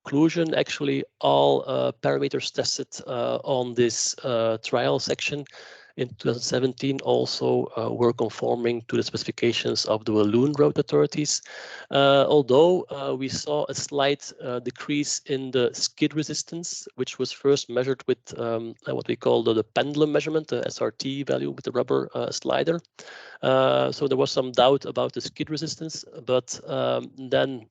conclusion, actually all parameters tested on this trial section in 2017 also were conforming to the specifications of the Walloon road authorities, although we saw a slight decrease in the skid resistance, which was first measured with what we call the pendulum measurement, the SRT value with the rubber slider. So there was some doubt about the skid resistance, but then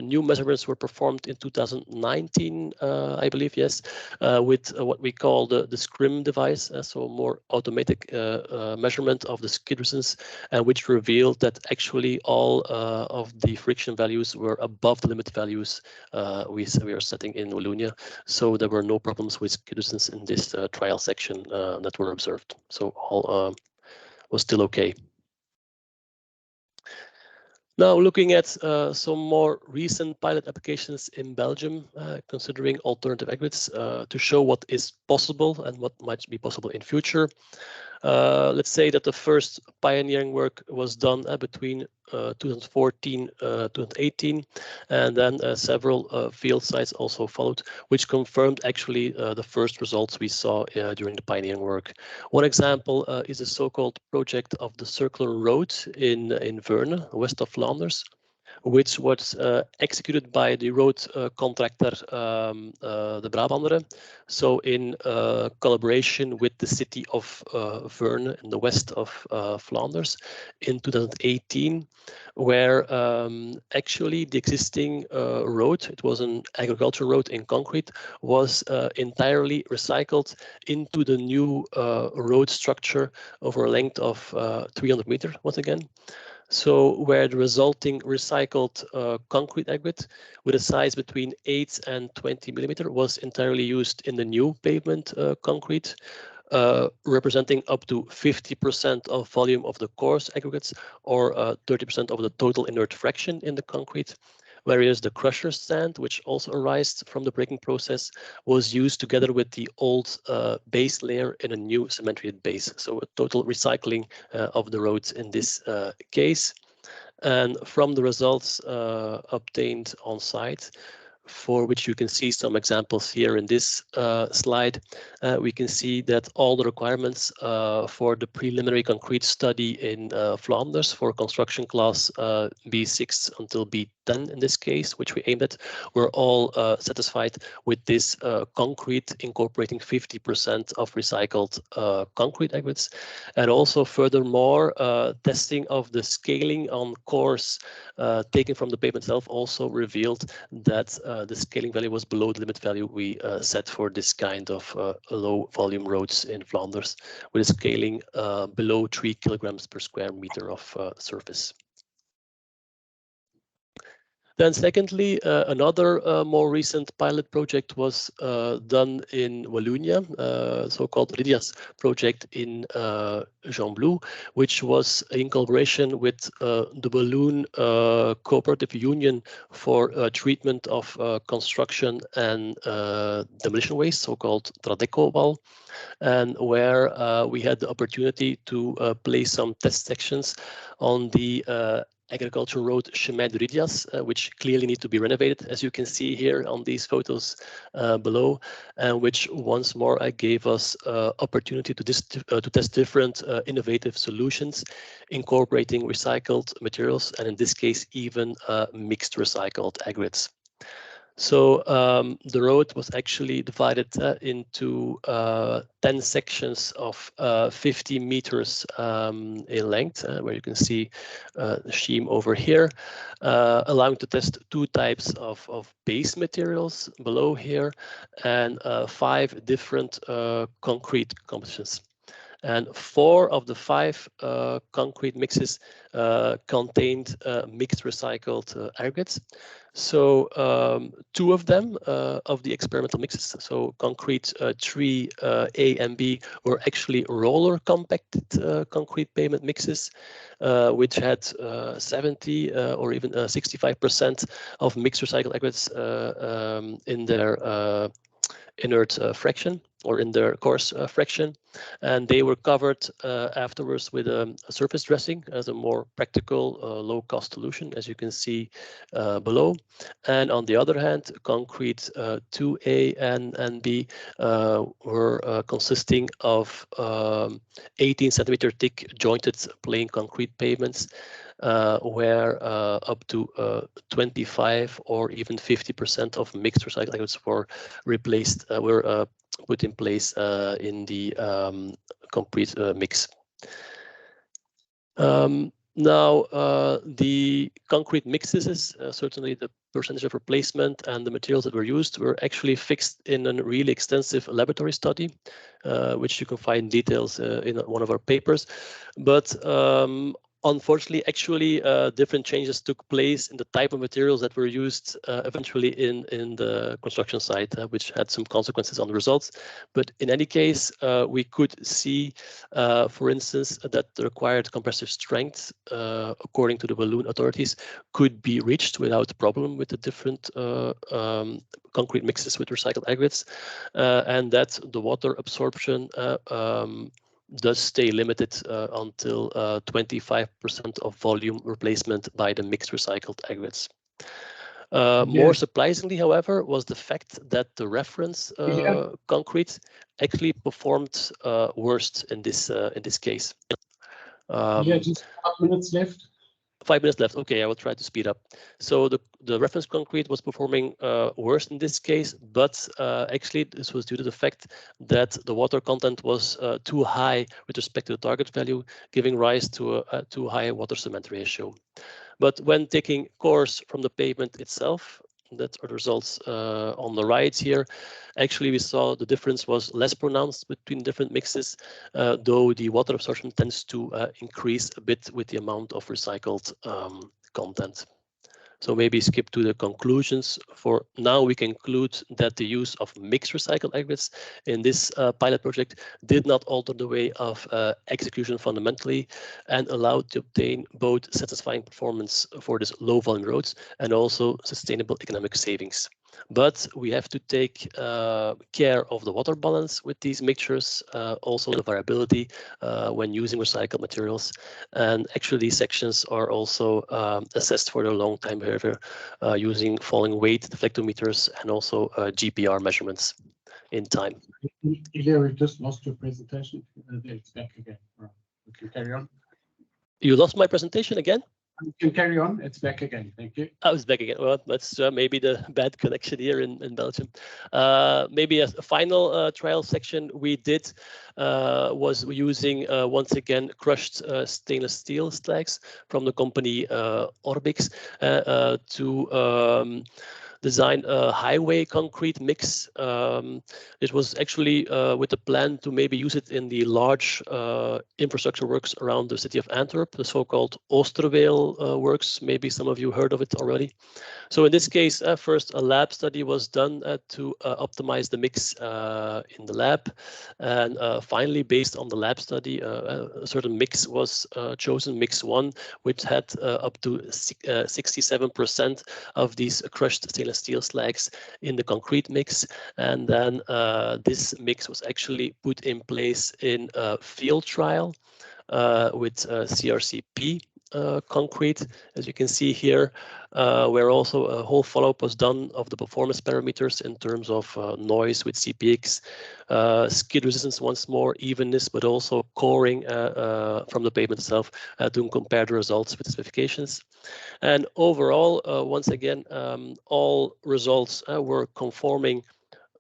new measurements were performed in 2019, I believe, yes, with what we call the SCRIM device, so more automatic measurement of the skid resistance, which revealed that actually all of the friction values were above the limit values we are setting in Wallonia. So there were no problems with skid resistance in this trial section that were observed. So all was still okay. Now, looking at some more recent pilot applications in Belgium, considering alternative aggregates to show what is possible and what might be possible in future. Let's say that the first pioneering work was done between 2014 2018, and then several field sites also followed, which confirmed actually the first results we saw during the pioneering work. One example is the so-called project of the circular road in Veurne, west of Flanders, which was executed by the road contractor the Brabanderen, so in collaboration with the city of Veurne in the west of Flanders in 2018, where actually the existing road, it was an agricultural road in concrete, was entirely recycled into the new road structure over a length of 300 meters once again. So where the resulting recycled concrete aggregate with a size between 8 and 20 millimeter was entirely used in the new pavement concrete, representing up to 50% of volume of the coarse aggregates or 30% of the total inert fraction in the concrete. Whereas the crusher stand, which also arises from the breaking process, was used together with the old base layer in a new cemented base. So a total recycling of the roads in this case. And from the results obtained on site, for which you can see some examples here in this slide, we can see that all the requirements for the preliminary concrete study in Flanders for construction class B6 until B10 in this case, which we aimed at, were all satisfied with this concrete incorporating 50% of recycled concrete aggregates. And also furthermore, testing of the scaling on course taken from the pavement itself also revealed that the scaling value was below the limit value we set for this kind of low volume roads in Flanders, with a scaling below 3 kilograms per square meter of surface. Then secondly, another more recent pilot project was done in Wallonia, so-called Lydia's project in Jean-Blou, which was in collaboration with the Walloon Cooperative Union for treatment of construction and demolition waste, so-called Tradeco-Wal, and where we had the opportunity to place some test sections on the agricultural road Chemin de Ridias, which clearly need to be renovated, as you can see here on these photos below, and which once more gave us opportunity to test different innovative solutions, incorporating recycled materials, and in this case, even mixed recycled aggregates. So the road was actually divided into 10 sections of 50 meters in length, where you can see the scheme over here, allowing to test 2 types of base materials below here, and 5 different concrete compositions. And 4 of the 5 concrete mixes contained mixed recycled aggregates. So 2 of them of the experimental mixes, so concrete 3A and B, were actually roller compacted concrete pavement mixes, which had 70 or even 65% of mixed recycled aggregates inert fraction, or in their coarse fraction, and they were covered afterwards with a surface dressing as a more practical low-cost solution, as you can see below. And on the other hand, concrete 2A and B were consisting of 18 centimeter thick jointed plain concrete pavements, where up to 25 or even 50% of mixed recycled aggregates were replaced, were put in place in the concrete mix. Now, the concrete mixes, certainly the percentage of replacement and the materials that were used were actually fixed in a really extensive laboratory study, which you can find details in one of our papers. But unfortunately, actually, different changes took place in the type of materials that were used eventually in the construction site, which had some consequences on the results. But in any case, we could see, for instance, that the required compressive strength, according to the balloon authorities, could be reached without problem with the different concrete mixes with recycled aggregates, and that the water absorption does stay limited until 25% of volume replacement by the mixed recycled aggregates. More surprisingly, however, was the fact that the reference concrete actually performed worst in this case. Just 5 minutes left. 5 minutes left. Okay, I will try to speed up. So the reference concrete was performing worse in this case, but actually this was due to the fact that the water content was too high with respect to the target value, giving rise to a too high water cement ratio. But when taking cores from the pavement itself, that are the results on the right here. Actually, we saw the difference was less pronounced between different mixes, though the water absorption tends to increase a bit with the amount of recycled content. So maybe skip to the conclusions. For now, we conclude that the use of mixed recycled aggregates in this pilot project did not alter the way of execution fundamentally, and allowed to obtain both satisfying performance for this low volume roads and also sustainable economic savings. But we have to take care of the water balance with these mixtures, also the variability when using recycled materials. And actually these sections are also assessed for their long time behavior using falling weight deflectometers and also GPR measurements in time. Ilya, we just lost your presentation. It's back again. We can carry on. You lost my presentation again? You can carry on. It's back again. Thank you. I was back again. Well, that's maybe the bad connection here in Belgium. Maybe a final trial section we did was using, once again, crushed stainless steel slags from the company Orbix to design a highway concrete mix. It was actually with the plan to maybe use it in the large infrastructure works around the city of Antwerp, the so-called Oosterweel works. Maybe some of you heard of it already. So in this case, first a lab study was done to optimize the mix in the lab. And finally, based on the lab study, a certain mix was chosen, mix 1, which had up to 67% of these crushed stainless steel slags in the concrete mix. And then this mix was actually put in place in a field trial with CRCP concrete, as you can see here, where also a whole follow-up was done of the performance parameters in terms of noise with CPX, skid resistance once more, evenness, but also coring from the pavement itself to compare the results with the specifications. And overall, once again, all results were conforming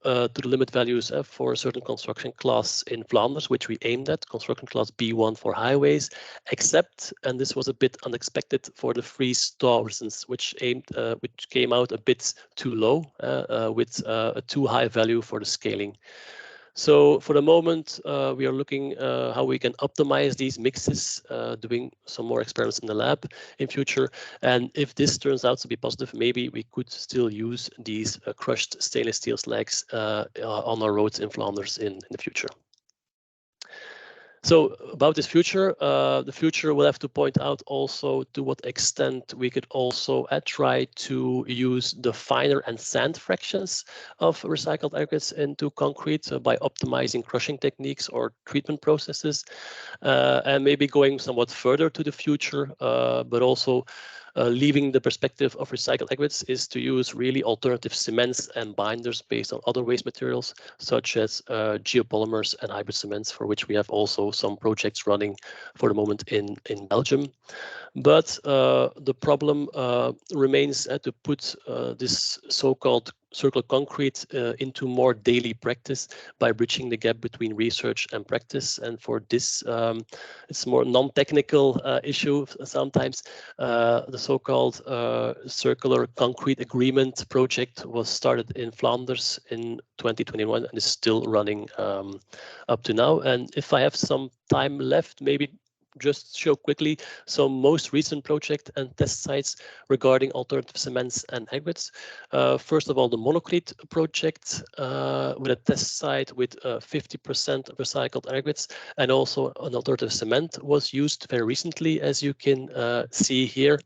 to the limit values for a certain construction class in Flanders, which we aimed at, construction class B1 for highways, except, and this was a bit unexpected, for the freeze-thaw resistance, which came out a bit too low with a too high value for the scaling. So for the moment, we are looking how we can optimize these mixes, doing some more experiments in the lab in future. And if this turns out to be positive, maybe we could still use these crushed stainless steel slags on our roads in Flanders in the future. So about this future, the future will have to point out also to what extent we could also try to use the finer and sand fractions of recycled aggregates into concrete by optimizing crushing techniques or treatment processes, and maybe going somewhat further to the future, but also leaving the perspective of recycled aggregates is to use really alternative cements and binders based on other waste materials, such as geopolymers and hybrid cements, for which we have also some projects running for the moment in Belgium. But the problem remains to put this so-called circular concrete into more daily practice by bridging the gap between research and practice. And for this, it's more non-technical issue sometimes. The so-called circular concrete agreement project was started in Flanders in 2021 and is still running up to now. And if I have some time left, maybe just show quickly some most recent project and test sites regarding alternative cements and aggregates. First of all, the monocrete project with a test site with 50% recycled aggregates, and also an alternative cement was used very recently, as you can see here.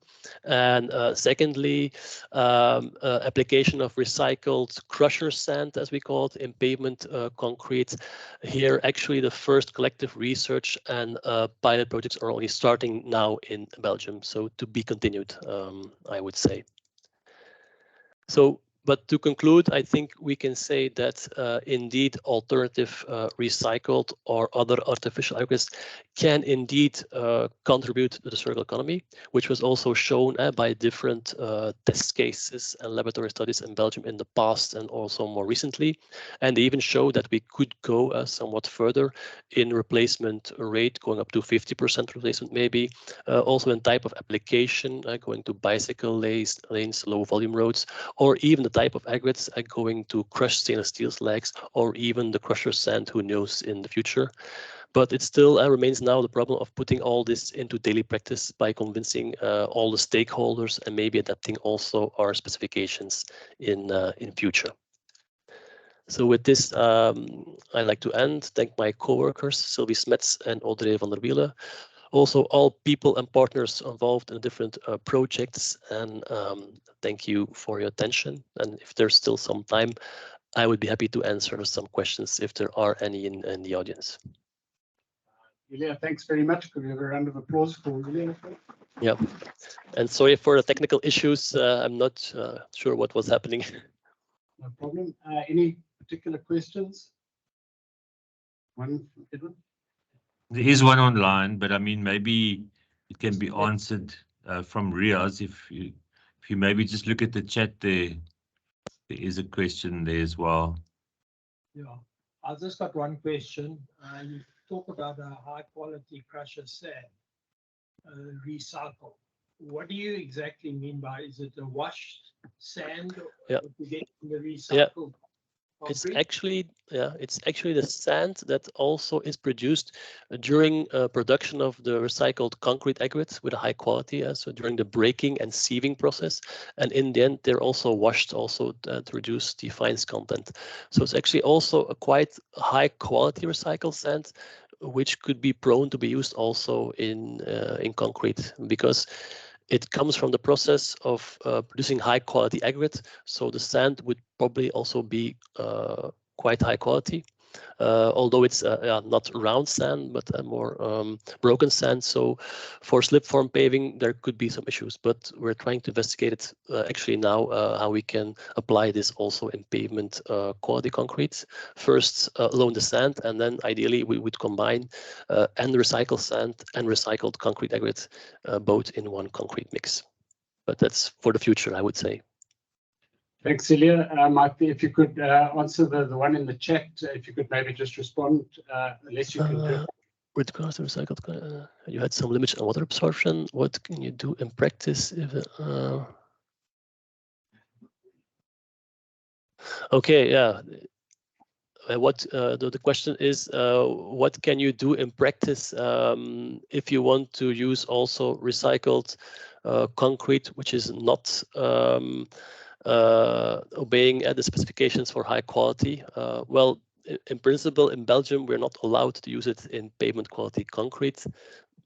And secondly, application of recycled crusher sand, as we call it, in pavement concrete. Here, actually, the first collective research and pilot projects are only starting now in Belgium, so to be continued, I would say. So, but to conclude, I think we can say that indeed alternative recycled or other artificial aggregates can indeed contribute to the circular economy, which was also shown by different test cases and laboratory studies in Belgium in the past and also more recently. And they even show that we could go somewhat further in replacement rate, going up to 50% replacement maybe, also in type of application, going to bicycle lanes, low volume roads, or even the type of aggregates going to crushed stainless steel slags, or even the crusher sand, who knows in the future. But it still remains now the problem of putting all this into daily practice by convincing all the stakeholders and maybe adapting also our specifications in future. So with this, I'd like to end. Thank my co-workers, Sylvie Smets and Audrey van der Wiele. Also all people and partners involved in different projects, and thank you for your attention. And if there's still some time, I would be happy to answer some questions if there are any in the audience. Ilya, thanks very much. Could we have a round of applause for Ilya? Yeah, and sorry for the technical issues. I'm not sure what was happening. No problem. Any particular questions? One, Edwin? There is one online, but I mean, maybe it can be answered from Riaz. If you maybe just look at the chat there, there is a question there as well. Yeah, I just got one question. You talk about a high quality crusher sand, recycle. What do you exactly mean by, is it a washed sand? Yeah. To get the recycled? It's actually the sand that also is produced during production of the recycled concrete aggregates with a high quality. So during the breaking and sieving process, and in the end they're also washed to reduce the fines content. So it's actually also a quite high quality recycled sand, which could be prone to be used also in concrete, because it comes from the process of producing high quality aggregate. So the sand would probably also be quite high quality, although it's not round sand, but a more broken sand. So for slip form paving, there could be some issues, but we're trying to investigate it actually now, how we can apply this also in pavement quality concrete. First alone the sand, and then ideally we would combine and recycled sand and recycled concrete aggregate both in one concrete mix. But that's for the future, I would say. Thanks, Ilya. Mike, if you could answer the one in the chat, if you could maybe just respond, unless you can do it. With regards to recycled, you had some limits on water absorption. What can you do in practice if okay, yeah. What the question is, what can you do in practice if you want to use also recycled concrete, which is not obeying the specifications for high quality? Well, in principle, in Belgium, we're not allowed to use it in pavement quality concrete,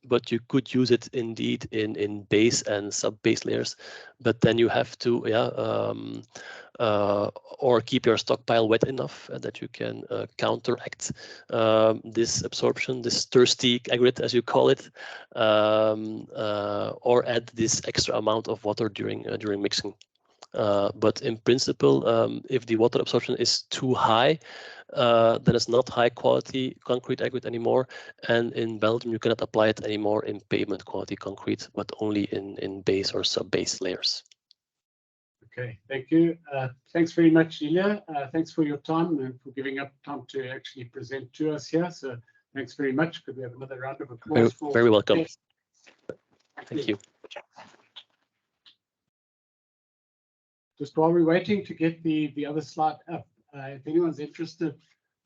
but you could use it indeed in base and sub-base layers. But then you have to, or keep your stockpile wet enough that you can counteract this absorption, this thirsty aggregate, as you call it, or add this extra amount of water during mixing. But in principle, if the water absorption is too high, then it's not high quality concrete aggregate anymore. And in Belgium, you cannot apply it anymore in pavement quality concrete, but only in base or sub-base layers. Okay, thank you. Thanks very much, Ilya. Thanks for your time and for giving up time to actually present to us here. So thanks very much. Could we have another round of applause? Very welcome. Thank you. Just while we're waiting to get the other slide up, if anyone's interested,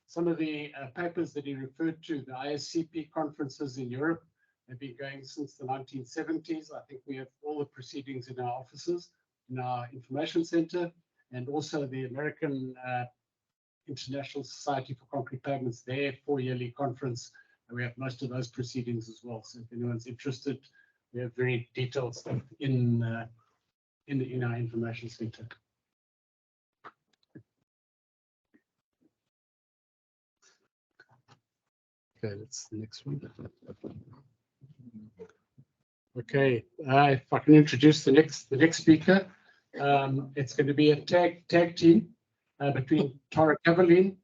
some of the papers that he referred to, the ISCP conferences in Europe, have been going since the 1970s. I think we have all the proceedings in our offices, in our information center, and also the American International Society for Concrete Pavements, their 4-yearly conference. And we have most of those proceedings as well. So if anyone's interested, we have very detailed stuff in our information center. Okay, that's the next one. Okay, if I can introduce the next speaker, it's going to be a tag team between Tara Cavallin,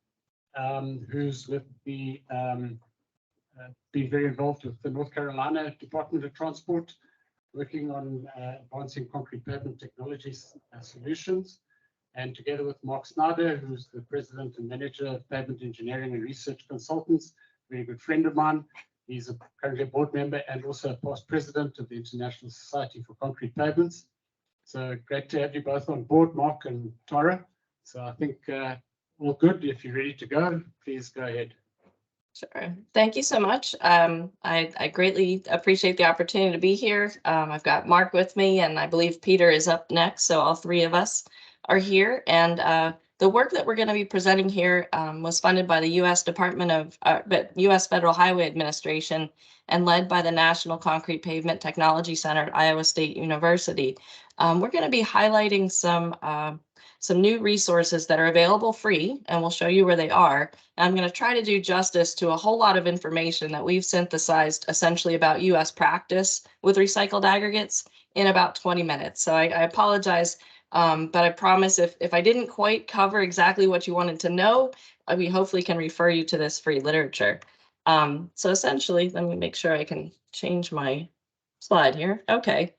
who's with the been very involved with the North Carolina Department of Transport, working on advancing concrete pavement technologies and solutions, and together with Mark Snyder, who's the president and manager of Pavement Engineering and Research Consultants, a very good friend of mine. He's currently a board member and also a past president of the International Society for Concrete Pavements. So great to have you both on board, Mark and Tara. So I think all good. If you're ready to go, please go ahead. Sure. Thank you so much. I greatly appreciate the opportunity to be here. I've got Mark with me, and I believe Peter is up next. So all three of us are here. And the work that we're going to be presenting here was funded by the U.S. U.S. Federal Highway Administration and led by the National Concrete Pavement Technology Center at Iowa State University. We're going to be highlighting some new resources that are available free, and we'll show you where they are. And I'm going to try to do justice to a whole lot of information that we've synthesized essentially about U.S. practice with recycled aggregates in about 20 minutes. So I apologize, but I promise if I didn't quite cover exactly what you wanted to know, we hopefully can refer you to this free literature. So essentially, let me make sure I can change my slide here. Okay.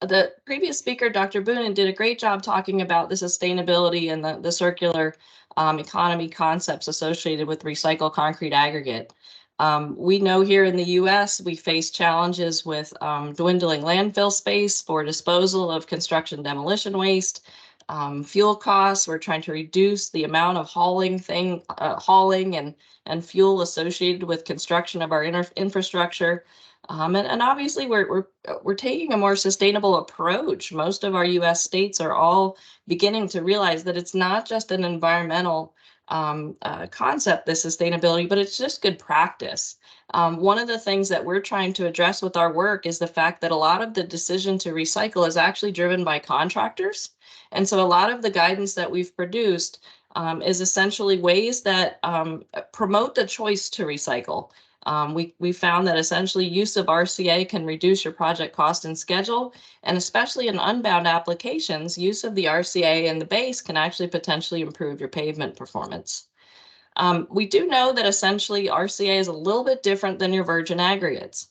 The previous speaker, Dr. Boonen, did a great job talking about the sustainability and the circular economy concepts associated with recycled concrete aggregate. We know here in the U.S. we face challenges with dwindling landfill space for disposal of construction demolition waste, fuel costs. We're trying to reduce the amount of hauling and fuel associated with construction of our infrastructure. And obviously we're taking a more sustainable approach. Most of our U.S. states are all beginning to realize that it's not just an environmental concept, this sustainability, but it's just good practice. One of the things that we're trying to address with our work is the fact that a lot of the decision to recycle is actually driven by contractors. And so a lot of the guidance that we've produced is essentially ways that promote the choice to recycle. We found that essentially use of RCA can reduce your project cost and schedule, and especially in unbound applications, use of the RCA in the base can actually potentially improve your pavement performance. We do know that essentially RCA is a little bit different than your virgin aggregates.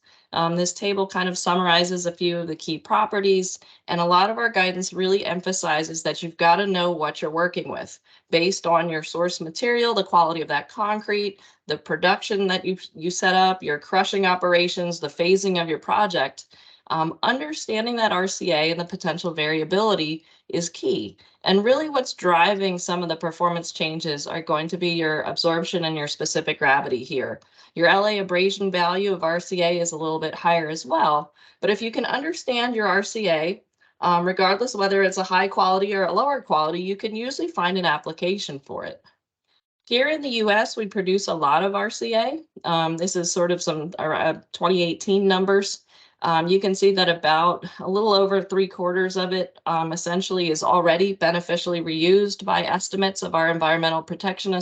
This table kind of summarizes a few of the key properties, and a lot of our guidance really emphasizes that you've got to know what you're working with based on your source material, the quality of that concrete, the production that you set up, your crushing operations, the phasing of your project. Understanding that RCA and the potential variability is key. And really what's driving some of the performance changes are going to be your absorption and your specific gravity here. Your LA abrasion value of RCA is a little bit higher as well. But if you can understand your RCA, regardless of whether it's a high quality or a lower quality, you can usually find an application for it. Here in the US, we produce a lot of RCA. This is sort of some 2018 numbers. You can see that about a little over 3/4 of it essentially is already beneficially reused by estimates of our Environmental Protection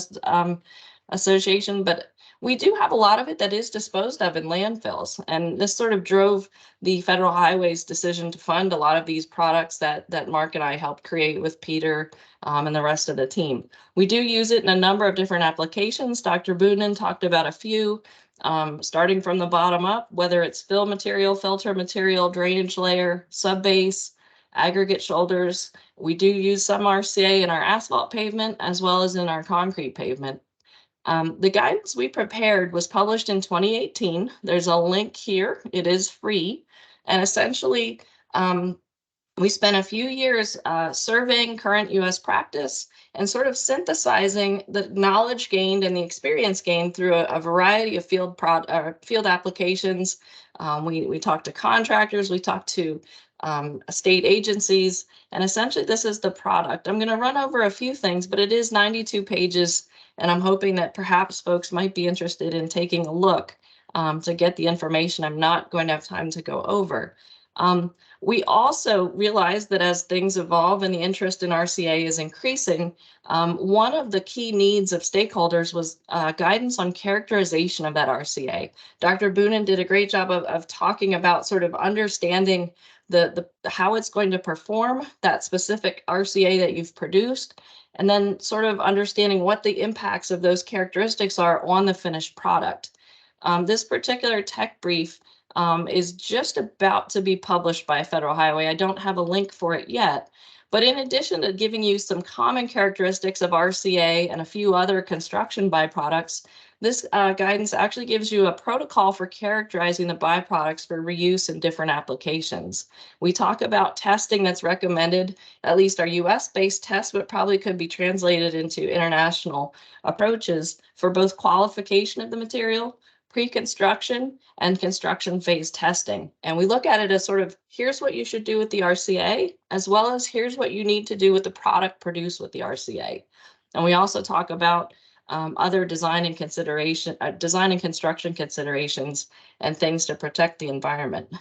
Association, but we do have a lot of it that is disposed of in landfills. And this sort of drove the Federal Highway's decision to fund a lot of these products that Mark and I helped create with Peter and the rest of the team. We do use it in a number of different applications. Dr. Boonen talked about a few, starting from the bottom up, whether it's fill material, filter material, drainage layer, subbase, aggregate shoulders. We do use some RCA in our asphalt pavement as well as in our concrete pavement. The guidance we prepared was published in 2018. There's a link here. It is free. And essentially, we spent a few years surveying current US practice and sort of synthesizing the knowledge gained and the experience gained through a variety of field applications. We talked to contractors, we talked to state agencies, and essentially this is the product. I'm going to run over a few things, but it is 92 pages, and I'm hoping that perhaps folks might be interested in taking a look to get the information I'm not going to have time to go over. We also realized that as things evolve and the interest in RCA is increasing, one of the key needs of stakeholders was guidance on characterization of that RCA. Dr. Boonen did a great job of talking about sort of understanding how it's going to perform, that specific RCA that you've produced, and then sort of understanding what the impacts of those characteristics are on the finished product. This particular tech brief is just about to be published by Federal Highway. I don't have a link for it yet, but in addition to giving you some common characteristics of RCA and a few other construction byproducts, this guidance actually gives you a protocol for characterizing the byproducts for reuse in different applications. We talk about testing that's recommended, at least our US-based test, but probably could be translated into international approaches for both qualification of the material, pre-construction, and construction phase testing. And we look at it as sort of, here's what you should do with the RCA, as well as here's what you need to do with the product produced with the RCA. And we also talk about other design and construction considerations and things to protect the environment.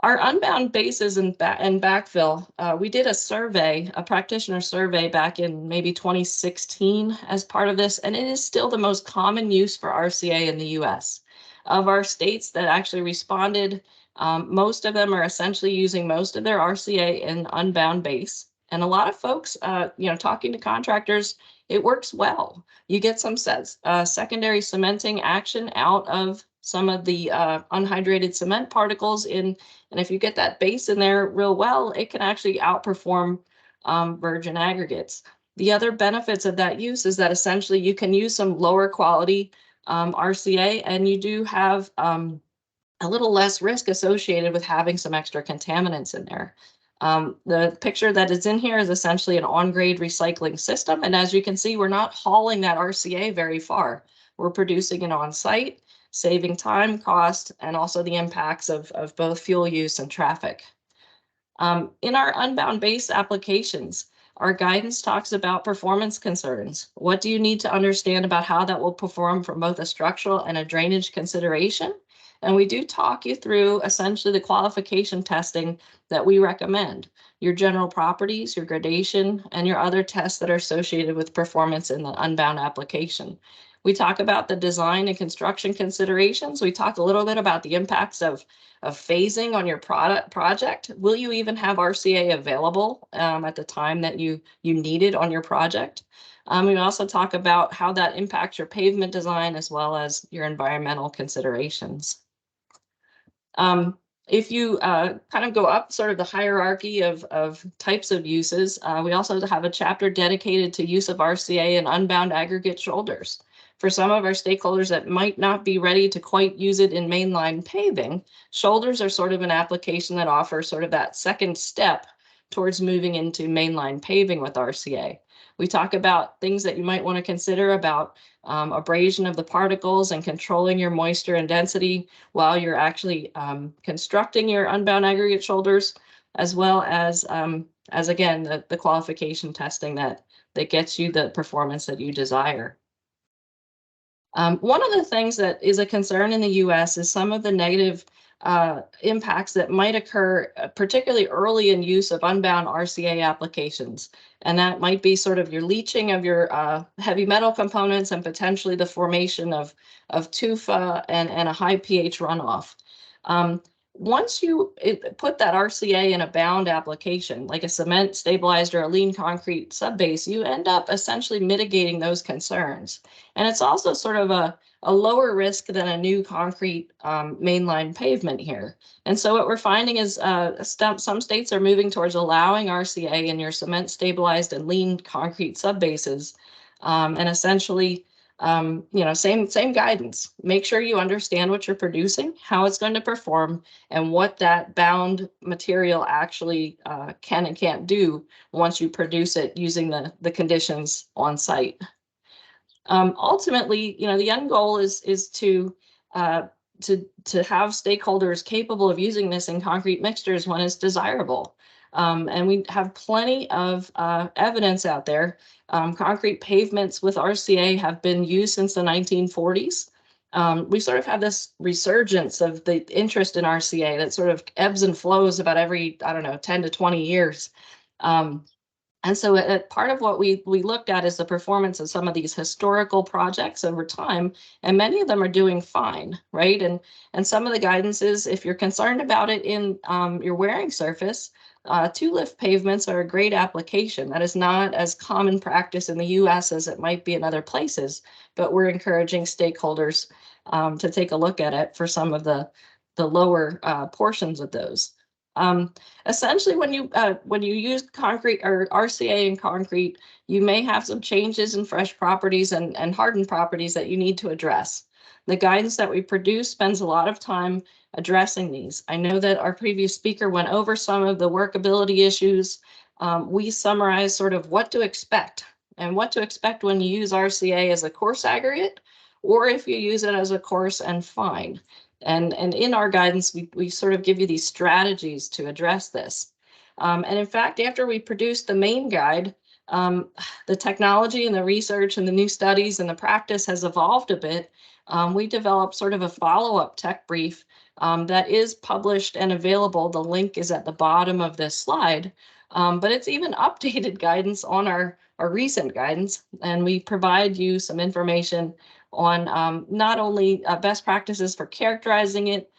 Our unbound bases and backfill, we did a survey, a practitioner survey back in maybe 2016 as part of this, and it is still the most common use for RCA in the US. Of our states that actually responded, most of them are essentially using most of their RCA in unbound base. And a lot of folks, talking to contractors, it works well. You get some secondary cementing action out of some of the unhydrated cement particles in, and if you get that base in there real well, it can actually outperform virgin aggregates. The other benefits of that use is that essentially you can use some lower quality RCA, and you do have a little less risk associated with having some extra contaminants in there. The picture that is in here is essentially an on-grade recycling system. And as you can see, we're not hauling that RCA very far. We're producing it on site, saving time, cost, and also the impacts of both fuel use and traffic. In our unbound base applications, our guidance talks about performance concerns. What do you need to understand about how that will perform from both a structural and a drainage consideration? And we do talk you through essentially the qualification testing that we recommend, your general properties, your gradation, and your other tests that are associated with performance in the unbound application. We talk about the design and construction considerations. We talk a little bit about the impacts of phasing on your project. Will you even have RCA available at the time that you need it on your project? We also talk about how that impacts your pavement design as well as your environmental considerations. If you kind of go up sort of the hierarchy of types of uses, we also have a chapter dedicated to use of RCA and unbound aggregate shoulders. For some of our stakeholders that might not be ready to quite use it in mainline paving, shoulders are sort of an application that offers sort of that second step towards moving into mainline paving with RCA. We talk about things that you might want to consider about abrasion of the particles and controlling your moisture and density while you're actually constructing your unbound aggregate shoulders, as well as as again, the qualification testing that gets you the performance that you desire. One of the things that is a concern in the US is some of the negative impacts that might occur, particularly early in use of unbound RCA applications. And that might be sort of your leaching of your heavy metal components and potentially the formation of tufa and a high pH runoff. Once you put that RCA in a bound application, like a cement stabilized or a lean concrete subbase, you end up essentially mitigating those concerns. And it's also sort of a lower risk than a new concrete mainline pavement here. And so what we're finding is some states are moving towards allowing RCA in your cement stabilized and lean concrete subbases, and essentially same guidance. Make sure you understand what you're producing, how it's going to perform, and what that bound material actually can and can't do once you produce it using the conditions on site. Ultimately, the end goal is to have stakeholders capable of using this in concrete mixtures when it's desirable. And we have plenty of evidence out there. Concrete pavements with RCA have been used since the 1940s. We sort of have this resurgence of the interest in RCA that sort of ebbs and flows about every, 10 to 20 years. And so part of what we looked at is the performance of some of these historical projects over time, and many of them are doing fine, right? And some of the guidance is, if you're concerned about it in your wearing surface, two-lift pavements are a great application. That is not as common practice in the US as it might be in other places, but we're encouraging stakeholders to take a look at it for some of the lower portions of those. Essentially, when you use concrete or RCA in concrete, you may have some changes in fresh properties and hardened properties that you need to address. The guidance that we produce spends a lot of time addressing these. I know that our previous speaker went over some of the workability issues. We summarize sort of what to expect and what to expect when you use RCA as a coarse aggregate, or if you use it as a coarse and fine. And in our guidance, we sort of give you these strategies to address this. And in fact, after we produced the main guide, the technology and the research and the new studies and the practice has evolved a bit. We developed sort of a follow-up tech brief that is published and available. The link is at the bottom of this slide, but it's even updated guidance on our recent guidance, and we provide you some information on not only best practices for characterizing it,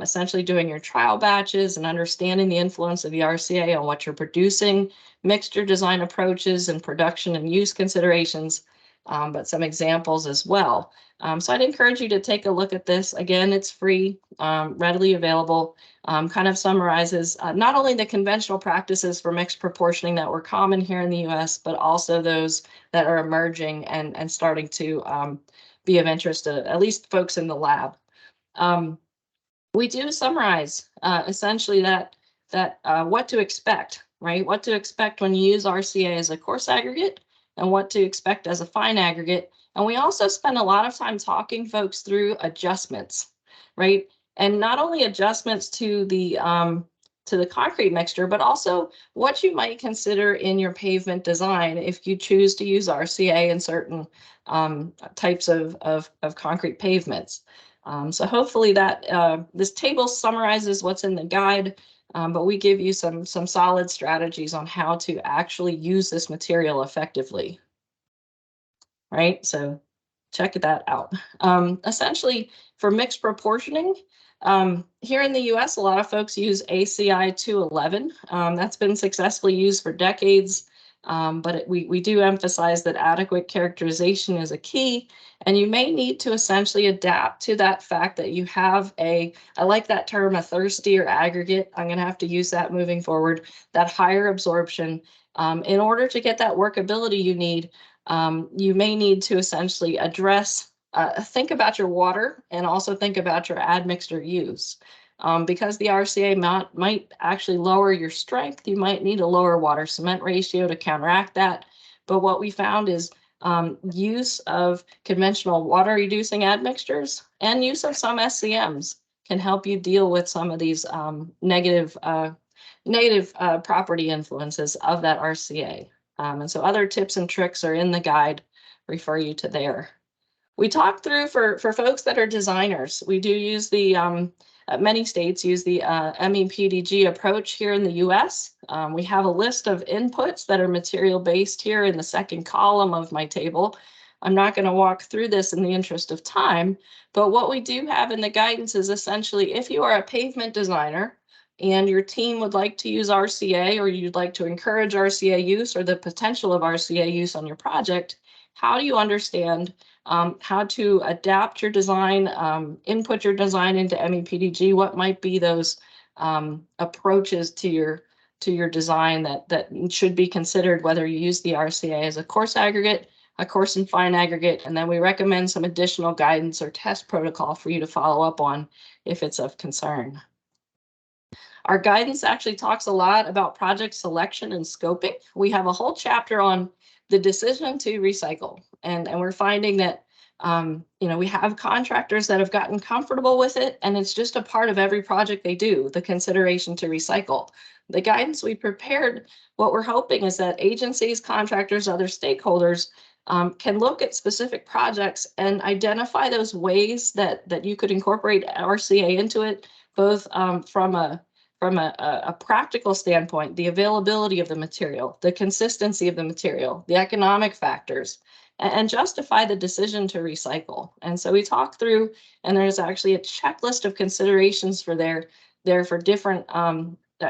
essentially doing your trial batches and understanding the influence of the RCA on what you're producing, mixture design approaches and production and use considerations, but some examples as well. So I'd encourage you to take a look at this. Again, it's free, readily available, kind of summarizes not only the conventional practices for mixed proportioning that were common here in the US, but also those that are emerging and starting to be of interest to at least folks in the lab. We do summarize essentially that what to expect, right? What to expect when you use RCA as a coarse aggregate and what to expect as a fine aggregate. And we also spend a lot of time talking folks through adjustments, right? And not only adjustments to the concrete mixture, but also what you might consider in your pavement design if you choose to use RCA in certain types of concrete pavements. So hopefully that this table summarizes what's in the guide, but we give you some solid strategies on how to actually use this material effectively. Right, so check that out. Essentially, for mixed proportioning, here in the US, a lot of folks use ACI 211. That's been successfully used for decades, but we do emphasize that adequate characterization is a key, and you may need to essentially adapt to that fact that you have I like that term, a thirstier aggregate. I'm going to have to use that moving forward, that higher absorption. In order to get that workability you need, you may need to essentially address, think about your water and also think about your admixture use. Because the RCA might actually lower your strength, you might need a lower water cement ratio to counteract that. But what we found is use of conventional water reducing admixtures and use of some SCMs can help you deal with some of these negative negative property influences of that RCA. And so other tips and tricks are in the guide, refer you to there. We talked through for folks that are designers, we do use the, many states use the MEPDG approach here in the US. We have a list of inputs that are material based here in the second column of my table. I'm not going to walk through this in the interest of time, but what we do have in the guidance is essentially if you are a pavement designer and your team would like to use RCA, or you'd like to encourage RCA use or the potential of RCA use on your project, how do you understand how to adapt your design, input your design into MEPDG? What might be those approaches to your design that should be considered, whether you use the RCA as a coarse aggregate, a coarse and fine aggregate, and then we recommend some additional guidance or test protocol for you to follow up on if it's of concern. Our guidance actually talks a lot about project selection and scoping. We have a whole chapter on the decision to recycle, and we're finding that we have contractors that have gotten comfortable with it, and it's just a part of every project they do, the consideration to recycle. The guidance we prepared, what we're hoping is that agencies, contractors, other stakeholders can look at specific projects and identify those ways that you could incorporate RCA into it, both from a practical standpoint, the availability of the material, the consistency of the material, the economic factors, and justify the decision to recycle. And so we talk through, and there's actually a checklist of considerations for there for different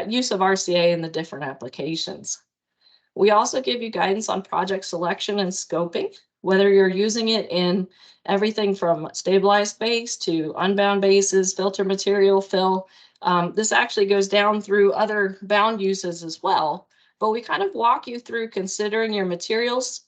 use of RCA in the different applications. We also give you guidance on project selection and scoping, whether you're using it in everything from stabilized base to unbound bases, filter material, fill. This actually goes down through other bound uses as well, but we kind of walk you through considering your materials,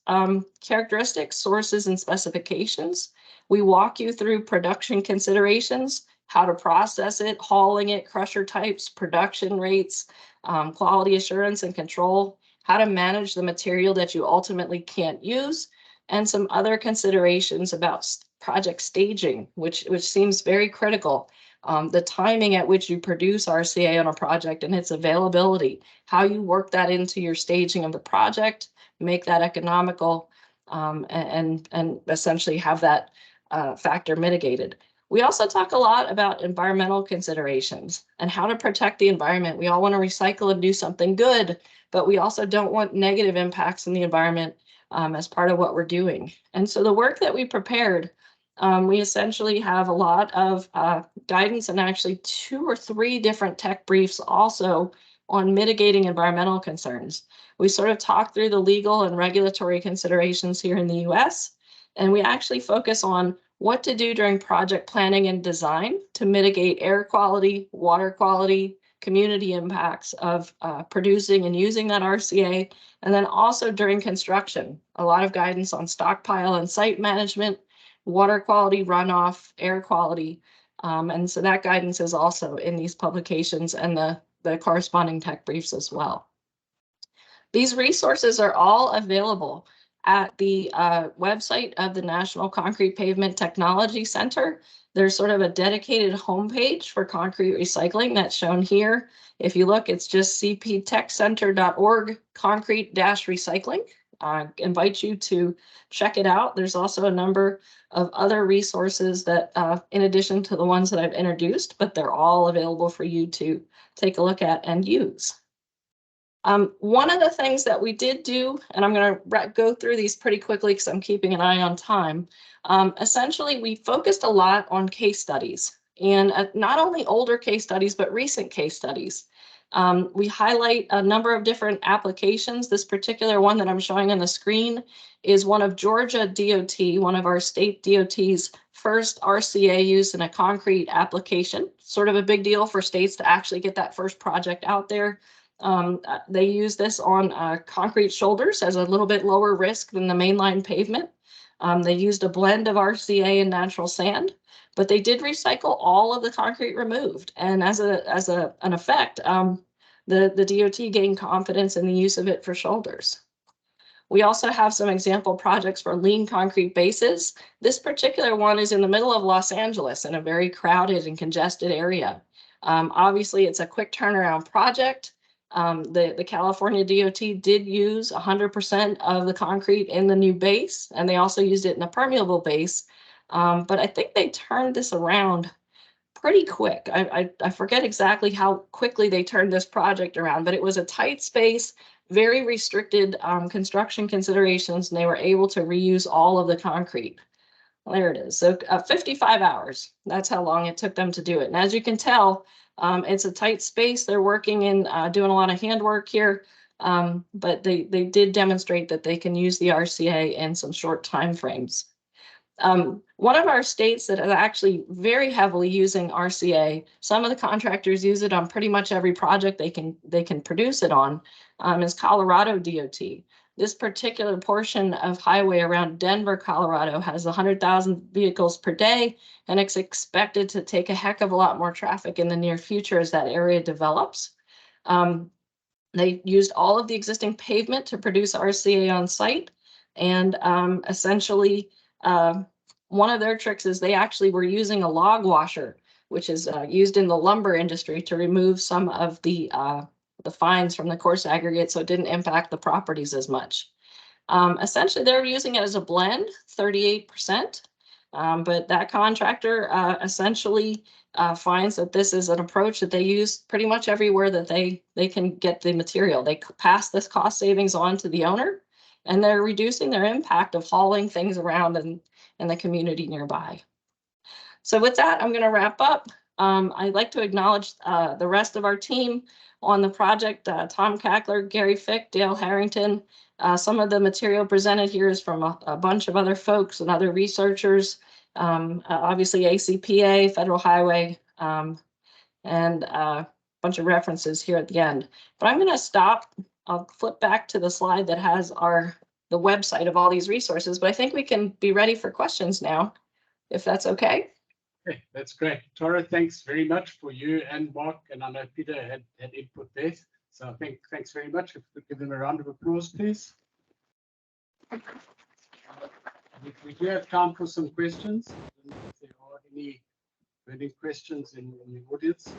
characteristics, sources, and specifications. We walk you through production considerations, how to process it, hauling it, crusher types, production rates, quality assurance and control, how to manage the material that you ultimately can't use, and some other considerations about project staging, which seems very critical. The timing at which you produce RCA on a project and its availability, how you work that into your staging of the project, make that economical, and essentially have that factor mitigated. We also talk a lot about environmental considerations and how to protect the environment. We all want to recycle and do something good, but we also don't want negative impacts in the environment as part of what we're doing. And so the work that we prepared, we essentially have a lot of guidance and actually 2 or 3 different tech briefs also on mitigating environmental concerns. We sort of talk through the legal and regulatory considerations here in the US, and we actually focus on what to do during project planning and design to mitigate air quality, water quality, community impacts of producing and using that RCA, and then also during construction, a lot of guidance on stockpile and site management, water quality, runoff, air quality, and so that guidance is also in these publications and the corresponding tech briefs as well. These resources are all available at the website of the National Concrete Pavement Technology Center. There's sort of a dedicated homepage for concrete recycling that's shown here. If you look, it's just cptechcenter.org concrete-recycling. I invite you to check it out. There's also a number of other resources that, in addition to the ones that I've introduced, but they're all available for you to take a look at and use. One of the things that we did do, and I'm going to go through these pretty quickly because I'm keeping an eye on time. Essentially, we focused a lot on case studies, and not only older case studies, but recent case studies. We highlight a number of different applications. This particular one that I'm showing on the screen is one of Georgia DOT, one of our state DOT's first RCA use in a concrete application. Sort of a big deal for states to actually get that first project out there. They use this on concrete shoulders as a little bit lower risk than the mainline pavement. They used a blend of RCA and natural sand, but they did recycle all of the concrete removed. And as an effect, the DOT gained confidence in the use of it for shoulders. We also have some example projects for lean concrete bases. This particular one is in the middle of Los Angeles in a very crowded and congested area. Obviously, it's a quick turnaround project. The California DOT did use 100% of the concrete in the new base, and they also used it in a permeable base. But I think they turned this around pretty quick. I forget exactly how quickly they turned this project around, but it was a tight space, very restricted construction considerations, and they were able to reuse all of the concrete. Well, there it is. So 55 hours. That's how long it took them to do it. And as you can tell, it's a tight space. They're working in doing a lot of handwork here, but they did demonstrate that they can use the RCA in some short time frames. One of our states that is actually very heavily using RCA, some of the contractors use it on pretty much every project they can produce it on, is Colorado DOT. This particular portion of highway around Denver, Colorado has 100,000 vehicles per day, and it's expected to take a heck of a lot more traffic in the near future as that area develops. They used all of the existing pavement to produce RCA on site, and essentially, one of their tricks is they actually were using a log washer, which is used in the lumber industry to remove some of the fines from the coarse aggregate, so it didn't impact the properties as much. Essentially, they're using it as a blend, 38%, but that contractor essentially finds that this is an approach that they use pretty much everywhere that they can get the material. They pass this cost savings on to the owner, and they're reducing their impact of hauling things around in the community nearby. So with that, I'm going to wrap up. I'd like to acknowledge the rest of our team on the project, Tom Cackler, Gary Fick, Dale Harrington. Some of the material presented here is from a bunch of other folks and other researchers, obviously ACPA, Federal Highway, and a bunch of references here at the end. But I'm going to stop. I'll flip back to the slide that has the website of all these resources, but I think we can be ready for questions now, if that's okay. Okay, that's great. Tara, thanks very much for you and Mark, and I know Peter had input there. So I think thanks very much. If we could give them a round of applause, please. We do have time for some questions. If there are any burning questions in the audience.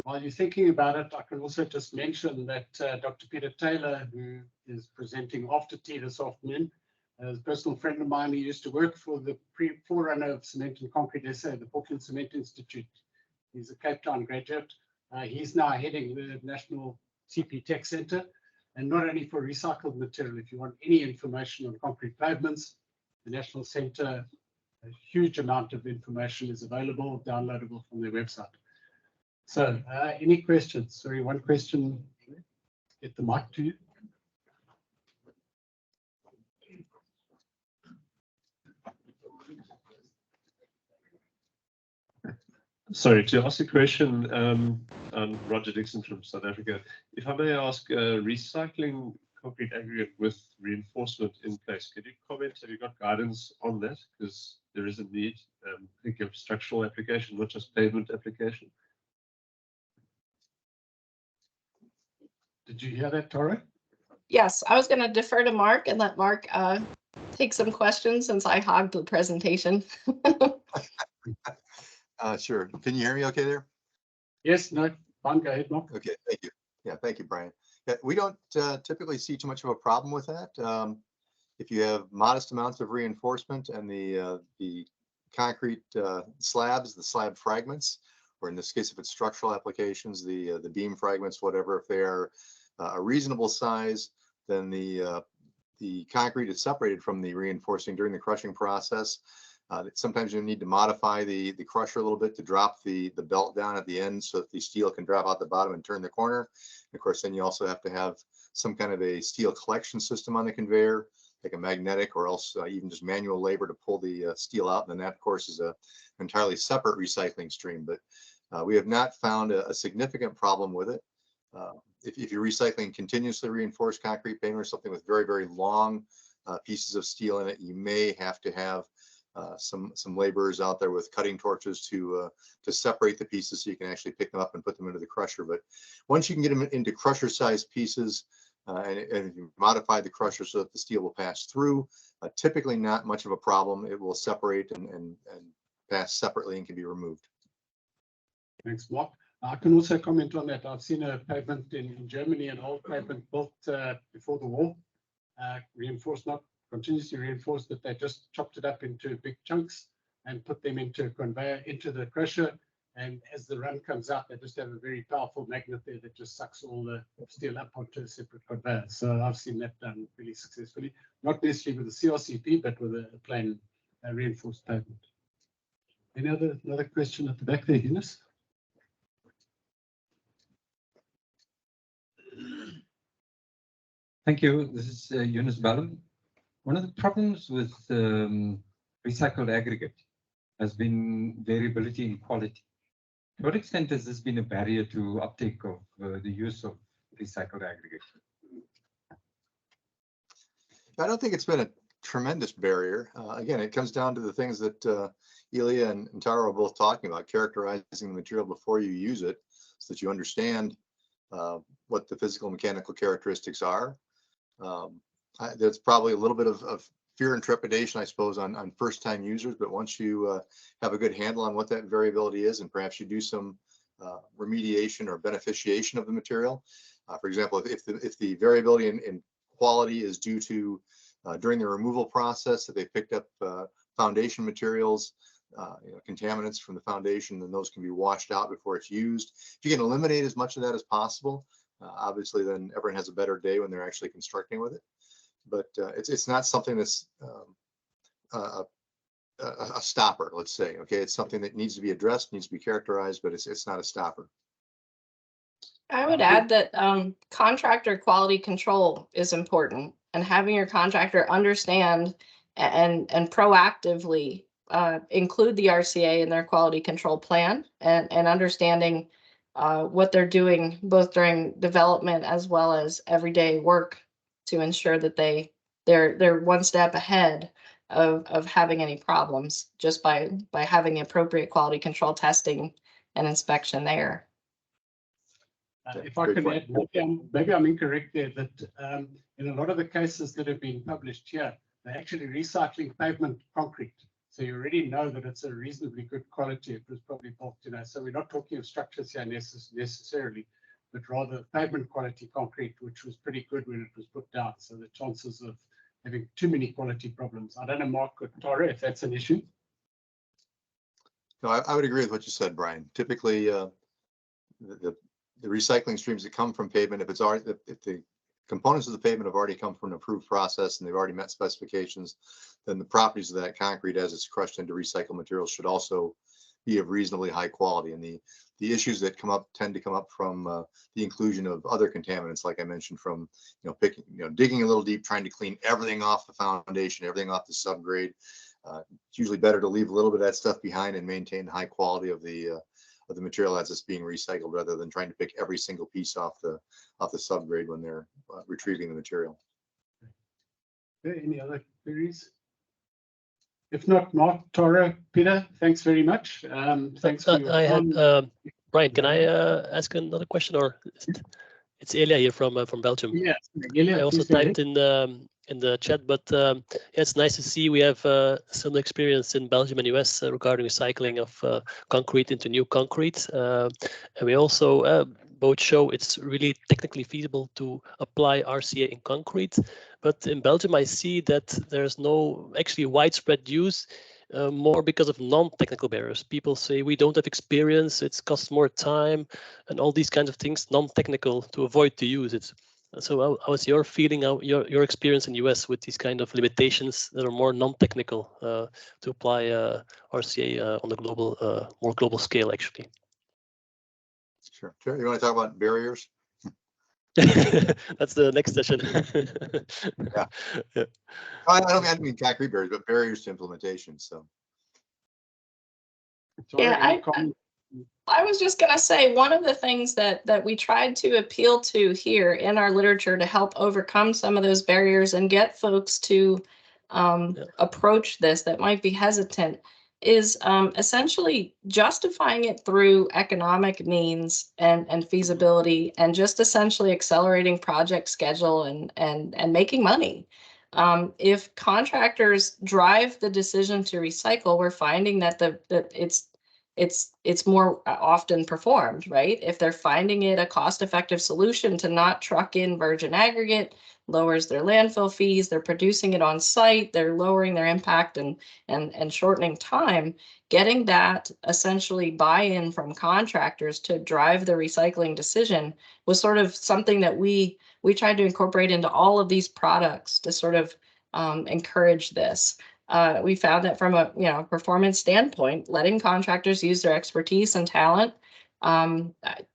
While you're thinking about it, I can also just mention that Dr. Peter Taylor, who is presenting after tea this afternoon, is a personal friend of mine. He used to work for the forerunner of Cement and Concrete SA, the Portland Cement Institute. He's a Cape Town graduate. He's now heading the National CP Tech Center, and not only for recycled material. If you want any information on concrete pavements, the National Center, a huge amount of information is available, downloadable from their website. So any questions? Sorry, one question. Get the mic to you. Sorry, to ask a question, I'm Roger Dixon from South Africa. If I may ask, recycling concrete aggregate with reinforcement in place, could you comment, have you got guidance on that? Because there is a need, think of structural application, not just pavement application. Did you hear that, Tara? Yes, I was going to defer to Mark and let Mark take some questions since I hogged the presentation. Sure. Can you hear me okay there? Yes, no, fine. Go ahead, Mark. Okay, thank you. Yeah, thank you, Brian. Yeah, we don't typically see too much of a problem with that. If you have modest amounts of reinforcement and the concrete slabs, the slab fragments, or in this case, if it's structural applications, the beam fragments, whatever, if they are a reasonable size, then the concrete is separated from the reinforcing during the crushing process. Sometimes you need to modify the crusher a little bit to drop the belt down at the end so that the steel can drop out the bottom and turn the corner. And of course, then you also have to have some kind of a steel collection system on the conveyor, like a magnetic or else even just manual labor to pull the steel out. And then that, of course, is an entirely separate recycling stream. But we have not found a significant problem with it. If you're recycling continuously reinforced concrete pavement or something with very, very long pieces of steel in it, you may have to have some laborers out there with cutting torches to separate the pieces so you can actually pick them up and put them into the crusher. But once you can get them into crusher sized pieces and you modify the crusher so that the steel will pass through, typically not much of a problem. It will separate and pass separately and can be removed. Thanks, Mark. I can also comment on that. I've seen a pavement in Germany, an old pavement built before the war, reinforced, not continuously reinforced, but they just chopped it up into big chunks and put them into a conveyor, into the crusher. And as the run comes out, they just have a very powerful magnet there that just sucks all the steel up onto a separate conveyor. So I've seen that done really successfully, not necessarily with the CRCP, but with a plain reinforced pavement. Another question at the back there, Eunice? Thank you. This is Eunice Ballum. One of the problems with recycled aggregate has been variability in quality. To what extent has this been a barrier to uptake of the use of recycled aggregate? I don't think it's been a tremendous barrier. Again, it comes down to the things that Ilya and Tara are both talking about, characterizing the material before you use it so that you understand what the physical and mechanical characteristics are. There's probably a little bit of fear and trepidation, I suppose, on first-time users, but once you have a good handle on what that variability is, and perhaps you do some remediation or beneficiation of the material. For example, if the variability in quality is due to during the removal process that they picked up foundation materials, contaminants from the foundation, then those can be washed out before it's used. If you can eliminate as much of that as possible, obviously then everyone has a better day when they're actually constructing with it. But it's not something that's a stopper, let's say. Okay, it's something that needs to be addressed, needs to be characterized, but it's not a stopper. I would add that contractor quality control is important, and having your contractor understand and proactively include the RCA in their quality control plan, and understanding what they're doing both during development as well as everyday work to ensure that they're one step ahead of having any problems just by having the appropriate quality control testing and inspection there. If I can add, maybe I'm incorrect there, that in a lot of the cases that have been published here, they're actually recycling pavement concrete. So you already know that it's a reasonably good quality. It was probably built, so we're not talking of structures here necessarily, but rather pavement quality concrete, which was pretty good when it was put down. So the chances of having too many quality problems. I don't know, Mark or Tara, if that's an issue. No, I would agree with what you said, Brian. Typically, the recycling streams that come from pavement, if the components of the pavement have already come from an approved process and they've already met specifications, then the properties of that concrete as it's crushed into recycled materials should also be of reasonably high quality. And the issues that tend to come up from the inclusion of other contaminants, like I mentioned, from digging a little deep, trying to clean everything off the foundation, everything off the subgrade. It's usually better to leave a little bit of that stuff behind and maintain the high quality of the material as it's being recycled, rather than trying to pick every single piece off the subgrade when they're retrieving the material. Okay, any other queries? If not, Mark, Tara, Peter, thanks very much. Thanks for your time. Brian, can I ask another question, or it's Elia here from Belgium? Yes, Elia, I also typed in the chat, but yeah, it's nice to see we have some experience in Belgium and US regarding recycling of concrete into new concrete, and we also both show it's really technically feasible to apply RCA in concrete. But in Belgium, I see that there's no actually widespread use, more because of non-technical barriers. People say we don't have experience, it costs more time, and all these kinds of things, non-technical, to avoid to use it. So how is your feeling, your experience in the US with these kind of limitations that are more non-technical to apply RCA on a more global scale, actually? Sure. You want to talk about barriers? That's the next session. Yeah. I don't mean concrete barriers, but barriers to implementation. So. Yeah, I was just going to say, one of the things that we tried to appeal to here in our literature to help overcome some of those barriers and get folks to approach this that might be hesitant is essentially justifying it through economic means and feasibility, and just essentially accelerating project schedule and making money. If contractors drive the decision to recycle, we're finding that it's more often performed, right? If they're finding it a cost-effective solution to not truck in virgin aggregate, lowers their landfill fees, they're producing it on site, they're lowering their impact and shortening time, getting that essentially buy-in from contractors to drive the recycling decision was sort of something that we tried to incorporate into all of these products to sort of encourage this. We found that from a performance standpoint, letting contractors use their expertise and talent,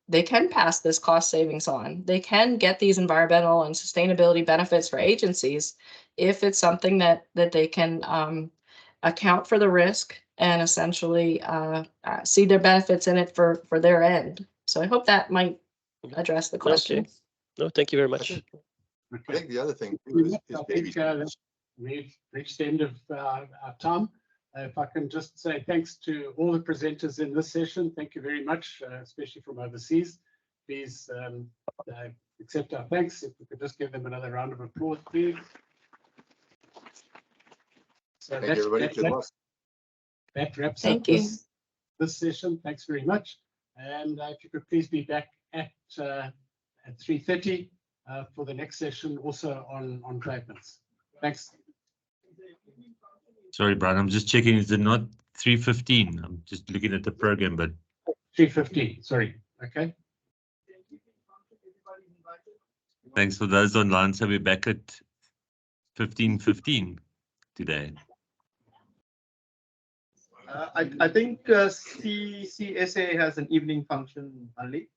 they can pass this cost savings on. They can get these environmental and sustainability benefits for agencies if it's something that they can account for the risk and essentially see their benefits in it for their end. So I hope that might address the question. Okay. No, thank you very much. I think the other thing too is baby steps. We've reached the end of our time. If I can just say thanks to all the presenters in this session. Thank you very much, especially from overseas. Please accept our thanks. If we could just give them another round of applause, please. So Thank you, everybody. Good luck. That wraps Thank up you. this session. Thanks very much. And if you could please be back at 3:30 for the next session, also on Pavements. Thanks. Sorry, Brian, I'm just checking. Is it not 3:15? I'm just looking at the program, but 3:15. Sorry. Okay. thanks for those online. So we're back at 15:15 today. I think CCSA has an evening function only,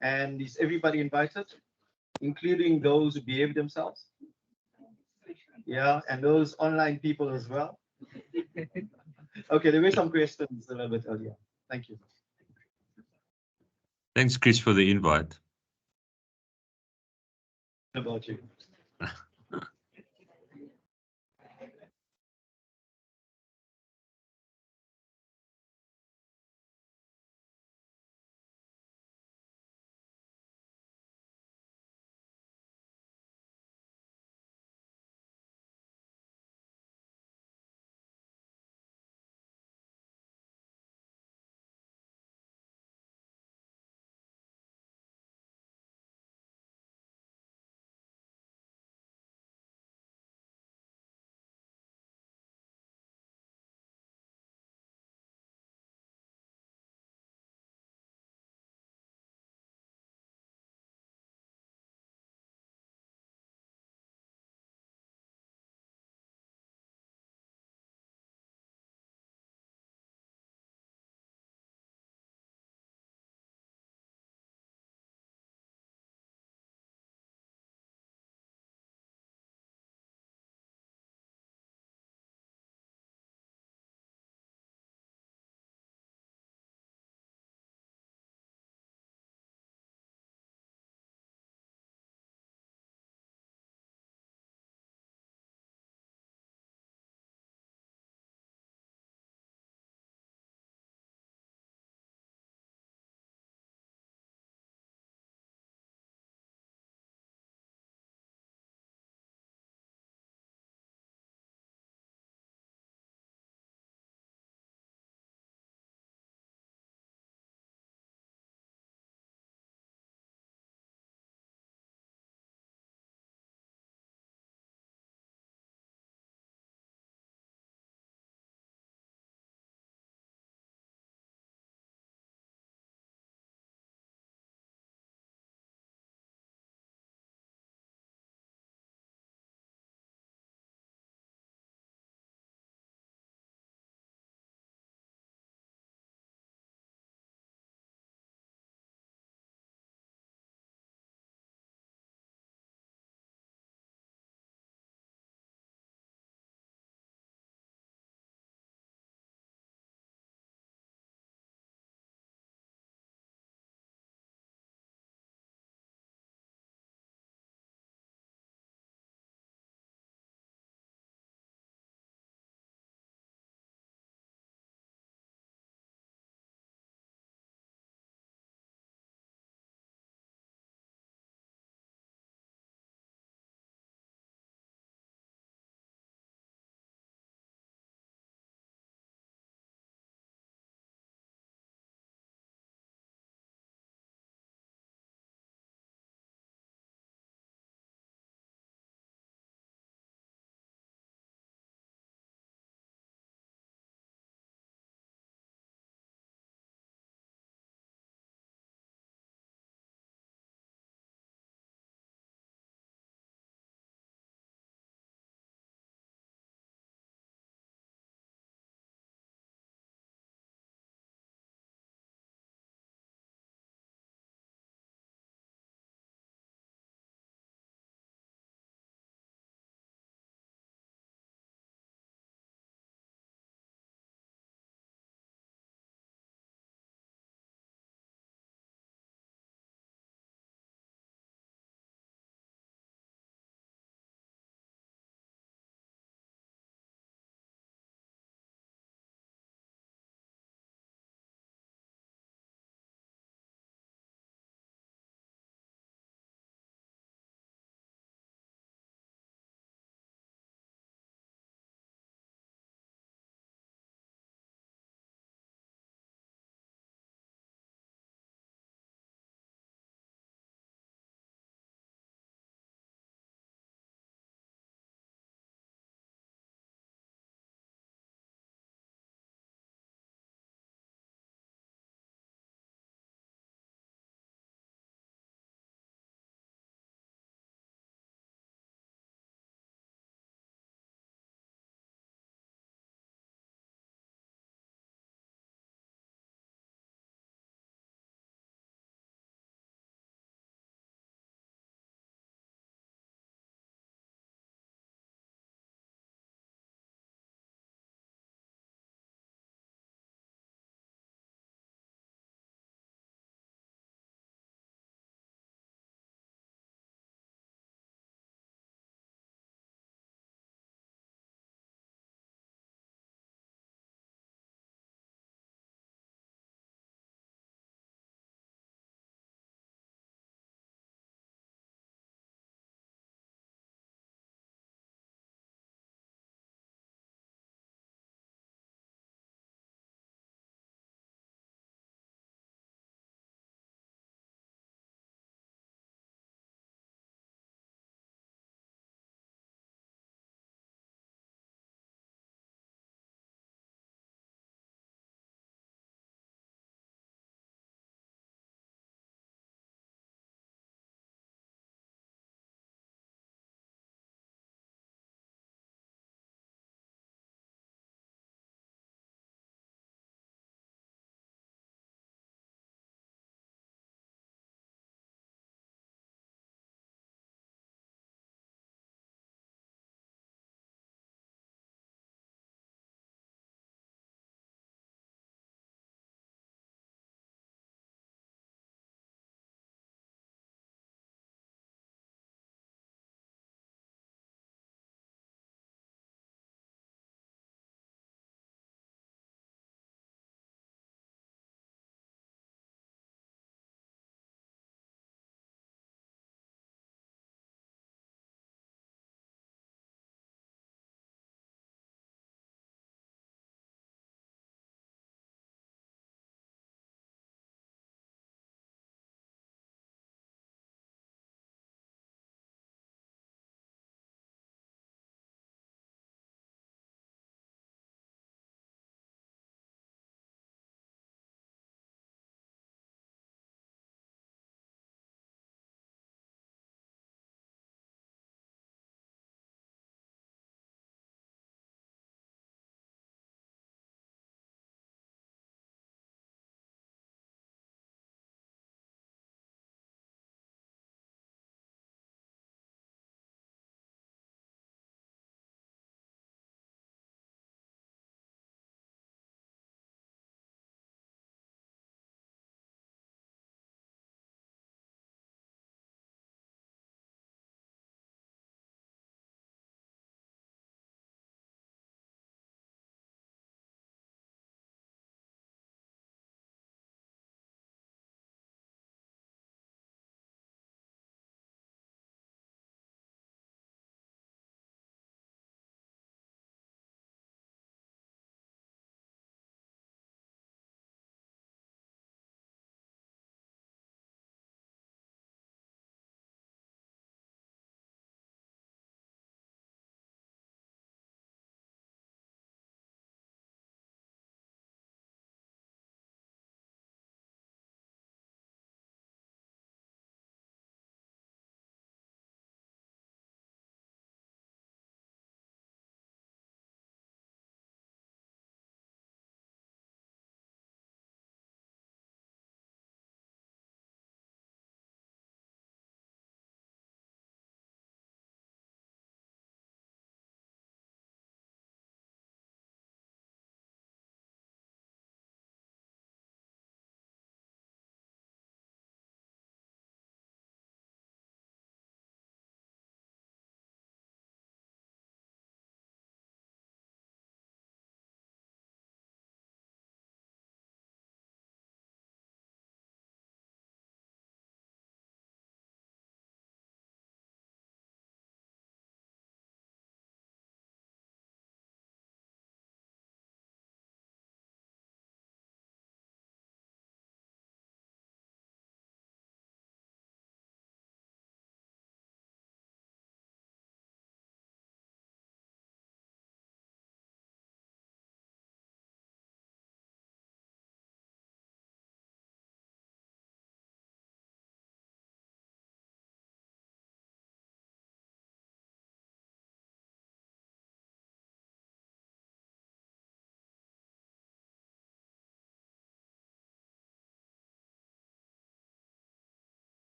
and is everybody invited, including those who behave themselves? Yeah, and those online people as well. Okay, there were some questions a little bit earlier. Thank you. Thanks, Chris, for the invite. How about you?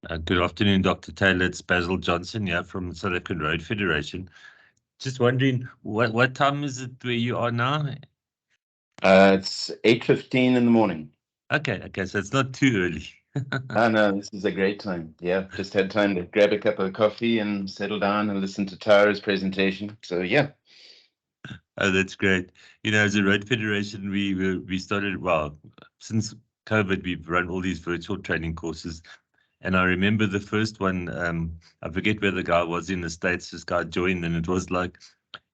Good afternoon, Dr. Taylor. It's Basil Johnson here from the South African Road Federation. Just wondering, what time is it where you are now? It's 8:15 in the morning. Okay, so it's not too early. No, this is a great time. Yeah, just had time to grab a cup of coffee and settle down and listen to Tara's presentation. So yeah. Oh, that's great. You know, as a Road Federation, we started, well, since COVID, we've run all these virtual training courses. And I remember the first one, I forget where the guy was in the States, this guy joined, and it was like,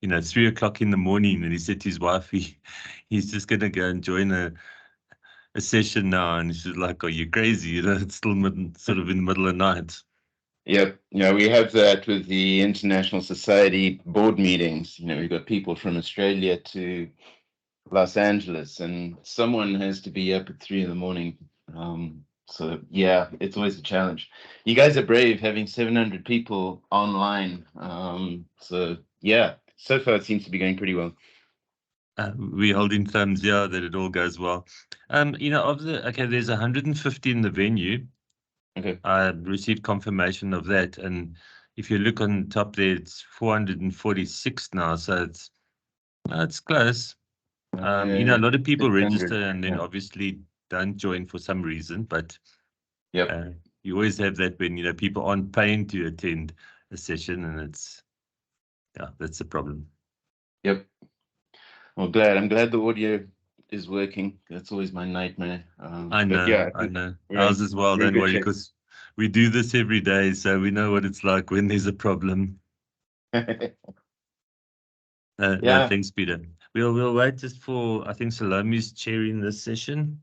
3 o'clock in the morning, and he said to his wife, he's just going to go and join a session now. And she's like, are you crazy? It's still sort of in the middle of the night. Yep. We have that with the International Society board meetings. We've got people from Australia to Los Angeles, and someone has to be up at 3 in the morning. So yeah, it's always a challenge. You guys are brave having 700 people online. So yeah, so far it seems to be going pretty well. We're holding thumbs, yeah, that it all goes well. There's 150 in the venue. Okay. I received confirmation of that, and if you look on top there, it's 446 now, so it's close. A lot of people 600, register and then yeah. obviously don't join for some reason, but Yep. you always have that when people aren't paying to attend a session, and that's the problem. Yep. Well, I'm glad the audio is working. That's always my nightmare. I know. Yeah, I know. Ours as well. Don't worry, because we do this every day, so we know what it's like when there's a problem. No, thanks, Peter. We'll wait just for, I think Salome's chairing this session.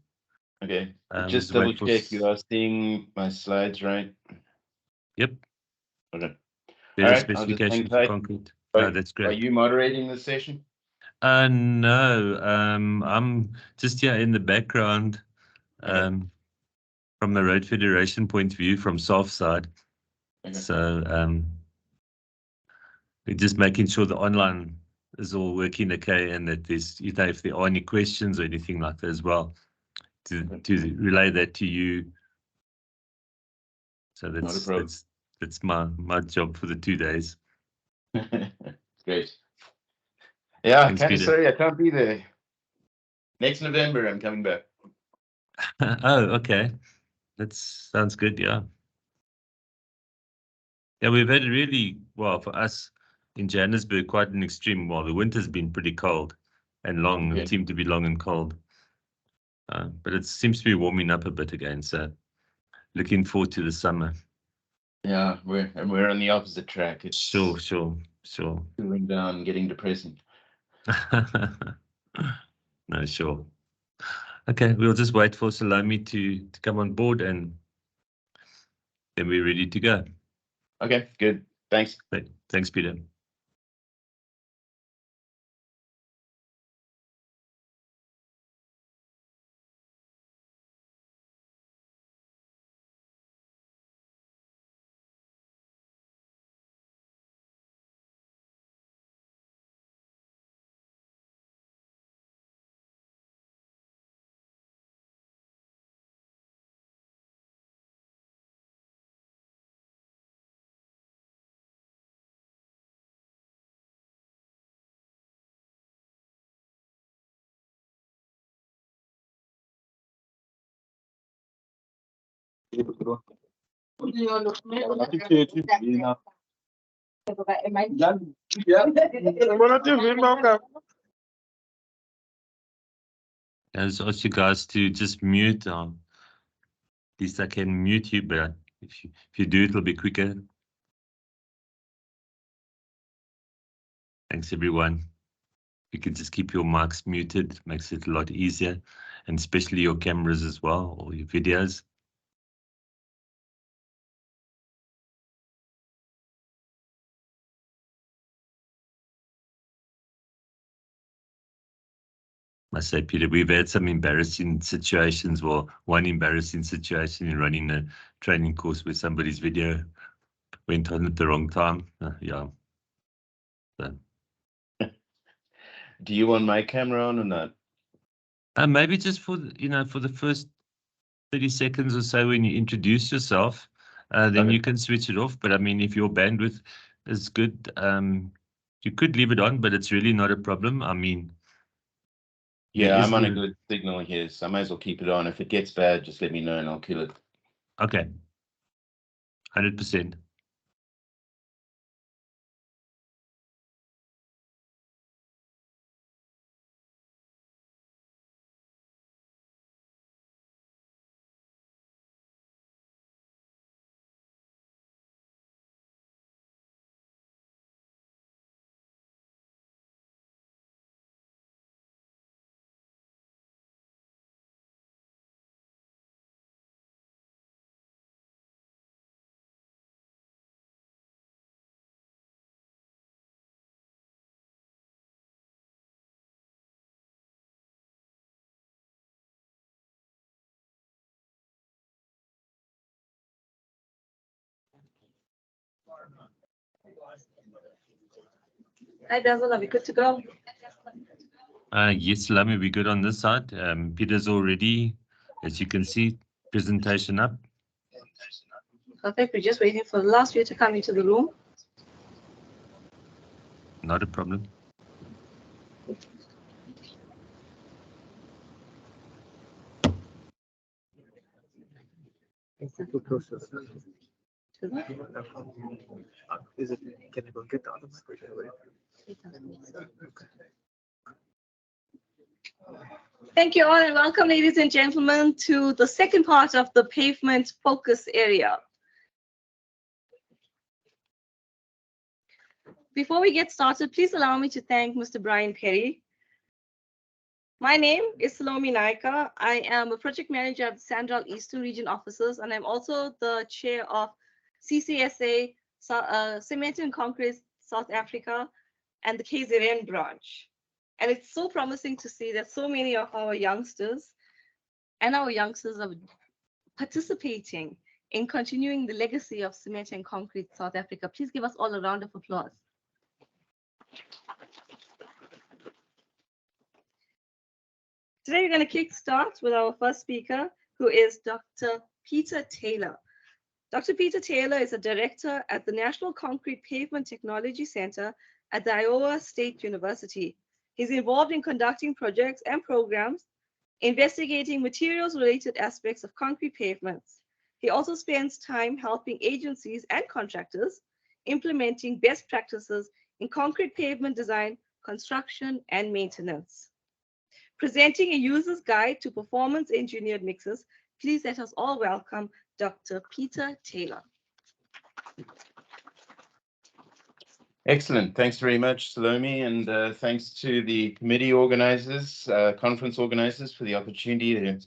Okay. Just double check you are seeing my slides, right? Yep. Okay. Better specification for concrete. No, that's great. Are you moderating the session? No. I'm just here in the background. Okay. From the Road Federation point of view, from SAF side. Okay. So we're just making sure the online is all working okay, and that there's, if there are any questions or anything like that as well, to relay that to you. So that's my job for the 2 days. Great. Yeah, Thanks, kind of Peter. sorry I can't be there. Next November I'm coming back. Oh, okay. That sounds good, yeah. Yeah, we've had really, well, for us in Johannesburg, quite an extreme. Well, the winter's been pretty cold and long. Okay. It seemed to be long and cold. But it seems to be warming up a bit again. So looking forward to the summer. Yeah, we're on the opposite track. It's Sure. cooling down, getting depressing. No, sure. Okay, we'll just wait for Salome to come on board, and then we're ready to go. Okay, good. Thanks. Thanks, Peter. I just ask you guys to just mute. At least I can mute you, but if you do, it'll be quicker. Thanks, everyone. You can just keep your mics muted. It makes it a lot easier, and especially your cameras as well, or your videos. I say, Peter, we've had some embarrassing situations. Well, one embarrassing situation in running a training course where somebody's video went on at the wrong time. Yeah. So. Do you want my camera on or not? Maybe just for the first 30 seconds or so when you introduce yourself, then Okay. you can switch it off. But I mean, if your bandwidth is good, you could leave it on, but it's really not a problem. I mean, there Yeah, is I'm on a the- good signal here, so I might as well keep it on. If it gets bad, just let me know and I'll kill it. Okay, 100%. Hi, Basil. Are we good to go? Yes, Salami, we're good on this side. Peter's already, as you can see, presentation up. Perfect. We're just waiting for the last few to come into the room. Not a problem. Is it, can you go get the other microphone? Thank you all and welcome, ladies and gentlemen, to the second part of the pavement focus area. Before we get started, please allow me to thank Mr. Brian Perry. My name is Salome Naika. I am a project manager at the Sandral Eastern Region offices, and I'm also the chair of CCSA, Cement and Concrete South Africa, and the KZN branch. And it's so promising to see that so many of our youngsters are participating in continuing the legacy of Cement and Concrete South Africa. Please give us all a round of applause. Today, we're going to kickstart with our first speaker, who is Dr. Peter Taylor. Dr. Peter Taylor is a director at the National Concrete Pavement Technology Center at the Iowa State University. He's involved in conducting projects and programs, investigating materials-related aspects of concrete pavements. He also spends time helping agencies and contractors implementing best practices in concrete pavement design, construction, and maintenance. Presenting a user's guide to performance engineered mixes, please let us all welcome Dr. Peter Taylor. Excellent. Thanks very much, Salome, and thanks to the committee organizers, conference organizers for the opportunity to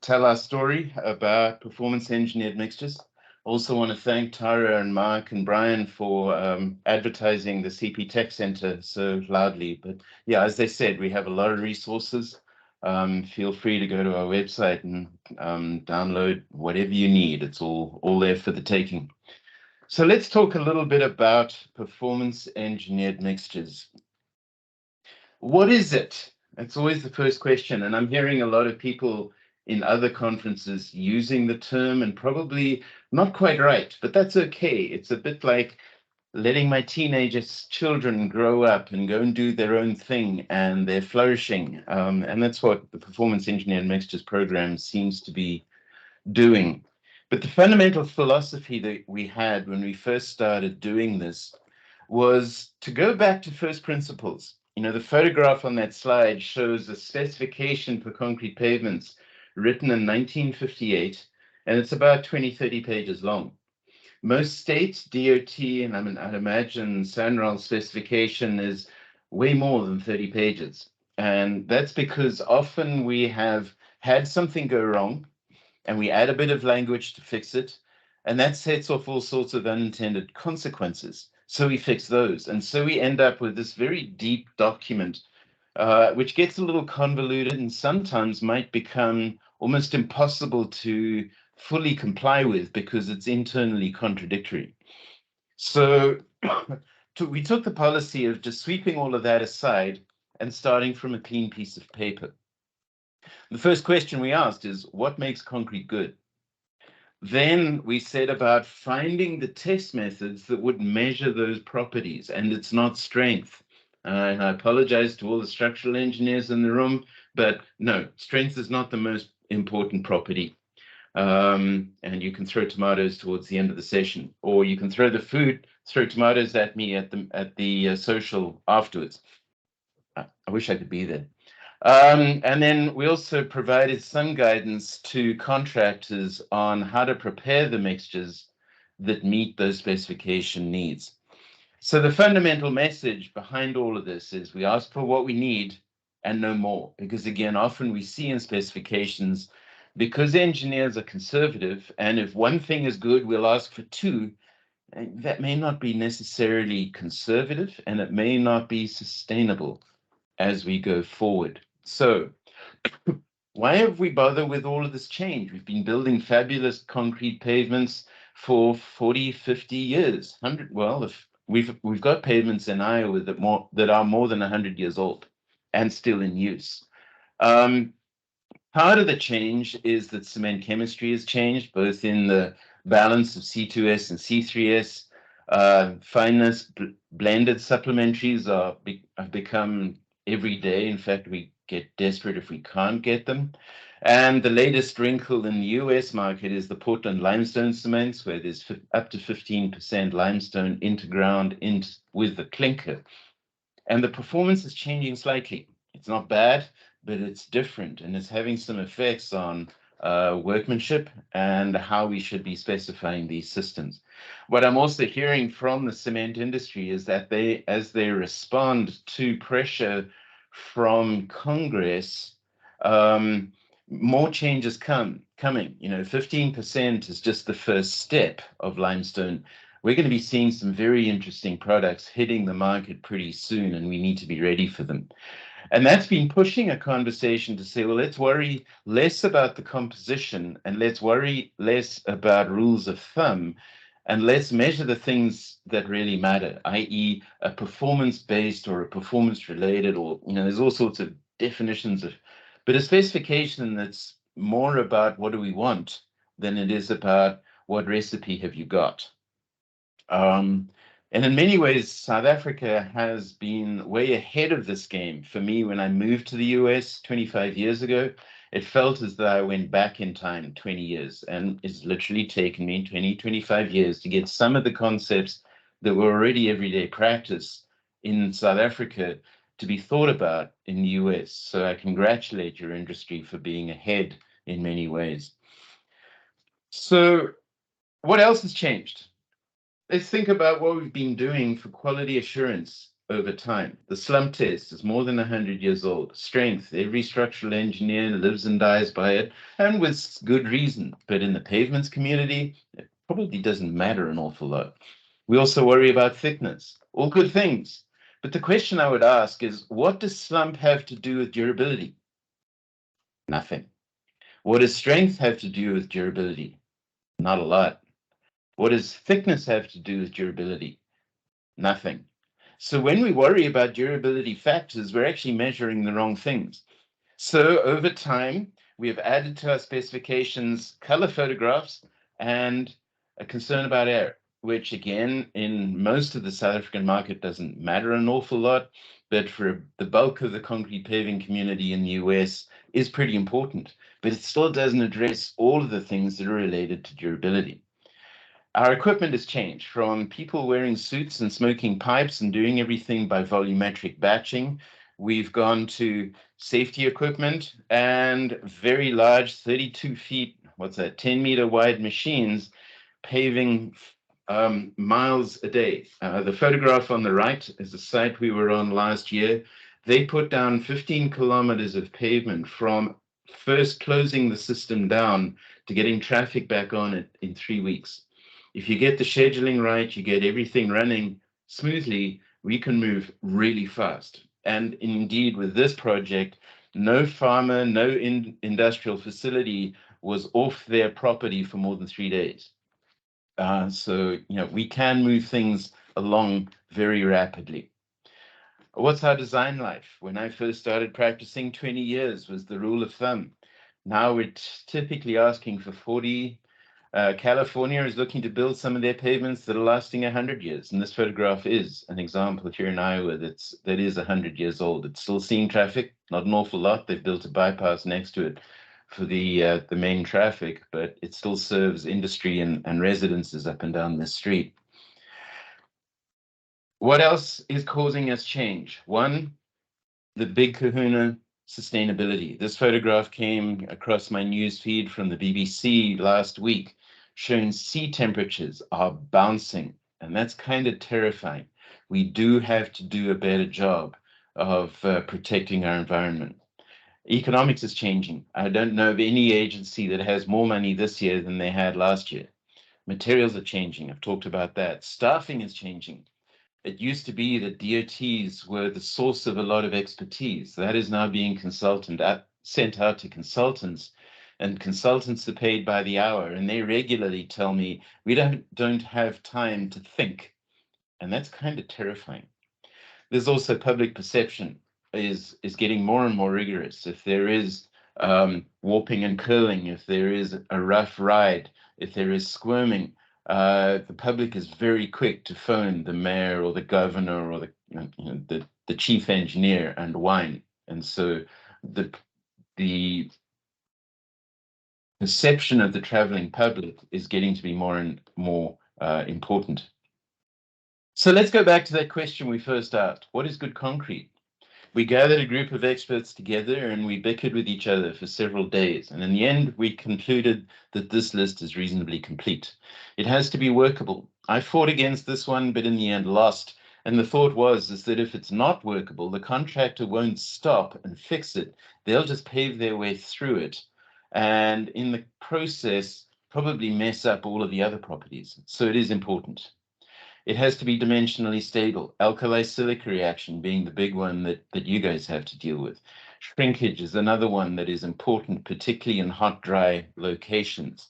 tell our story about performance engineered mixtures. Also want to thank Tara and Mark and Brian for advertising the CP Tech Center so loudly. But yeah, as they said, we have a lot of resources. Feel free to go to our website and download whatever you need. It's all there for the taking. So let's talk a little bit about performance engineered mixtures. What is it? That's always the first question. And I'm hearing a lot of people in other conferences using the term and probably not quite right, but that's okay. It's a bit like letting my teenagers children grow up and go and do their own thing, and they're flourishing. And that's what the Performance Engineered Mixtures program seems to be doing. But the fundamental philosophy that we had when we first started doing this was to go back to first principles. You know, the photograph on that slide shows a specification for concrete pavements written in 1958, and it's about 20, 30 pages long. Most states, DOT, and I'd imagine Sanral's specification is way more than 30 pages. And that's because often we have had something go wrong, and we add a bit of language to fix it, and that sets off all sorts of unintended consequences. So we fix those. And so we end up with this very deep document, which gets a little convoluted and sometimes might become almost impossible to fully comply with because it's internally contradictory. So we took the policy of just sweeping all of that aside and starting from a clean piece of paper. The first question we asked is, what makes concrete good? Then we said about finding the test methods that would measure those properties, and it's not strength. And I apologize to all the structural engineers in the room, but no, strength is not the most important property. And you can throw tomatoes towards the end of the session, or you can throw tomatoes at me at the social afterwards. I wish I could be there. And then we also provided some guidance to contractors on how to prepare the mixtures that meet those specification needs. So the fundamental message behind all of this is we ask for what we need and no more, because again, often we see in specifications, because engineers are conservative, and if one thing is good, we'll ask for two, and that may not be necessarily conservative, and it may not be sustainable as we go forward. So why have we bothered with all of this change? We've been building fabulous concrete pavements for 40, 50 years. If we've got pavements in Iowa that are more than 100 years old and still in use. Part of the change is that cement chemistry has changed, both in the balance of C2S and C3S. Fineness, blended supplementaries have become every day. In fact, we get desperate if we can't get them. And the latest wrinkle in the US market is the Portland limestone cements, where there's up to 15% limestone interground with the clinker. And the performance is changing slightly. It's not bad, but it's different, and it's having some effects on workmanship and how we should be specifying these systems. What I'm also hearing from the cement industry is that as they respond to pressure from Congress, more changes coming. 15% is just the first step of limestone. We're going to be seeing some very interesting products hitting the market pretty soon, and we need to be ready for them. And that's been pushing a conversation to say, well, let's worry less about the composition and let's worry less about rules of thumb, and let's measure the things that really matter, i.e. a performance-based or a performance-related, or, there's all sorts of definitions but a specification that's more about what do we want than it is about what recipe have you got. And in many ways, South Africa has been way ahead of this game. For me, when I moved to the US 25 years ago, it felt as though I went back in time 20 years. And it's literally taken me 25 years to get some of the concepts that were already everyday practice in South Africa to be thought about in the US. So I congratulate your industry for being ahead in many ways. So what else has changed? Let's think about what we've been doing for quality assurance over time. The slump test is more than 100 years old. Strength, every structural engineer lives and dies by it, and with good reason. But in the pavements community, it probably doesn't matter an awful lot. We also worry about thickness, all good things. But the question I would ask is, what does slump have to do with durability? Nothing. What does strength have to do with durability? Not a lot. What does thickness have to do with durability? Nothing. So when we worry about durability factors, we're actually measuring the wrong things. So over time, we have added to our specifications color photographs and a concern about air, which again, in most of the South African market doesn't matter an awful lot, but for the bulk of the concrete paving community in the US is pretty important, but it still doesn't address all of the things that are related to durability. Our equipment has changed from people wearing suits and smoking pipes and doing everything by volumetric batching. We've gone to safety equipment and very large 32 feet, 10-meter wide machines paving miles a day. The photograph on the right is a site we were on last year. They put down 15 kilometers of pavement from first closing the system down to getting traffic back on it in 3 weeks. If you get the scheduling right, you get everything running smoothly, we can move really fast. And indeed, with this project, no farmer, no industrial facility was off their property for more than 3 days. So, we can move things along very rapidly. What's our design life? When I first started practicing, 20 years was the rule of thumb. Now we're typically asking for 40. California is looking to build some of their pavements that are lasting 100 years. And this photograph is an example here in Iowa that is 100 years old. It's still seeing traffic, not an awful lot. They've built a bypass next to it for the main traffic, but it still serves industry and residences up and down this street. What else is causing us change? One, the big kahuna, sustainability. This photograph came across my news feed from the BBC last week, showing sea temperatures are bouncing, and that's kind of terrifying. We do have to do a better job of protecting our environment. Economics is changing. I don't know of any agency that has more money this year than they had last year. Materials are changing. I've talked about that. Staffing is changing. It used to be that DOTs were the source of a lot of expertise. That is now being sent out to consultants, and consultants are paid by the hour, and they regularly tell me, we don't have time to think. And that's kind of terrifying. There's also public perception is getting more and more rigorous. If there is warping and curling, if there is a rough ride, if there is squirming, the public is very quick to phone the mayor or the governor or the chief engineer and whine. And so the perception of the traveling public is getting to be more and more important. So let's go back to that question we first asked. What is good concrete? We gathered a group of experts together and we bickered with each other for several days. And in the end, we concluded that this list is reasonably complete. It has to be workable. I fought against this one, but in the end lost. And the thought is that if it's not workable, the contractor won't stop and fix it. They'll just pave their way through it. And in the process, probably mess up all of the other properties. So it is important. It has to be dimensionally stable. Alkali silica reaction being the big one that you guys have to deal with. Shrinkage is another one that is important, particularly in hot, dry locations.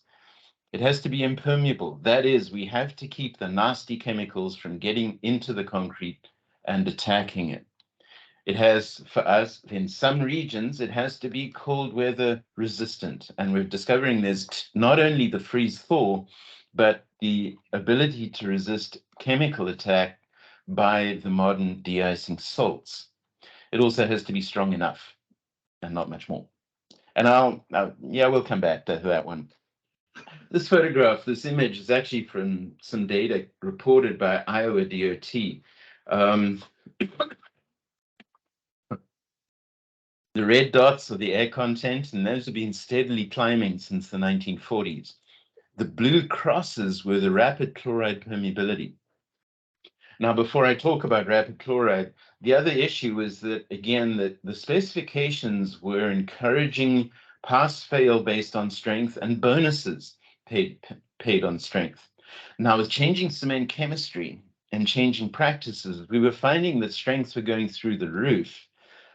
It has to be impermeable. That is, we have to keep the nasty chemicals from getting into the concrete and attacking it. It has, for us, in some regions, it has to be cold weather resistant. And we're discovering there's not only the freeze thaw, but the ability to resist chemical attack by the modern de-icing salts. It also has to be strong enough and not much more. And we'll come back to that one. This photograph, this image is actually from some data reported by Iowa DOT. The red dots are the air content, and those have been steadily climbing since the 1940s. The blue crosses were the rapid chloride permeability. Now, before I talk about rapid chloride, the other issue is that, again, the specifications were encouraging pass-fail based on strength and bonuses paid on strength. Now, with changing cement chemistry and changing practices, we were finding that strengths were going through the roof.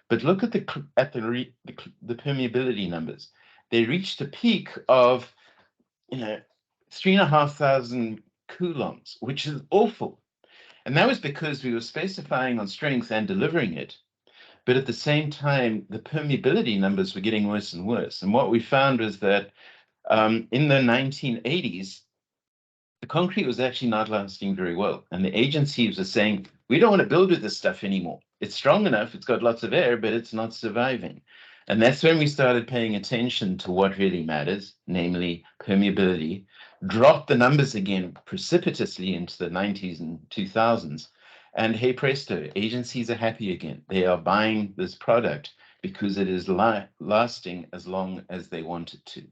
But look at the permeability numbers. They reached a peak of 3,500 coulombs, which is awful. And that was because we were specifying on strength and delivering it. But at the same time, the permeability numbers were getting worse and worse. And what we found was that in the 1980s, the concrete was actually not lasting very well. And the agencies were saying, we don't want to build with this stuff anymore. It's strong enough, it's got lots of air, but it's not surviving. And that's when we started paying attention to what really matters, namely permeability, dropped the numbers again precipitously into the 90s and 2000s. And hey presto, agencies are happy again. They are buying this product because it is lasting as long as they want it to.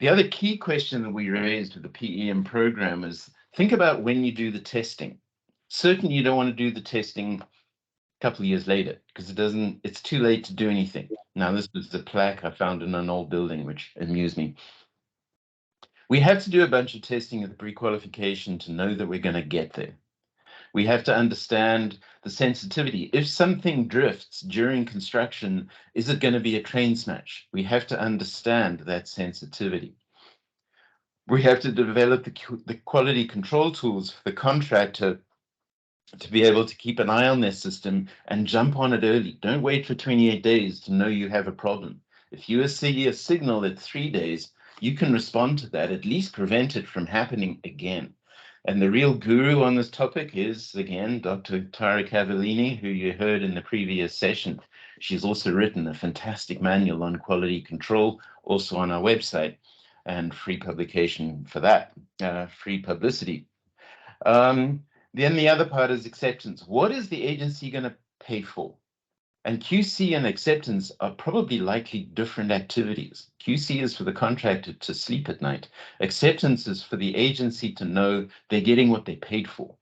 The other key question that we raised with the PEM program is think about when you do the testing. Certainly you don't want to do the testing a couple of years later because it's too late to do anything. Now, this was the plaque I found in an old building, which amused me. We have to do a bunch of testing at the pre-qualification to know that we're going to get there. We have to understand the sensitivity. If something drifts during construction, is it going to be a train smash? We have to understand that sensitivity. We have to develop the quality control tools for the contractor to be able to keep an eye on their system and jump on it early. Don't wait for 28 days to know you have a problem. If you see a signal at 3 days, you can respond to that, at least prevent it from happening again. And the real guru on this topic is, again, Dr. Tara Cavallini, who you heard in the previous session. She's also written a fantastic manual on quality control, also on our website, and free publication for that, free publicity. Then the other part is acceptance. What is the agency going to pay for? And QC and acceptance are probably likely different activities. QC is for the contractor to sleep at night. Acceptance is for the agency to know they're getting what they paid for.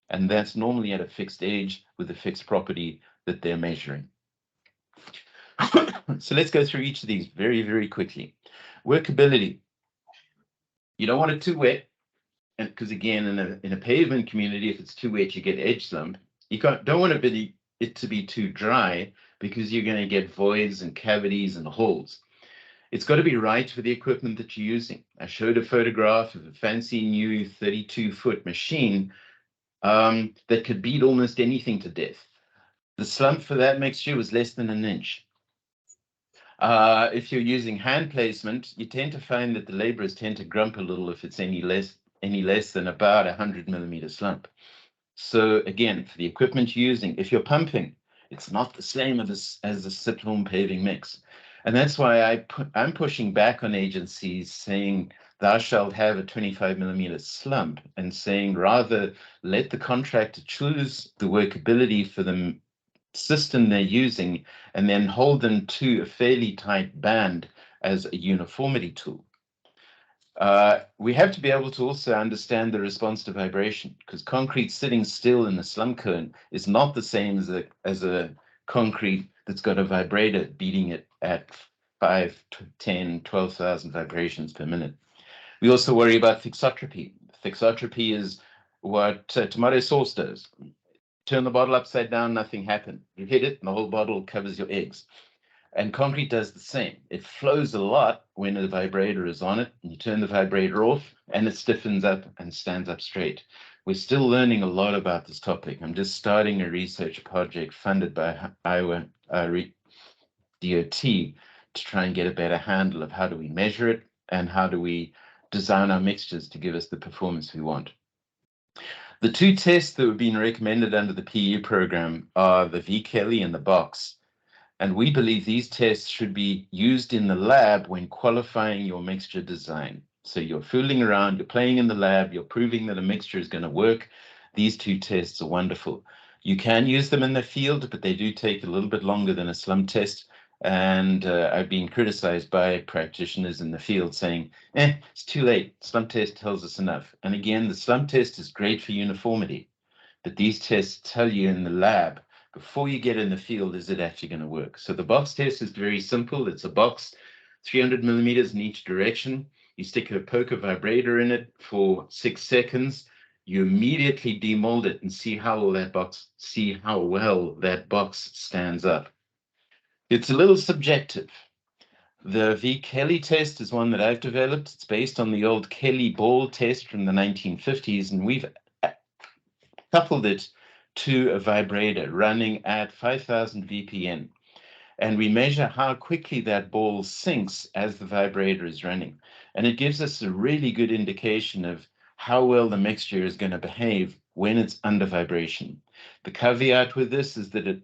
And that's normally at a fixed age with a fixed property that they're measuring. So let's go through each of these very, very quickly. Workability. You don't want it too wet. And because again, in a pavement community, if it's too wet, you get edge slump. You don't want it to be too dry, because you're going to get voids and cavities and holes. It's got to be right for the equipment that you're using. I showed a photograph of a fancy new 32-foot machine that could beat almost anything to death. The slump for that mixture was less than an inch. If you're using hand placement, you tend to find that the laborers tend to grump a little if it's any less than about 100 millimeter slump. So again, for the equipment you're using, if you're pumping, it's not the same as a sit-home paving mix. And that's why I'm pushing back on agencies saying, thou shalt have a 25 millimeter slump, and saying rather let the contractor choose the workability for the system they're using, and then hold them to a fairly tight band as a uniformity tool. We have to be able to also understand the response to vibration, because concrete sitting still in a slump cone is not the same as a concrete that's got a vibrator beating it at 5, 10, 12,000 vibrations per minute. We also worry about thixotropy. Thixotropy is what tomato sauce does. Turn the bottle upside down, nothing happened. You hit it, and the whole bottle covers your eggs. And concrete does the same. It flows a lot when the vibrator is on it, and you turn the vibrator off, and it stiffens up and stands up straight. We're still learning a lot about this topic. I'm just starting a research project funded by Iowa DOT to try and get a better handle of how do we measure it and how do we design our mixtures to give us the performance we want. The two tests that have been recommended under the PE program are the V. Kelly and the box. And we believe these tests should be used in the lab when qualifying your mixture design. So you're fooling around, you're playing in the lab, you're proving that a mixture is going to work. These two tests are wonderful. You can use them in the field, but they do take a little bit longer than a slump test. And I've been criticized by practitioners in the field saying, it's too late. Slump test tells us enough. And again, the slump test is great for uniformity, but these tests tell you in the lab, before you get in the field, is it actually going to work? So the box test is very simple. It's a box, 300 millimeters in each direction. You stick a poker vibrator in it for 6 seconds. You immediately demold it and see how well that box stands up. It's a little subjective. The V. Kelly test is one that I've developed. It's based on the old Kelly ball test from the 1950s, and we've coupled it to a vibrator running at 5,000 VPN. And we measure how quickly that ball sinks as the vibrator is running. And it gives us a really good indication of how well the mixture is going to behave when it's under vibration. The caveat with this is that it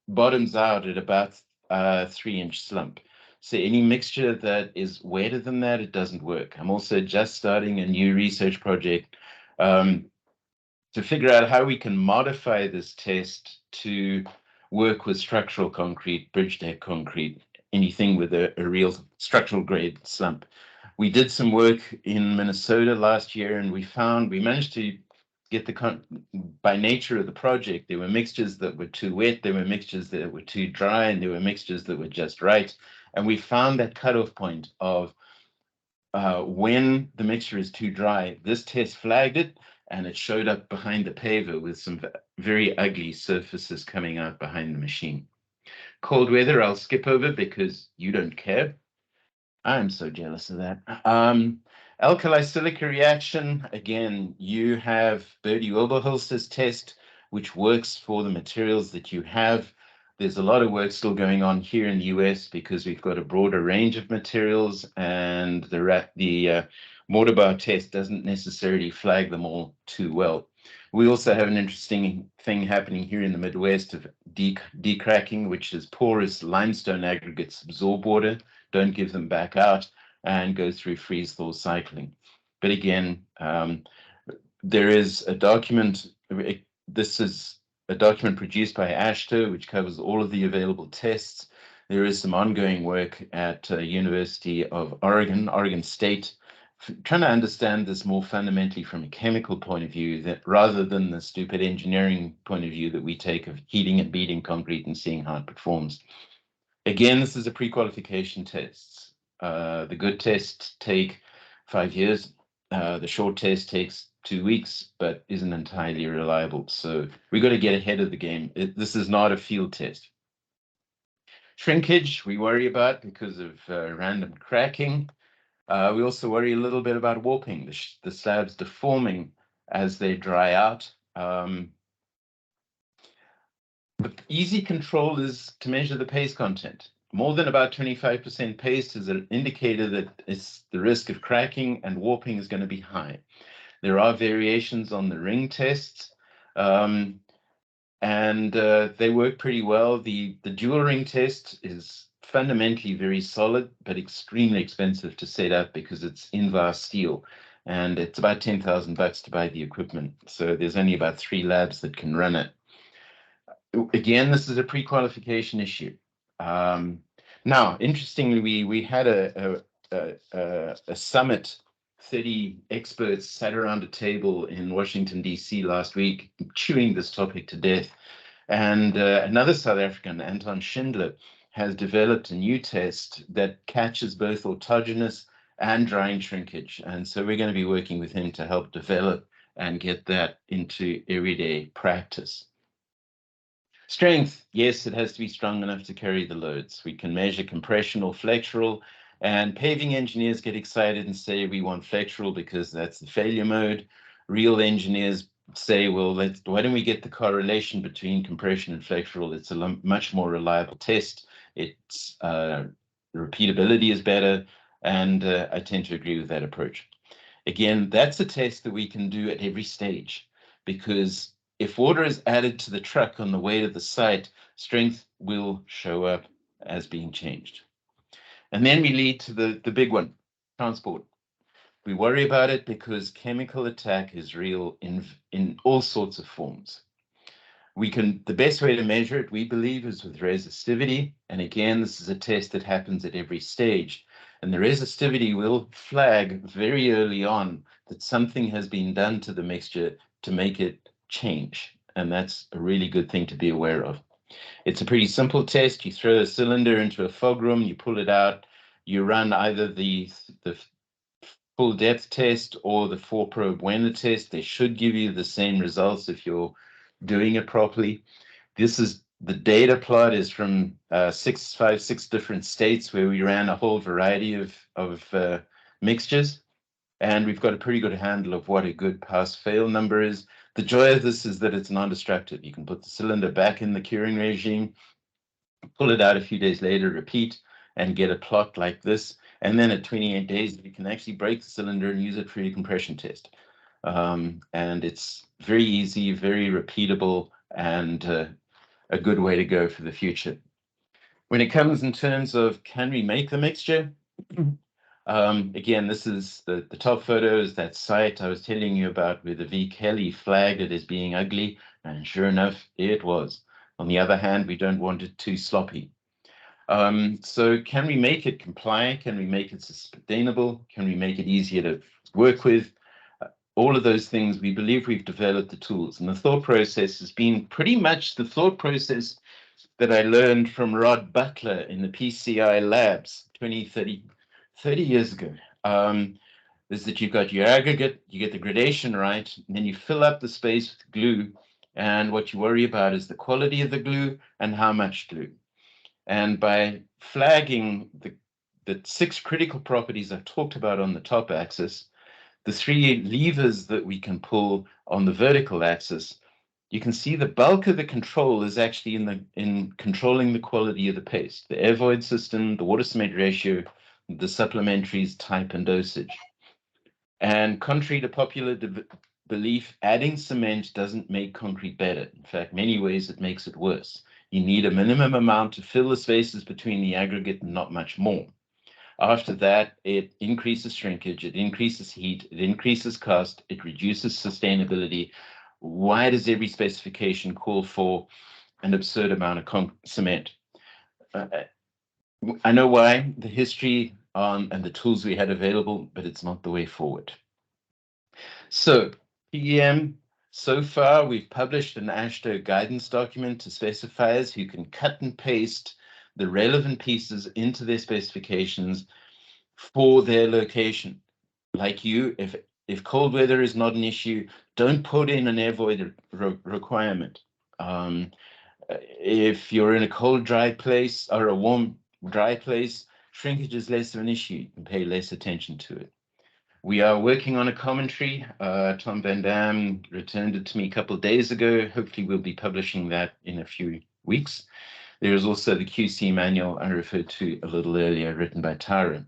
bottoms out at about 3-inch slump. So any mixture that is wetter than that, it doesn't work. I'm also just starting a new research project to figure out how we can modify this test to work with structural concrete, bridge deck concrete, anything with a real structural grade slump. We did some work in Minnesota last year, and we managed to get by nature of the project, there were mixtures that were too wet, there were mixtures that were too dry, and there were mixtures that were just right. And we found that cutoff point of when the mixture is too dry. This test flagged it, and it showed up behind the paver with some very ugly surfaces coming out behind the machine. Cold weather, I'll skip over because you don't care. I'm so jealous of that. Alkali silica reaction, again, you have Birdie Oberholz's test, which works for the materials that you have. There's a lot of work still going on here in the US because we've got a broader range of materials, and the mortar bar test doesn't necessarily flag them all too well. We also have an interesting thing happening here in the Midwest of decracking, which is porous limestone aggregates absorb water, don't give them back out, and go through freeze-thaw cycling. But again, there is a document. This is a document produced by AASHTO, which covers all of the available tests. There is some ongoing work at University of Oregon State, trying to understand this more fundamentally from a chemical point of view, that rather than the stupid engineering point of view that we take of heating and beating concrete and seeing how it performs. Again, this is a pre-qualification test. The good tests take 5 years. The short test takes 2 weeks, but isn't entirely reliable. So we got to get ahead of the game. This is not a field test. Shrinkage, we worry about because of random cracking. We also worry a little bit about warping, the slabs deforming as they dry out. The easy control is to measure the paste content. More than about 25% paste is an indicator that the risk of cracking and warping is going to be high. There are variations on the ring tests, and they work pretty well. The dual ring test is fundamentally very solid, but extremely expensive to set up because it's Invar steel, and it's about $10,000 to buy the equipment. So there's only about 3 labs that can run it. Again, this is a pre-qualification issue. Now, interestingly, we had a summit. 30 experts sat around a table in Washington, D.C. last week, chewing this topic to death. And another South African, Anton Schindler, has developed a new test that catches both autogenous and drying shrinkage. And so we're going to be working with him to help develop and get that into everyday practice. Strength, yes, it has to be strong enough to carry the loads. We can measure compression or flexural, and paving engineers get excited and say we want flexural because that's the failure mode. Real engineers say, well, why don't we get the correlation between compression and flexural? It's a much more reliable test. Its repeatability is better, and I tend to agree with that approach. Again, that's a test that we can do at every stage, because if water is added to the truck on the way to the site, strength will show up as being changed. And then we lead to the big one, transport. We worry about it because chemical attack is real in all sorts of forms. The best way to measure it, we believe, is with resistivity. And again, this is a test that happens at every stage. And the resistivity will flag very early on that something has been done to the mixture to make it change. And that's a really good thing to be aware of. It's a pretty simple test. You throw a cylinder into a fog room, you pull it out, you run either the full depth test or the 4-probe Wenner test. They should give you the same results if you're doing it properly. The data plot is from 6 different states where we ran a whole variety of mixtures. And we've got a pretty good handle of what a good pass-fail number is. The joy of this is that it's non-destructive. You can put the cylinder back in the curing regime, pull it out a few days later, repeat, and get a plot like this. And then at 28 days, you can actually break the cylinder and use it for your compression test. And it's very easy, very repeatable, and a good way to go for the future. When it comes in terms of can we make the mixture? Again, this is the top photo is that site I was telling you about where the V. Kelly flagged it as being ugly, and sure enough, it was. On the other hand, we don't want it too sloppy. So can we make it compliant? Can we make it sustainable? Can we make it easier to work with? All of those things, we believe we've developed the tools. And the thought process has been pretty much the thought process that I learned from Rod Butler in the PCI labs 30 years ago, is that you've got your aggregate, you get the gradation right, and then you fill up the space with glue. And what you worry about is the quality of the glue and how much glue. And by flagging the 6 critical properties I've talked about on the top axis, the 3 levers that we can pull on the vertical axis, you can see the bulk of the control is actually in controlling the quality of the paste, the air void system, the water cement ratio, the supplementaries, type, and dosage. And contrary to popular belief, adding cement doesn't make concrete better. In fact, many ways it makes it worse. You need a minimum amount to fill the spaces between the aggregate and not much more. After that, it increases shrinkage, it increases heat, it increases cost, it reduces sustainability. Why does every specification call for an absurd amount of cement? I know why, the history and the tools we had available, but it's not the way forward. So, PEM, so far we've published an AASHTO guidance document to specifiers who can cut and paste the relevant pieces into their specifications for their location. Like you, if cold weather is not an issue, don't put in an air void requirement. If you're in a cold, dry place or a warm, dry place, shrinkage is less of an issue. You can pay less attention to it. We are working on a commentary. Tom Van Dam returned it to me a couple of days ago. Hopefully we'll be publishing that in a few weeks. There is also the QC manual I referred to a little earlier, written by Tyra.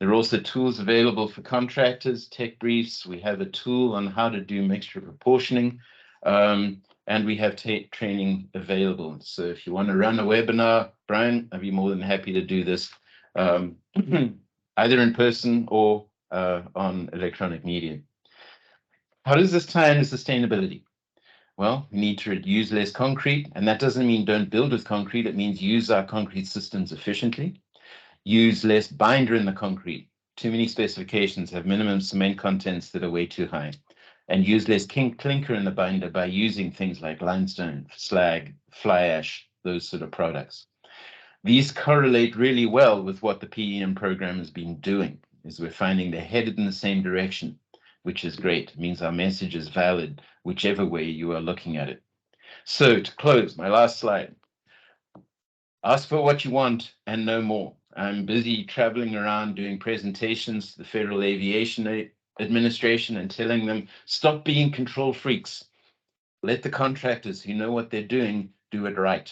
There are also tools available for contractors, tech briefs. We have a tool on how to do mixture proportioning, and we have training available. So if you want to run a webinar, Brian, I'd be more than happy to do this, either in person or on electronic media. How does this tie into sustainability? Well, we need to use less concrete, and that doesn't mean don't build with concrete. It means use our concrete systems efficiently. Use less binder in the concrete. Too many specifications have minimum cement contents that are way too high. And use less clinker in the binder by using things like limestone, slag, fly ash, those sort of products. These correlate really well with what the PEM program has been doing, is we're finding they're headed in the same direction, which is great. It means our message is valid, whichever way you are looking at it. So to close, my last slide. Ask for what you want and no more. I'm busy traveling around doing presentations to the Federal Aviation Administration and telling them, stop being control freaks. Let the contractors who know what they're doing do it right.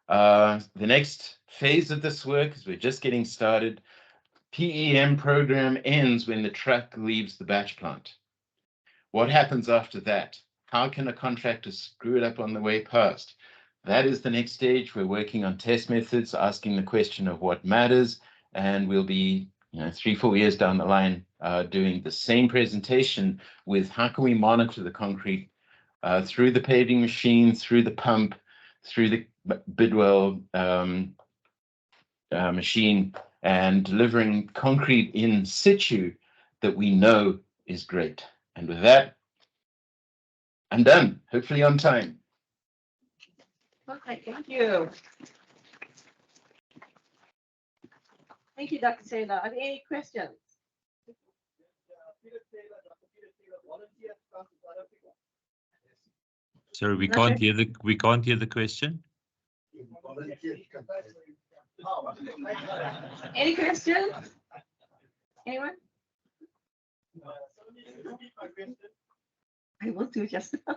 The next phase of this work is we're just getting started. PEM program ends when the truck leaves the batch plant. What happens after that? How can a contractor screw it up on the way past? That is the next stage. We're working on test methods, asking the question of what matters, and we'll be 3-4 years down the line doing the same presentation with how can we monitor the concrete through the paving machine, through the pump, through the bidwell machine, and delivering concrete in situ that we know is great. And with that, I'm done, hopefully on time. Okay, thank you. Thank you, Dr. Taylor. Are there any questions? Sorry, we can't hear the question. Any questions? Anyone? I will do just now.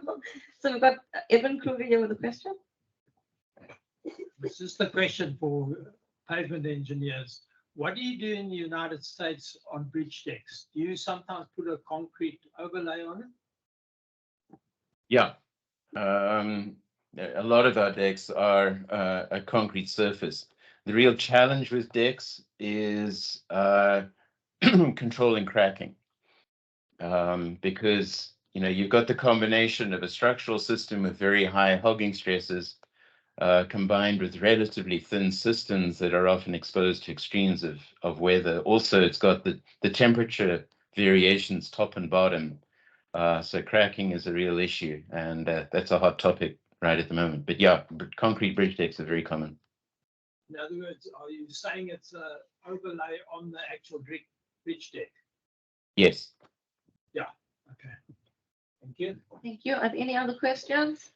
So we've got Edwin Kruger here with a question. This is the question for pavement engineers. What do you do in the United States on bridge decks? Do you sometimes put a concrete overlay on it? Yeah. A lot of our decks are a concrete surface. The real challenge with decks is controlling cracking, because you've got the combination of a structural system with very high hogging stresses combined with relatively thin systems that are often exposed to extremes of weather. Also, it's got the temperature variations top and bottom. So cracking is a real issue, and that's a hot topic right at the moment. But yeah, concrete bridge decks are very common. In other words, are you saying it's an overlay on the actual bridge deck? Yes. Yeah. Okay. Thank you. Thank you. Are there any other questions?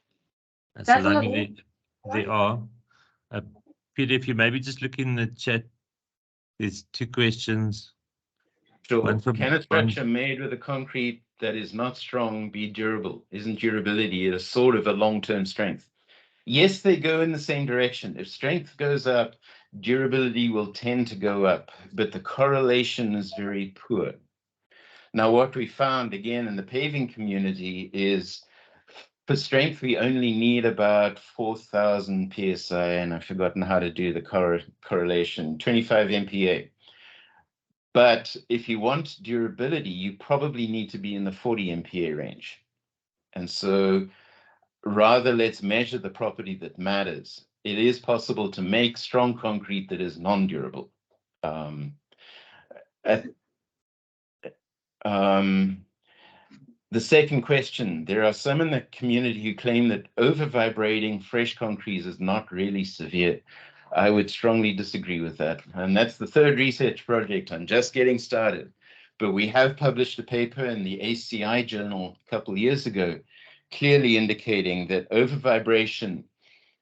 Salani, there are. Peter, if you maybe just look in the chat, there's 2 questions. Sure. One from Can a structure made with a concrete that is not strong be durable? Isn't durability a sort of a long-term strength? Yes, they go in the same direction. If strength goes up, durability will tend to go up, but the correlation is very poor. Now, what we found again in the paving community is for strength, we only need about 4,000 PSI, and I've forgotten how to do the correlation, 25 MPa. But if you want durability, you probably need to be in the 40 MPa range. And so rather, let's measure the property that matters. It is possible to make strong concrete that is non-durable. The second question, there are some in the community who claim that over-vibrating fresh concrete is not really severe. I would strongly disagree with that. And that's the third research project. I'm just getting started. But we have published a paper in the ACI journal a couple of years ago, clearly indicating that over-vibration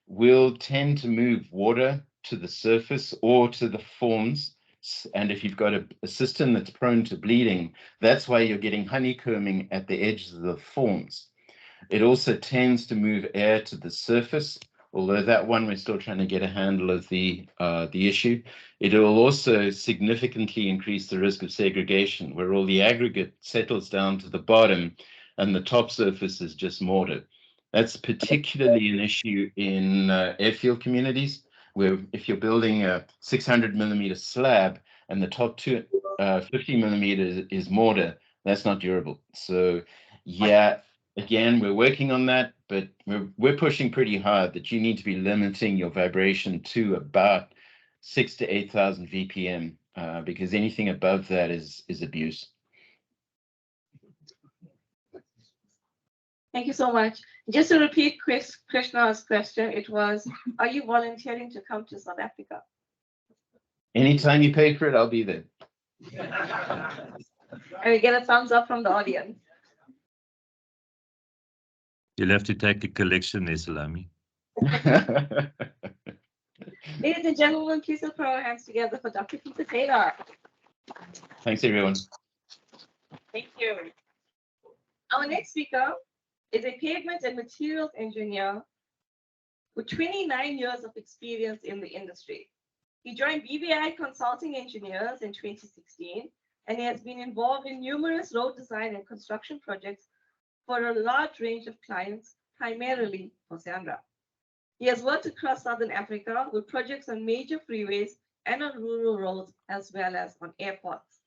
will tend to move water to the surface or to the forms. And if you've got a system that's prone to bleeding, that's why you're getting honeycombing at the edges of the forms. It also tends to move air to the surface, although that one we're still trying to get a handle of the issue. It will also significantly increase the risk of segregation, where all the aggregate settles down to the bottom and the top surface is just mortar. That's particularly an issue in airfield communities, where if you're building a 600 millimeter slab and the top 50 millimeters is mortar, that's not durable. So yeah, again, we're working on that, but we're pushing pretty hard that you need to be limiting your vibration to about 6,000 to 8,000 VPM, because anything above that is abuse. Thank you so much. Just to repeat Krishna's question, it was, are you volunteering to come to South Africa? Anytime you pay for it, I'll be there. And we get a thumbs up from the audience. You'll have to take a collection there, Salami. Ladies and gentlemen, please put our hands together for Dr. Peter Taylor. Thanks, everyone. Thank you. Our next speaker is a pavement and materials engineer with 29 years of experience in the industry. He joined BVI Consulting Engineers in 2016, and he has been involved in numerous road design and construction projects for a large range of clients, primarily for Zambia. He has worked across Southern Africa with projects on major freeways and on rural roads, as well as on airports.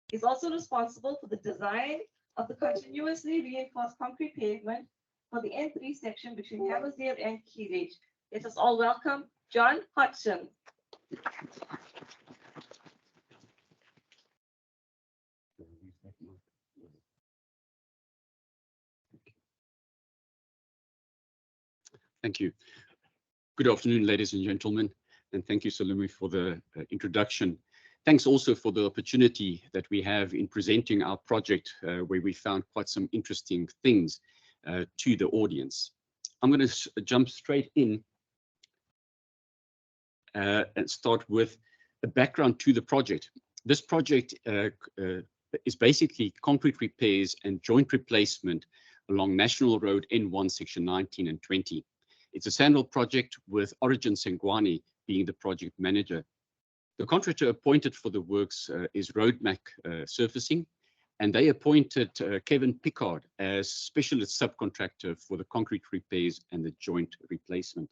He's also responsible for the design of the continuously reinforced concrete pavement for the N3 section between Hammersdale and Key Ridge. Let us all welcome John Hodgson. Thank you. Good afternoon, ladies and gentlemen, and thank you, Salumi, for the introduction. Thanks also for the opportunity that we have in presenting our project, where we found quite some interesting things to the audience. I'm going to jump straight in and start with a background to the project. This project is basically concrete repairs and joint replacement along National Road N1 section 19 and 20. It's a Sandal project with Origin Sengwani being the project manager. The contractor appointed for the works is Roadmac Surfacing, and they appointed Kevin Pickard as specialist subcontractor for the concrete repairs and the joint replacement.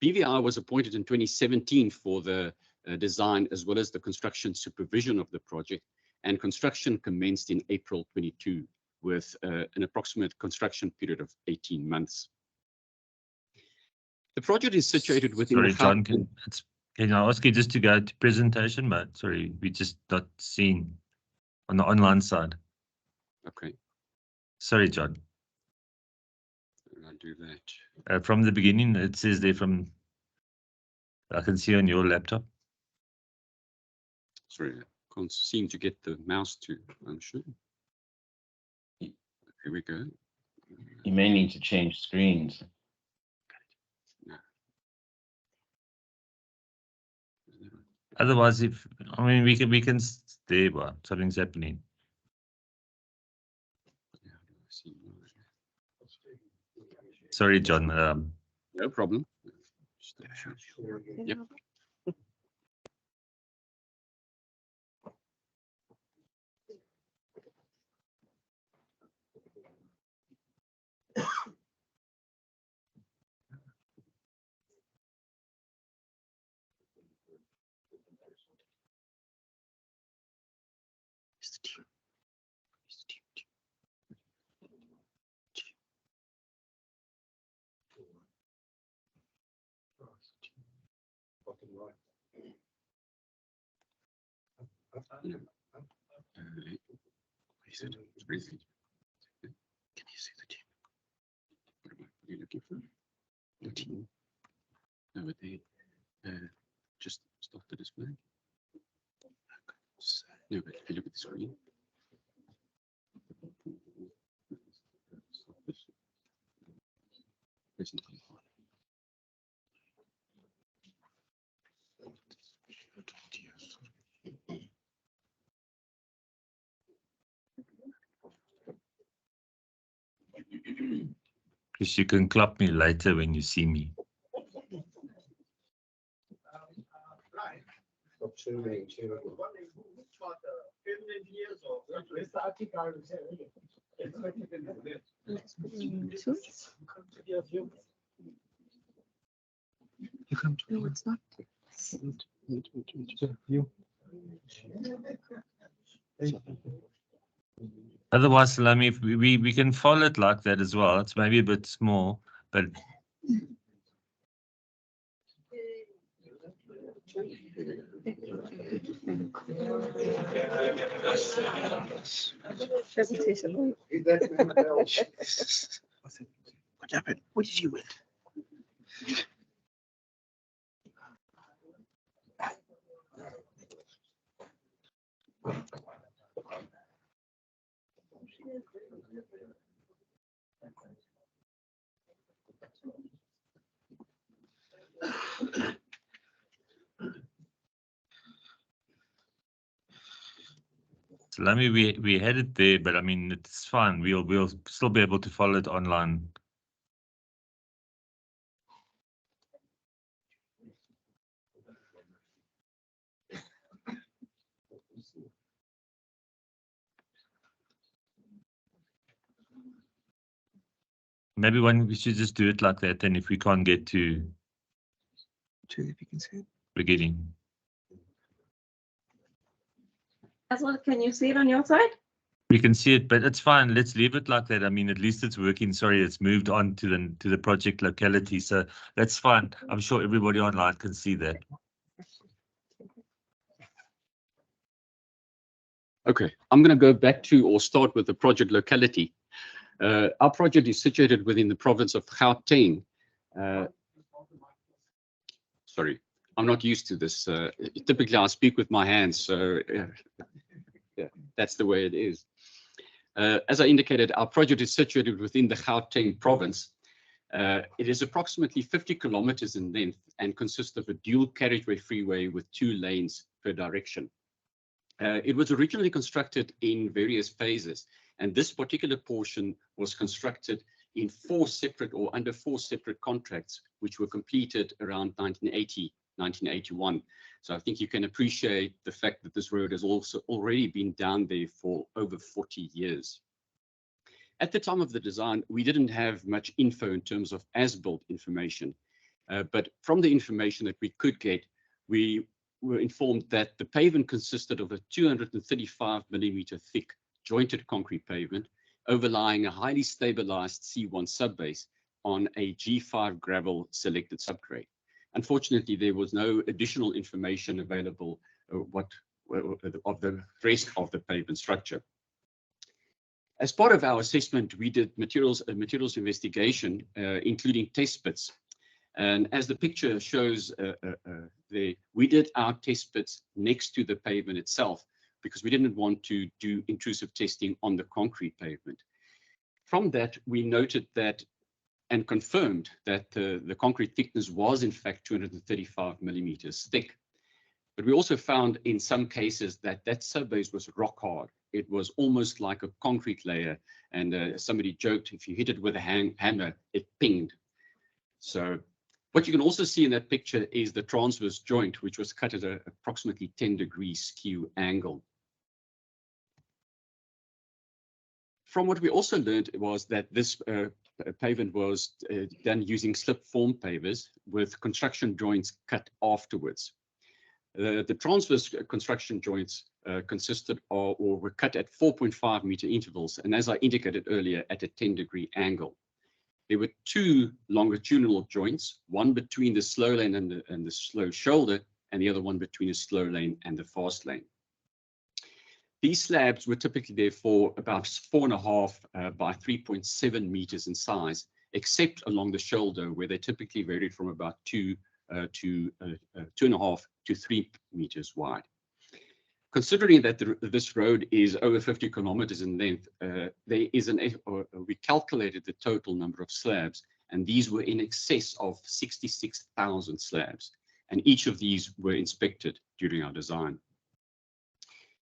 BVI was appointed in 2017 for the design as well as the construction supervision of the project, and construction commenced in April 22 with an approximate construction period of 18 months. The project is situated within Sorry, the John, can I ask you just to go to presentation mode? Sorry, we just not seen on the online side. Okay. Sorry, John. I'll do that. From the beginning, it says there I can see on your laptop. Sorry, I can't seem to get the mouse to function. Here we go. You may need to change screens. Otherwise, we can stay, but something's happening. Sorry, John. No problem. Yep. Can you see the team? What are you looking for? The team. Over there. Just stop the display. No, but if you look at the screen. Stop this. Presently. Chris, you can clap me later when you see me. You come to No, it's not. you. Otherwise, Salami, if we can follow it like that as well. It's maybe a bit small, but Presentation. What happened? What did you with? Salami, we had it there, but I mean it's fine. We'll still be able to follow it online. Maybe we should just do it like that, and if we can't get to If you can see it. beginning. As well, can you see it on your side? We can see it, but it's fine. Let's leave it like that. I mean, at least it's working. Sorry, it's moved on to the project locality, so that's fine. I'm sure everybody online can see that. Okay, I'm going to go back to or start with the project locality. Our project is situated within the province of Gauteng. Sorry, I'm not used to this. Typically, I speak with my hands, so yeah, that's the way it is. As I indicated, our project is situated within the Gauteng province. It is approximately 50 kilometers in length and consists of a dual carriageway freeway with 2 lanes per direction. It was originally constructed in various phases, and this particular portion was constructed in 4 separate or under 4 separate contracts, which were completed around 1980, 1981. So I think you can appreciate the fact that this road has also already been down there for over 40 years. At the time of the design, we didn't have much info in terms of as-built information, but from the information that we could get, we were informed that the pavement consisted of a 235 millimeter thick jointed concrete pavement overlying a highly stabilized C1 subbase on a G5 gravel selected subgrade. Unfortunately, there was no additional information available of the rest of the pavement structure. As part of our assessment, we did materials investigation, including test pits. And as the picture shows there, we did our test pits next to the pavement itself because we didn't want to do intrusive testing on the concrete pavement. From that, we noted that and confirmed that the concrete thickness was in fact 235 millimeters thick. But we also found in some cases that that subbase was rock hard. It was almost like a concrete layer. And somebody joked, if you hit it with a hammer, it pinged. So what you can also see in that picture is the transverse joint, which was cut at a approximately 10-degree skew angle. From what we also learned was that this pavement was done using slip form pavers with construction joints cut afterwards. The transverse construction joints consisted of, or were cut at 4.5 meter intervals, and as I indicated earlier, at a 10-degree angle. There were two longitudinal joints, one between the slow lane and the slow shoulder, and the other one between the slow lane and the fast lane. These slabs were typically therefore about 4.5 by 3.7 meters in size, except along the shoulder, where they typically varied from about 2.5 to 3 meters wide. Considering that this road is over 50 kilometers in length, we calculated the total number of slabs, and these were in excess of 66,000 slabs, and each of these were inspected during our design.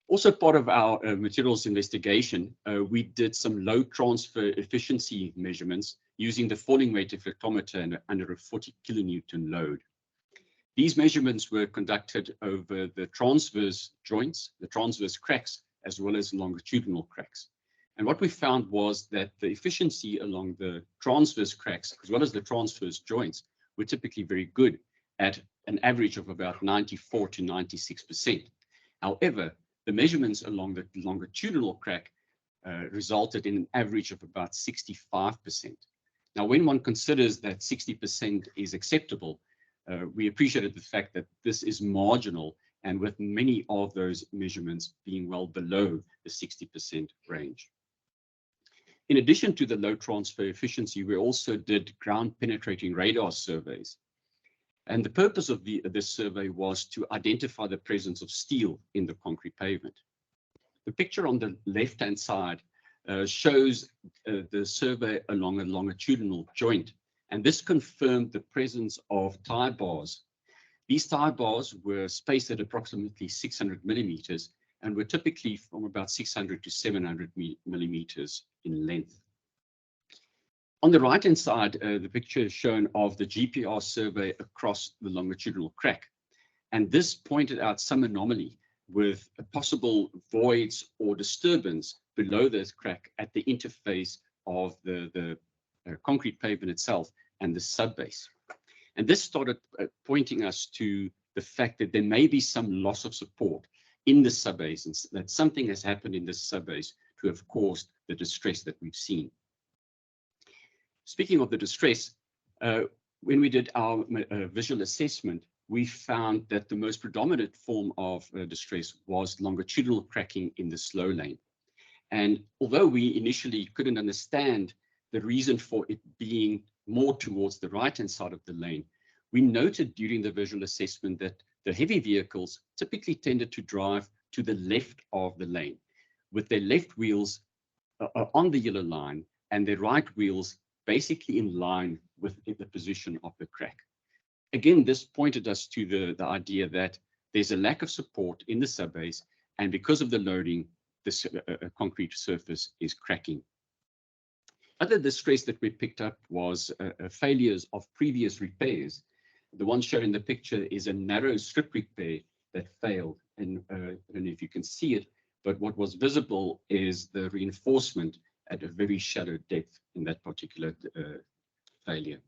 Also part of our materials investigation, we did some load transfer efficiency measurements using the falling weight deflectometer under a 40 kilonewton load. These measurements were conducted over the transverse joints, the transverse cracks, as well as longitudinal cracks. And what we found was that the efficiency along the transverse cracks, as well as the transverse joints, were typically very good at an average of about 94 to 96%. However, the measurements along the longitudinal crack resulted in an average of about 65%. Now, when one considers that 60% is acceptable, we appreciated the fact that this is marginal, and with many of those measurements being well below the 60% range. In addition to the load transfer efficiency, we also did ground penetrating radar surveys. And the purpose of this survey was to identify the presence of steel in the concrete pavement. The picture on the left-hand side shows the survey along a longitudinal joint, and this confirmed the presence of tie bars. These tie bars were spaced at approximately 600 millimeters and were typically from about 600 to 700 millimeters in length. On the right-hand side, the picture is shown of the GPR survey across the longitudinal crack. And this pointed out some anomaly with possible voids or disturbance below this crack at the interface of the concrete pavement itself and the subbase. And this started pointing us to the fact that there may be some loss of support in the subbase, and that something has happened in this subbase to have caused the distress that we've seen. Speaking of the distress, when we did our visual assessment, we found that the most predominant form of distress was longitudinal cracking in the slow lane. And although we initially couldn't understand the reason for it being more towards the right-hand side of the lane, we noted during the visual assessment that the heavy vehicles typically tended to drive to the left of the lane, with their left wheels on the yellow line and their right wheels basically in line with the position of the crack. Again, this pointed us to the idea that there's a lack of support in the subbase, and because of the loading, this concrete surface is cracking. Other distress that we picked up was failures of previous repairs. The one shown in the picture is a narrow strip repair that failed, and I don't know if you can see it, but what was visible is the reinforcement at a very shallow depth in that particular failure.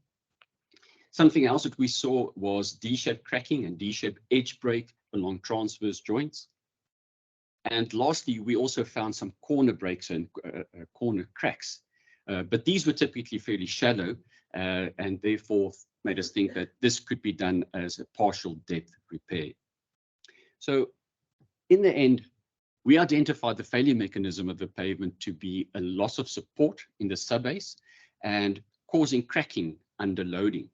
Something else that we saw was D-shaped cracking and D-shaped edge break along transverse joints. And lastly, we also found some corner breaks and corner cracks, but these were typically fairly shallow and therefore made us think that this could be done as a partial depth repair. So in the end, we identified the failure mechanism of the pavement to be a loss of support in the subbase and causing cracking under loading.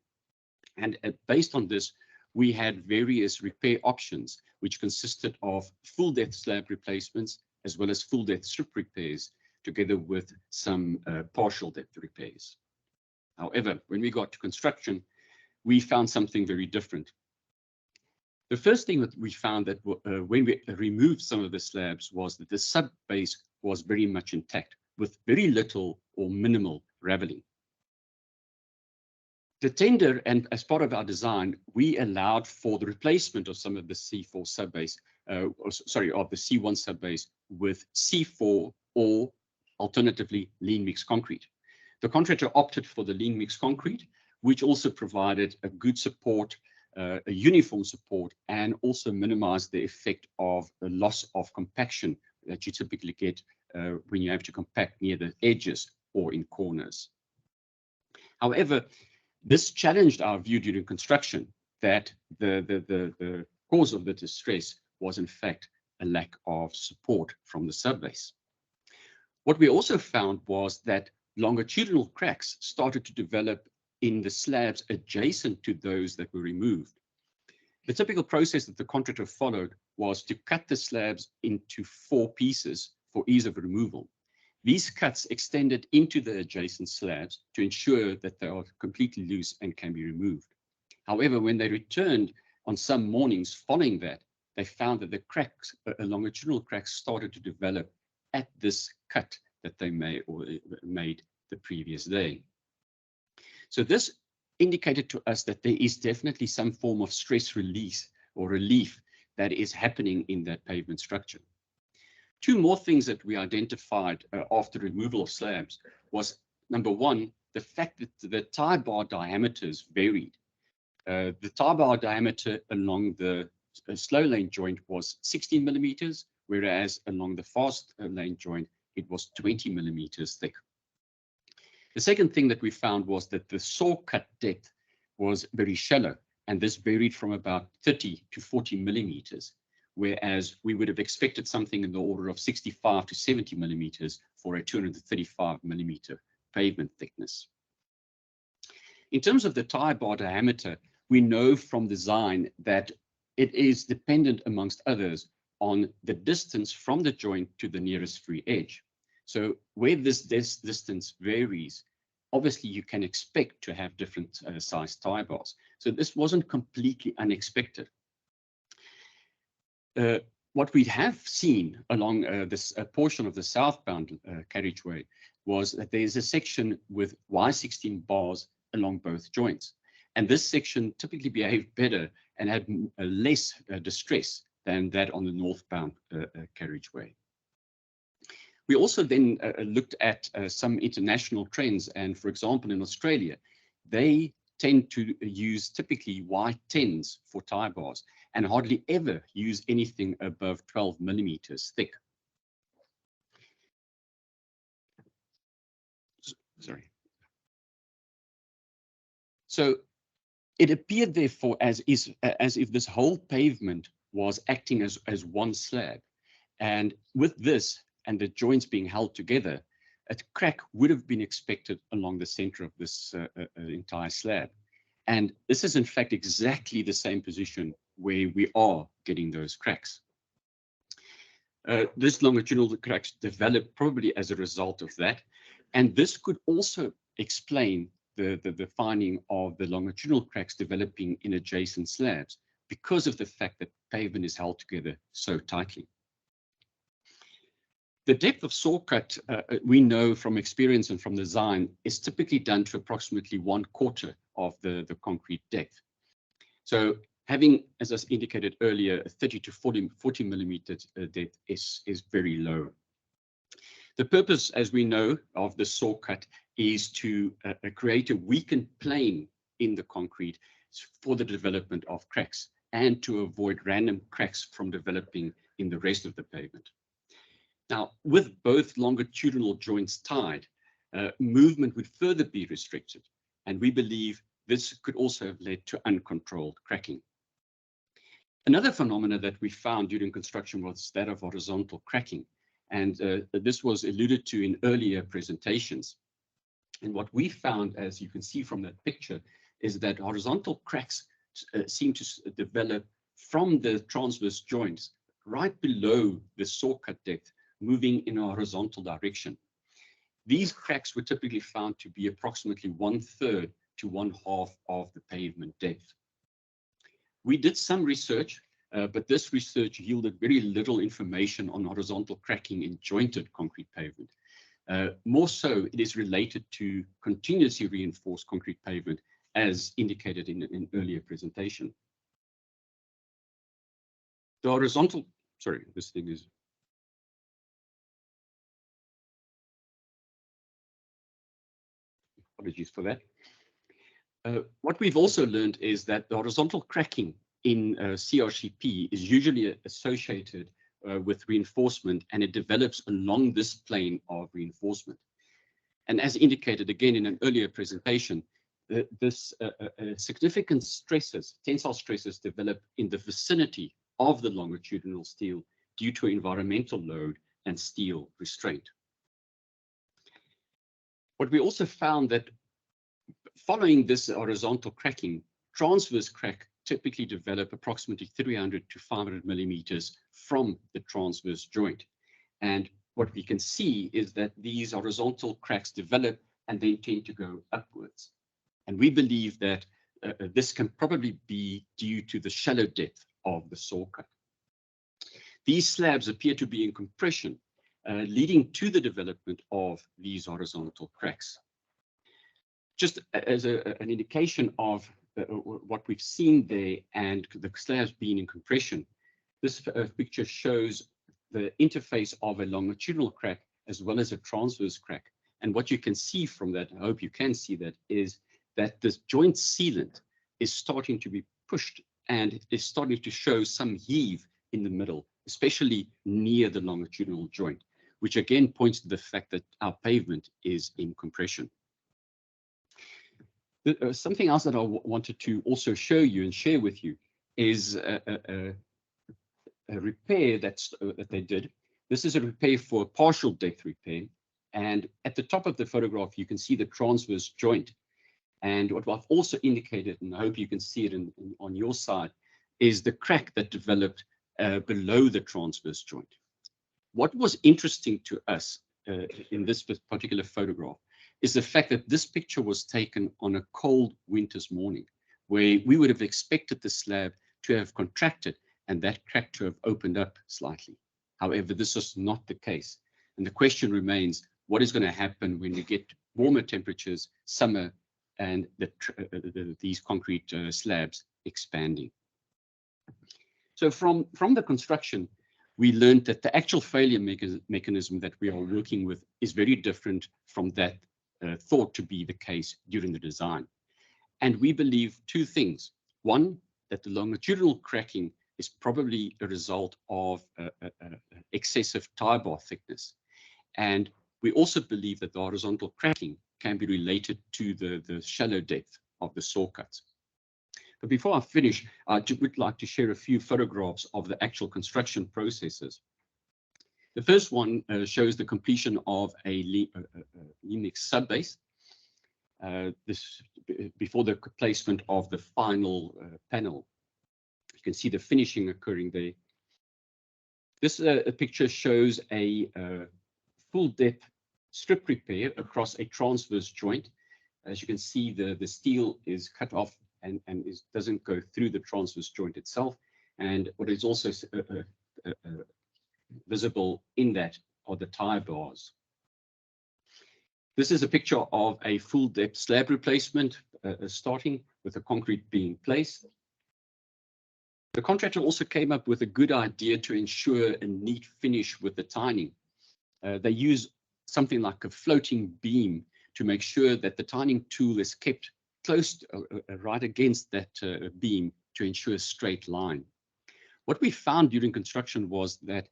And based on this, we had various repair options, which consisted of full depth slab replacements, as well as full depth strip repairs, together with some partial depth repairs. However, when we got to construction, we found something very different. The first thing that we found that when we removed some of the slabs was that the sub-base was very much intact with very little or minimal raveling. The tender, and as part of our design, we allowed for the replacement of some of the C4 subbase, of the C1 subbase with C4 or alternatively lean mix concrete. The contractor opted for the lean mix concrete, which also provided a good support, a uniform support, and also minimized the effect of the loss of compaction that you typically get when you have to compact near the edges or in corners. However, this challenged our view during construction that the cause of the distress was in fact a lack of support from the subbase. What we also found was that longitudinal cracks started to develop in the slabs adjacent to those that were removed. The typical process that the contractor followed was to cut the slabs into 4 pieces for ease of removal. These cuts extended into the adjacent slabs to ensure that they are completely loose and can be removed. However, when they returned on some mornings following that, they found that the cracks, longitudinal cracks, started to develop at this cut that they made the previous day. So this indicated to us that there is definitely some form of stress release or relief that is happening in that pavement structure. 2 more things that we identified after removal of slabs was, number 1, the fact that the tie bar diameters varied. The tie bar diameter along the slow lane joint was 16 millimeters, whereas along the fast lane joint, it was 20 millimeters thick. The second thing that we found was that the saw cut depth was very shallow, and this varied from about 30 to 40 millimeters, whereas we would have expected something in the order of 65 to 70 millimeters for a 235 millimeter pavement thickness. In terms of the tie bar diameter, we know from design that it is dependent, amongst others, on the distance from the joint to the nearest free edge. So where this distance varies, obviously you can expect to have different size tie bars. So this wasn't completely unexpected. What we have seen along this portion of the southbound carriageway was that there is a section with Y16 bars along both joints. And this section typically behaved better and had less distress than that on the northbound carriageway. We also then looked at some international trends. And for example, in Australia, they tend to use typically Y10s for tie bars and hardly ever use anything above 12 millimeters thick. Sorry. So it appeared, therefore, as if this whole pavement was acting as one slab. And with this and the joints being held together, a crack would have been expected along the center of this entire slab. And this is, in fact, exactly the same position where we are getting those cracks. This longitudinal cracks developed probably as a result of that. And this could also explain the finding of the longitudinal cracks developing in adjacent slabs because of the fact that pavement is held together so tightly. The depth of saw cut, we know from experience and from design, is typically done to approximately 1/4 of the concrete depth. So having, as I indicated earlier, a 30 to 40 millimeter depth is very low. The purpose, as we know, of the saw cut is to create a weakened plane in the concrete for the development of cracks and to avoid random cracks from developing in the rest of the pavement. Now, with both longitudinal joints tied, movement would further be restricted, and we believe this could also have led to uncontrolled cracking. Another phenomena that we found during construction was that of horizontal cracking, and this was alluded to in earlier presentations. And what we found, as you can see from that picture, is that horizontal cracks seem to develop from the transverse joints right below the saw cut depth, moving in a horizontal direction. These cracks were typically found to be approximately 1/3 to 1/2 of the pavement depth. We did some research, but this research yielded very little information on horizontal cracking in jointed concrete pavement. More so, it is related to continuously reinforced concrete pavement, as indicated in an earlier presentation. The horizontal, sorry, this thing is. Apologies for that. What we've also learned is that the horizontal cracking in CRCP is usually associated with reinforcement, and it develops along this plane of reinforcement. And as indicated again in an earlier presentation, this significant stresses, tensile stresses, develop in the vicinity of the longitudinal steel due to environmental load and steel restraint. What we also found that following this horizontal cracking, transverse crack typically develop approximately 300 to 500 millimeters from the transverse joint. And what we can see is that these horizontal cracks develop and they tend to go upwards. And we believe that this can probably be due to the shallow depth of the saw cut. These slabs appear to be in compression, leading to the development of these horizontal cracks. Just as an indication of what we've seen there and the slabs being in compression, this picture shows the interface of a longitudinal crack as well as a transverse crack. And what you can see from that, I hope you can see that, is that this joint sealant is starting to be pushed and is starting to show some heave in the middle, especially near the longitudinal joint, which again points to the fact that our pavement is in compression. Something else that I wanted to also show you and share with you is a repair that they did. This is a repair for a partial depth repair. And at the top of the photograph, you can see the transverse joint. And what I've also indicated, and I hope you can see it on your side, is the crack that developed below the transverse joint. What was interesting to us in this particular photograph is the fact that this picture was taken on a cold winter's morning, where we would have expected the slab to have contracted and that crack to have opened up slightly. However, this was not the case. And the question remains, what is going to happen when we get warmer temperatures, summer, and these concrete slabs expanding? So from the construction, we learned that the actual failure mechanism that we are working with is very different from that thought to be the case during the design. And we believe two things. One, that the longitudinal cracking is probably a result of excessive tie bar thickness. And we also believe that the horizontal cracking can be related to the shallow depth of the saw cuts. But before I finish, I would like to share a few photographs of the actual construction processes. The first one shows the completion of a Limix subbase. This before the placement of the final panel. You can see the finishing occurring there. This picture shows a full depth strip repair across a transverse joint. As you can see, the steel is cut off and doesn't go through the transverse joint itself. And what is also visible in that are the tie bars. This is a picture of a full depth slab replacement starting with the concrete being placed. The contractor also came up with a good idea to ensure a neat finish with the tining. They use something like a floating beam to make sure that the tining tool is kept close right against that beam to ensure a straight line. What we found during construction was that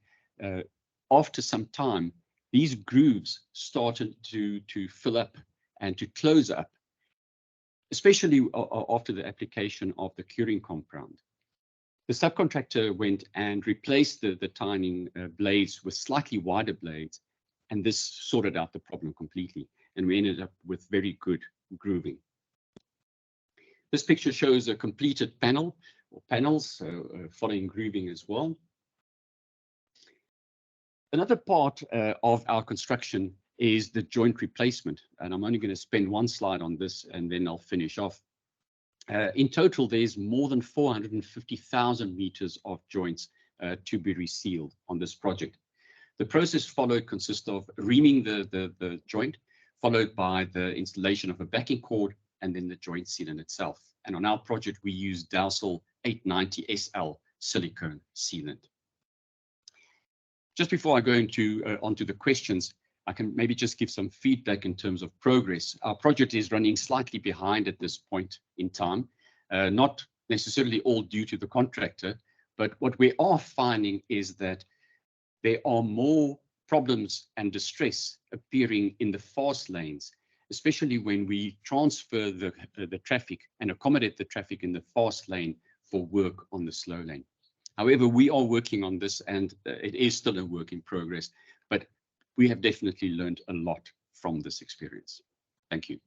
after some time, these grooves started to fill up and to close up, especially after the application of the curing compound. The subcontractor went and replaced the tining blades with slightly wider blades, and this sorted out the problem completely, and we ended up with very good grooving. This picture shows a completed panel or panels following grooving as well. Another part of our construction is the joint replacement, and I'm only going to spend one slide on this and then I'll finish off. In total, there's more than 450,000 meters of joints to be resealed on this project. The process followed consists of reaming the joint, followed by the installation of a backing cord, and then the joint sealant itself. And on our project, we use Dowsel 890 SL silicone sealant. Just before I go onto the questions, I can maybe just give some feedback in terms of progress. Our project is running slightly behind at this point in time, not necessarily all due to the contractor, but what we are finding is that there are more problems and distress appearing in the fast lanes, especially when we transfer the traffic and accommodate the traffic in the fast lane for work on the slow lane. However, we are working on this, and it is still a work in progress, but we have definitely learned a lot from this experience. Thank you.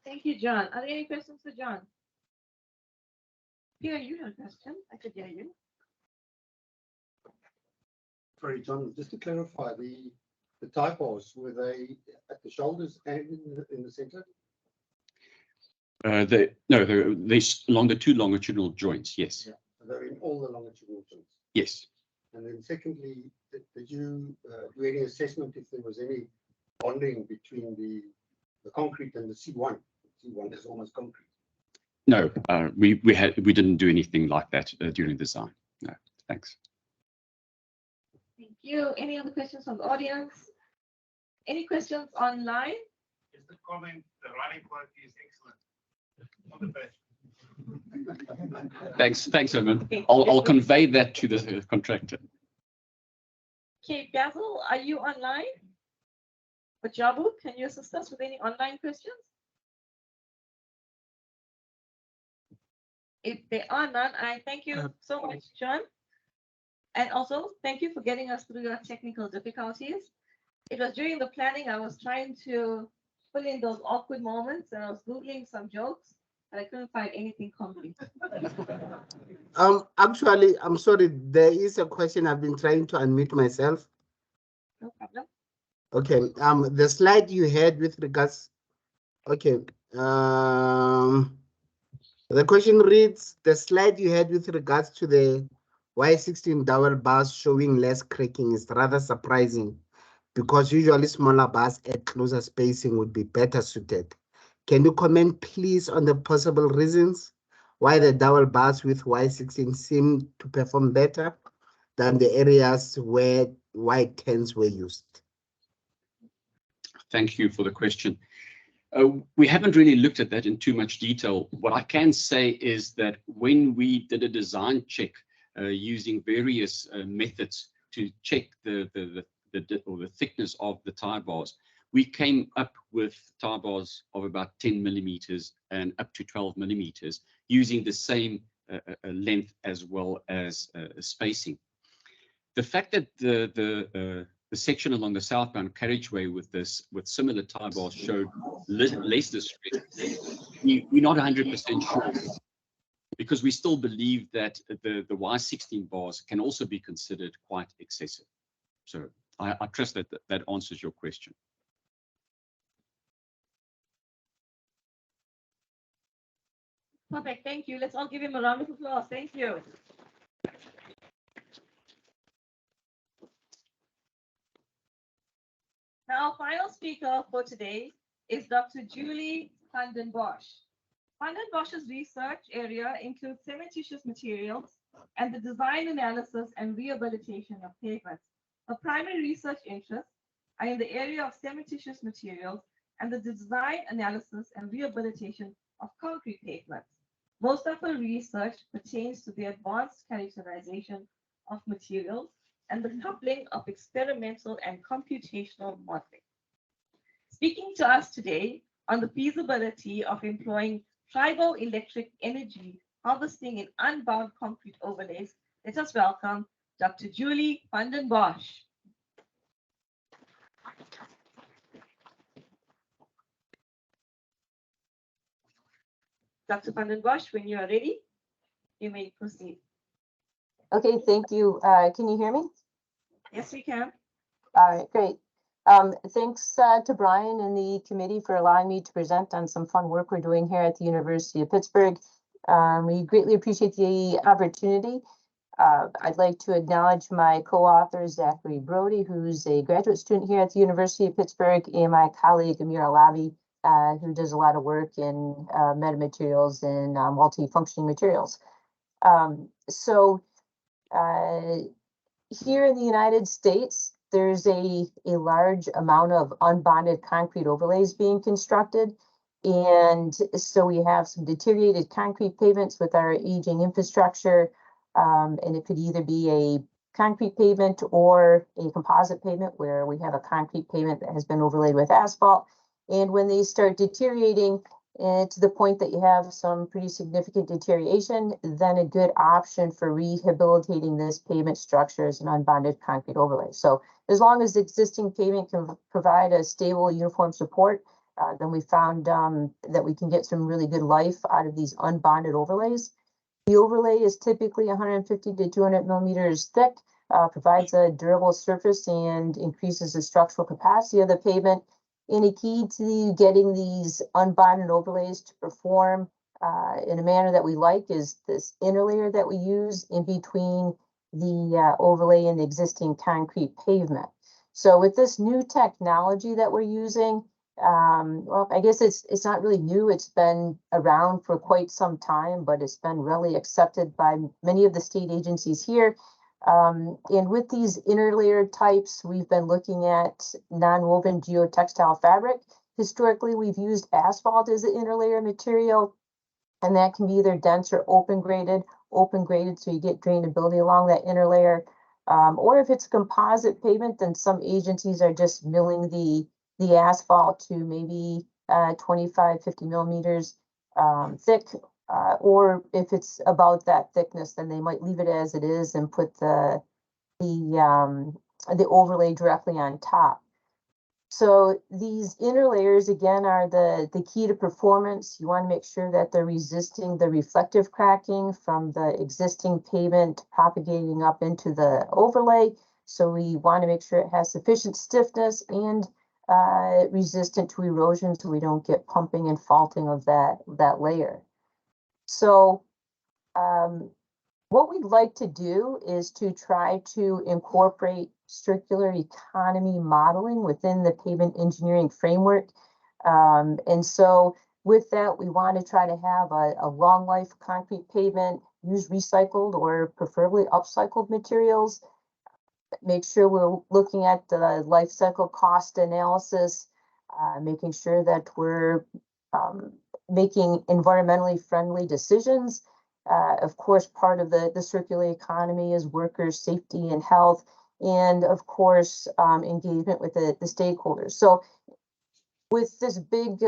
Thank you, John. Are there any questions for John? Here, you have a question. I could hear you. Sorry, John, just to clarify, the typos, were they at the shoulders and in the center? No, they're along the two longitudinal joints, yes. Yeah, so they're in all the longitudinal joints. Yes. And then secondly, did you do any assessment if there was any bonding between the concrete and the C1? C1 is almost concrete. No, we didn't do anything like that during design. No, thanks. Thank you. Any other questions from the audience? Any questions online? Just a comment, the running quality is excellent. All the best. Thanks, Herman. I'll convey that to the contractor. Okay, Basil, are you online? Or Jabu, can you assist us with any online questions? If there are none, I thank you so much, John. And also, thank you for getting us through your technical difficulties. It was during the planning, I was trying to fill in those awkward moments, and I was Googling some jokes, but I couldn't find anything complete. Actually, I'm sorry, there is a question. I've been trying to unmute myself. No problem. Okay, the slide you had with regards, okay, the question reads, the slide you had with regards to the Y16 double bars showing less cracking is rather surprising, because usually smaller bars at closer spacing would be better suited. Can you comment please on the possible reasons why the double bars with Y16 seem to perform better than the areas where Y10s were used? Thank you for the question. We haven't really looked at that in too much detail. What I can say is that when we did a design check using various methods to check the thickness of the tie bars, we came up with tie bars of about 10 millimeters and up to 12 millimeters using the same length as well as spacing. The fact that the section along the southbound carriageway with similar tie bars showed less distress, we're not 100% sure, because we still believe that the Y16 bars can also be considered quite excessive. So I trust that that answers your question. Perfect, thank you. Let's all give him a round of applause. Thank you. Now, our final speaker for today is Dr. Julie van den Bosch. Van den Bosch's research area includes cementitious materials and the design, analysis, and rehabilitation of pavements. Her primary research interests are in the area of cementitious materials and the design, analysis, and rehabilitation of concrete pavements. Most of her research pertains to the advanced characterization of materials and the coupling of experimental and computational modeling. Speaking to us today on the feasibility of employing triboelectric energy harvesting in unbound concrete overlays, let us welcome Dr. Julie van den Bosch. Dr. van den Bosch, when you are ready, you may proceed. Okay, thank you. Can you hear me? Yes, we can. All right, great. Thanks to Brian and the committee for allowing me to present on some fun work we're doing here at the University of Pittsburgh. We greatly appreciate the opportunity. I'd like to acknowledge my co-author, Zachary Brody, who's a graduate student here at the University of Pittsburgh, and my colleague, Amir Alavi, who does a lot of work in metamaterials and multifunctioning materials. Here in the United States, there's a large amount of unbonded concrete overlays being constructed. And so we have some deteriorated concrete pavements with our aging infrastructure. And it could either be a concrete pavement or a composite pavement where we have a concrete pavement that has been overlaid with asphalt. And when they start deteriorating to the point that you have some pretty significant deterioration, then a good option for rehabilitating this pavement structure is an unbonded concrete overlay. So as long as the existing pavement can provide a stable, uniform support, then we found that we can get some really good life out of these unbonded overlays. The overlay is typically 150 to 200 millimeters thick, provides a durable surface and increases the structural capacity of the pavement. And a key to getting these unbonded overlays to perform in a manner that we like is this inner layer that we use in between the overlay and the existing concrete pavement. So with this new technology that we're using, well, I guess it's not really new. It's been around for quite some time, but it's been really accepted by many of the state agencies here. And with these interlayer types, we've been looking at non-woven geotextile fabric. Historically, we've used asphalt as the interlayer material, and that can be either dense or open graded so you get drainability along that interlayer. Or if it's composite pavement, then some agencies are just milling the asphalt to maybe 25, 50 millimeters thick. Or if it's about that thickness, then they might leave it as it is and put the overlay directly on top. So these inner layers, again, are the key to performance. You want to make sure that they're resisting the reflective cracking from the existing pavement propagating up into the overlay. So we want to make sure it has sufficient stiffness and resistant to erosion so we don't get pumping and faulting of that layer. So what we'd like to do is to try to incorporate circular economy modeling within the pavement engineering framework. And so with that, we want to try to have a long life concrete pavement, use recycled or preferably upcycled materials, make sure we're looking at the life cycle cost analysis, making sure that we're making environmentally friendly decisions. Of course, part of the circular economy is workers' safety and health, and of course, engagement with the stakeholders. So with this big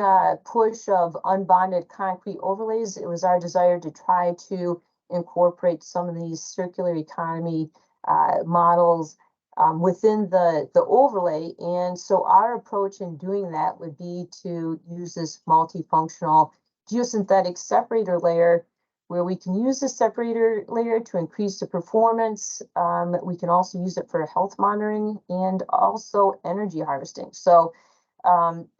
push of unbonded concrete overlays, it was our desire to try to incorporate some of these circular economy models within the overlay. And so our approach in doing that would be to use this multifunctional geosynthetic separator layer, where we can use the separator layer to increase the performance. We can also use it for health monitoring and also energy harvesting. So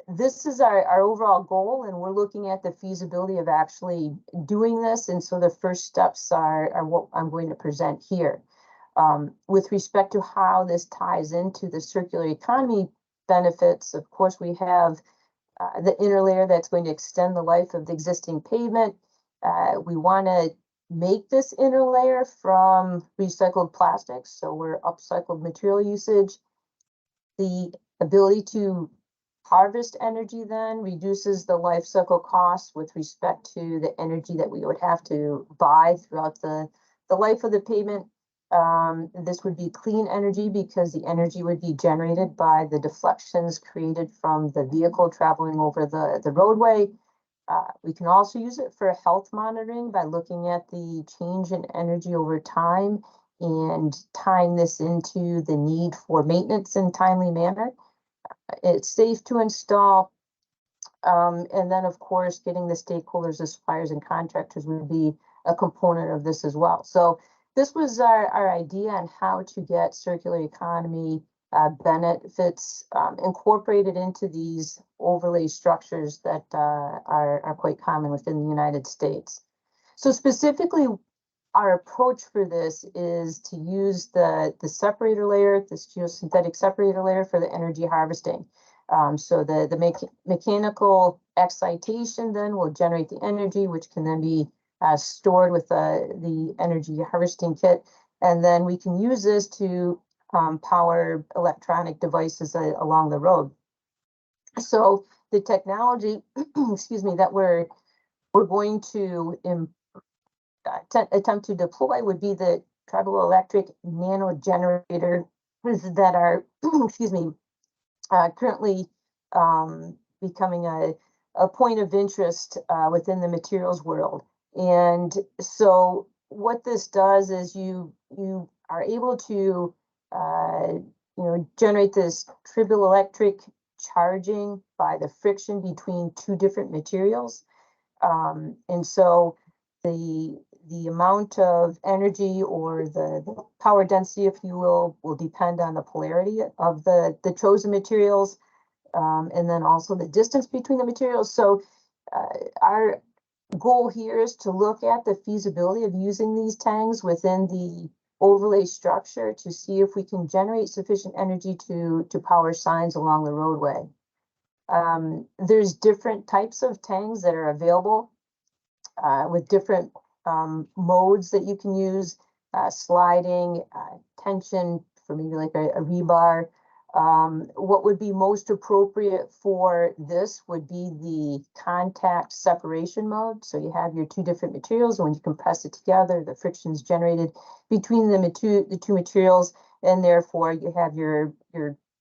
this is our overall goal, and we're looking at the feasibility of actually doing this. And so the first steps are what I'm going to present here. With respect to how this ties into the circular economy benefits, of course, we have the inner layer that's going to extend the life of the existing pavement. We want to make this inner layer from recycled plastics, so we're upcycled material usage. The ability to harvest energy then reduces the life cycle costs with respect to the energy that we would have to buy throughout the life of the pavement. This would be clean energy because the energy would be generated by the deflections created from the vehicle traveling over the roadway. We can also use it for health monitoring by looking at the change in energy over time and tying this into the need for maintenance in a timely manner. It's safe to install. And then, of course, getting the stakeholders, the suppliers and contractors would be a component of this as well. So this was our idea on how to get circular economy benefits incorporated into these overlay structures that are quite common within the United States. So specifically, our approach for this is to use the separator layer, this geosynthetic separator layer for the energy harvesting. So the mechanical excitation then will generate the energy, which can then be stored with the energy harvesting kit. And then we can use this to power electronic devices along the road. So the technology, excuse me, that we're going to attempt to deploy would be the triboelectric nano generator that are, excuse me, currently becoming a point of interest within the materials world. And so what this does is you are able to generate this triboelectric charging by the friction between two different materials. And so the amount of energy or the power density, if you will depend on the polarity of the chosen materials, and then also the distance between the materials. So our goal here is to look at the feasibility of using these tanks within the overlay structure to see if we can generate sufficient energy to power signs along the roadway. There's different types of tanks that are available with different modes that you can use, sliding, tension for maybe like a rebar. What would be most appropriate for this would be the contact separation mode. So you have your two different materials, and when you compress it together, the friction is generated between the two materials, and therefore you have your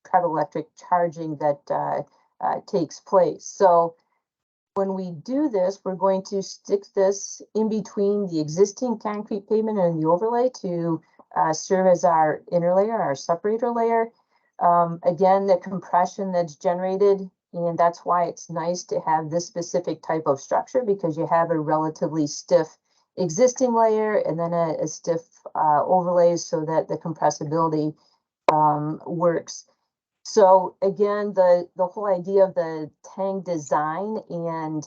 triboelectric charging that takes place. So when we do this, we're going to stick this in between the existing concrete pavement and the overlay to serve as our inner layer, our separator layer. Again, the compression that's generated, and that's why it's nice to have this specific type of structure, because you have a relatively stiff existing layer and then a stiff overlay so that the compressibility works. So again, the whole idea of the tank design, and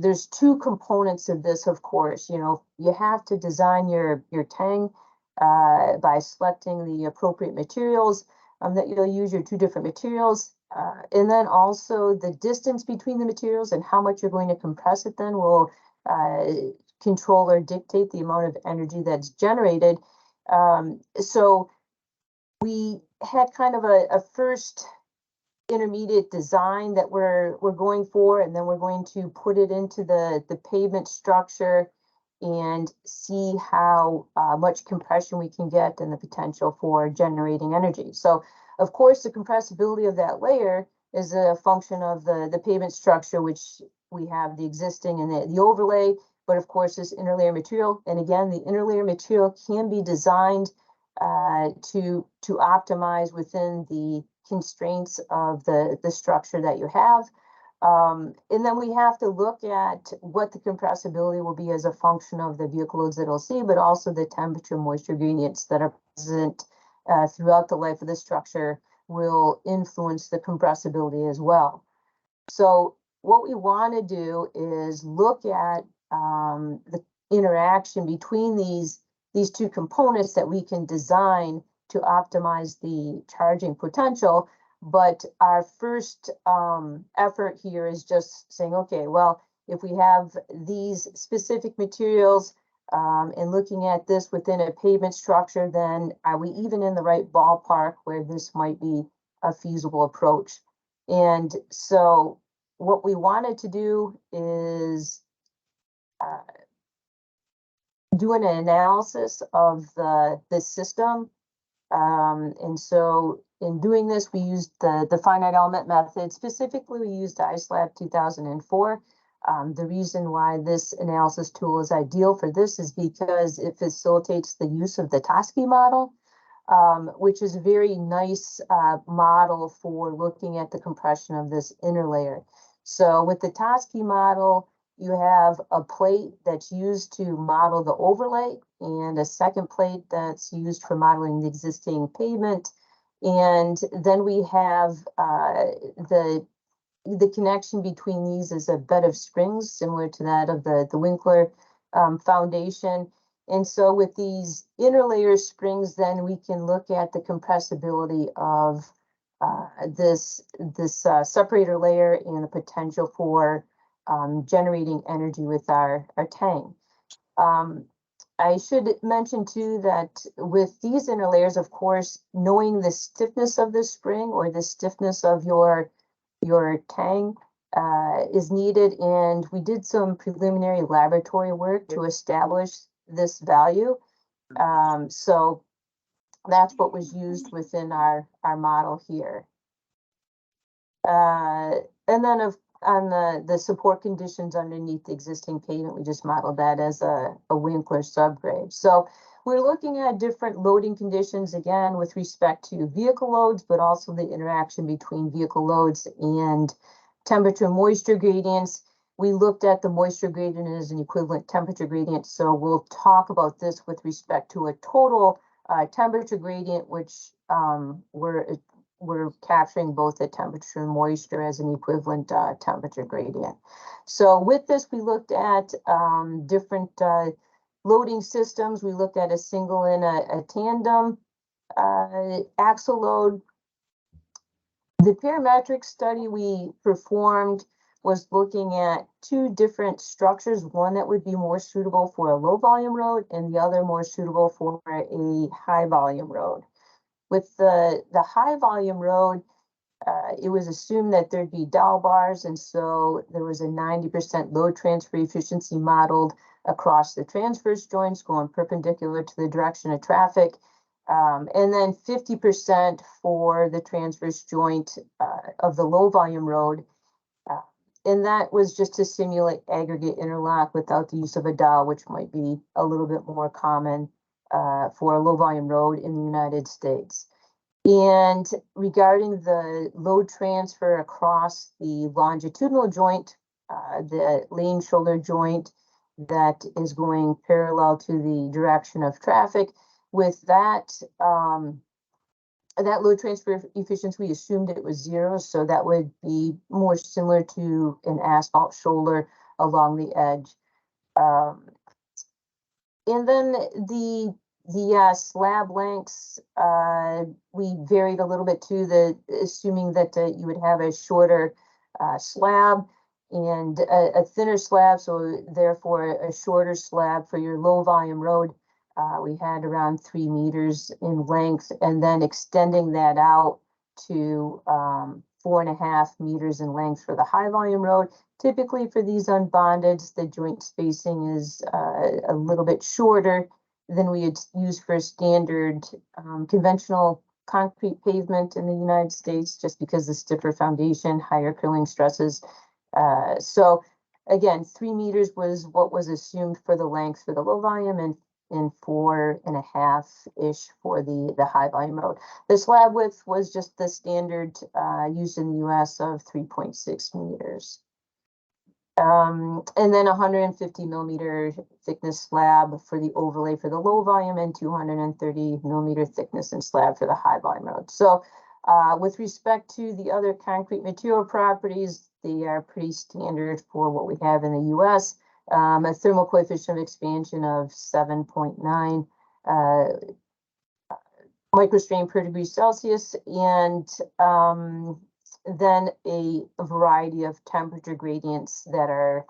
there's two components of this, of course. You have to design your tank by selecting the appropriate materials that you'll use, your two different materials. And then also the distance between the materials and how much you're going to compress it then will control or dictate the amount of energy that's generated. So we had kind of a first intermediate design that we're going for, and then we're going to put it into the pavement structure and see how much compression we can get and the potential for generating energy. So of course the compressibility of that layer is a function of the pavement structure, which we have the existing and the overlay, but of course this interlayer material, and again the interlayer material can be designed to optimize within the constraints of the structure that you have. And then we have to look at what the compressibility will be as a function of the vehicle loads that it'll see, but also the temperature moisture gradients that are present throughout the life of the structure will influence the compressibility as well. So what we want to do is look at the interaction between these two components that we can design to optimize the charging potential. But our first effort here is just saying, okay, well, if we have these specific materials and looking at this within a pavement structure, then are we even in the right ballpark where this might be a feasible approach? And so what we wanted to do is do an analysis of the system. And so in doing this, we used the finite element method. Specifically, we used ISLAB 2004. The reason why this analysis tool is ideal for this is because it facilitates the use of the Toski model, which is a very nice model for looking at the compression of this inner layer. So with the Toski model, you have a plate that's used to model the overlay and a second plate that's used for modeling the existing pavement. And then we have the connection between these is a bed of springs similar to that of the Winkler Foundation. And so with these interlayer springs, then we can look at the compressibility of this separator layer and the potential for generating energy with our tank. I should mention too that with these interlayers, of course, knowing the stiffness of the spring or the stiffness of your tang is needed, and we did some preliminary laboratory work to establish this value. So that's what was used within our model here. And then on the support conditions underneath the existing pavement, we just modeled that as a Winkler subgrade. So we're looking at different loading conditions, again, with respect to vehicle loads, but also the interaction between vehicle loads and temperature and moisture gradients. We looked at the moisture gradient as an equivalent temperature gradient. So we'll talk about this with respect to a total temperature gradient, which we're capturing both the temperature and moisture as an equivalent temperature gradient. So with this, we looked at different loading systems. We looked at a single and a tandem axle load. The parametric study we performed was looking at two different structures, one that would be more suitable for a low volume road and the other more suitable for a high volume road. With the high volume road, it was assumed that there'd be dowel bars, and so there was a 90% load transfer efficiency modeled across the transverse joints going perpendicular to the direction of traffic, and then 50% for the transverse joint of the low volume road. And that was just to simulate aggregate interlock without the use of a dowel, which might be a little bit more common for a low volume road in the United States. And regarding the load transfer across the longitudinal joint, the lane shoulder joint that is going parallel to the direction of traffic, with that, that load transfer efficiency, we assumed it was 0. So that would be more similar to an asphalt shoulder along the edge. And then the slab lengths, we varied a little bit too, assuming that you would have a shorter slab and a thinner slab, so therefore a shorter slab for your low volume road. We had around 3 meters in length, and then extending that out to 4.5 meters in length for the high volume road. Typically for these unbonded, the joint spacing is a little bit shorter than we had used for standard conventional concrete pavement in the United States, just because the stiffer foundation, higher curling stresses. So again, 3 meters was what was assumed for the length for the low volume, and 4.5-ish for the high volume road. The slab width was just the standard used in the US of 3.6 meters. And then 150 millimeter thickness slab for the overlay for the low volume, and 230 millimeter thickness and slab for the high volume road. So with respect to the other concrete material properties, they are pretty standard for what we have in the US. A thermal coefficient of expansion of 7.9 microstrain per degree Celsius, and then a variety of temperature gradients that are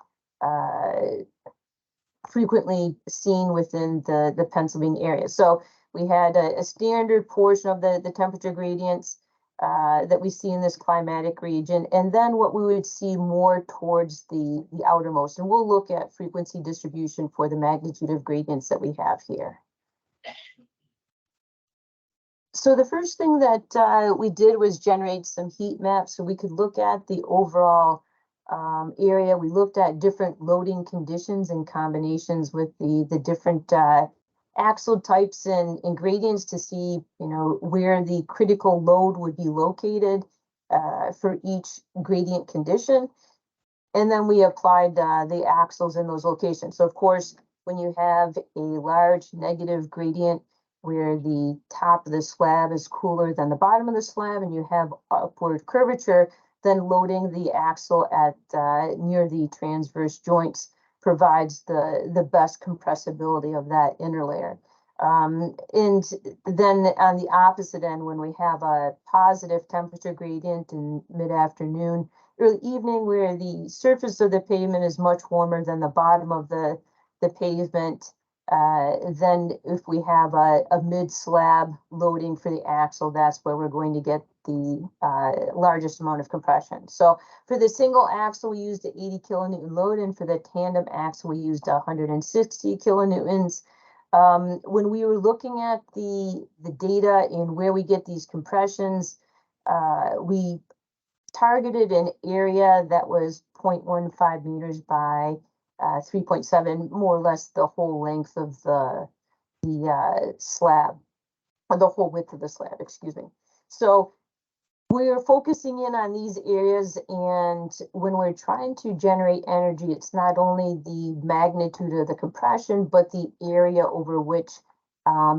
frequently seen within the Pennsylvania area. So we had a standard portion of the temperature gradients that we see in this climatic region, and then what we would see more towards the outermost. And we'll look at frequency distribution for the magnitude of gradients that we have here. So the first thing that we did was generate some heat maps so we could look at the overall area. We looked at different loading conditions and combinations with the different axle types and gradients to see, where the critical load would be located for each gradient condition. And then we applied the axles in those locations. So of course, when you have a large negative gradient, where the top of the slab is cooler than the bottom of the slab, and you have upward curvature, then loading the axle at near the transverse joints provides the best compressibility of that inner layer. And then on the opposite end, when we have a positive temperature gradient in mid-afternoon, early evening, where the surface of the pavement is much warmer than the bottom of the pavement, then if we have a mid-slab loading for the axle, that's where we're going to get the largest amount of compression. So for the single axle, we used an 80 kilonewton load, and for the tandem axle, we used 160 kilonewtons. When we were looking at the data and where we get these compressions, we targeted an area that was 0.15 meters by 3.7, more or less the whole length of the slab, or the whole width of the slab, excuse me. So we're focusing in on these areas, and when we're trying to generate energy, it's not only the magnitude of the compression, but the area over which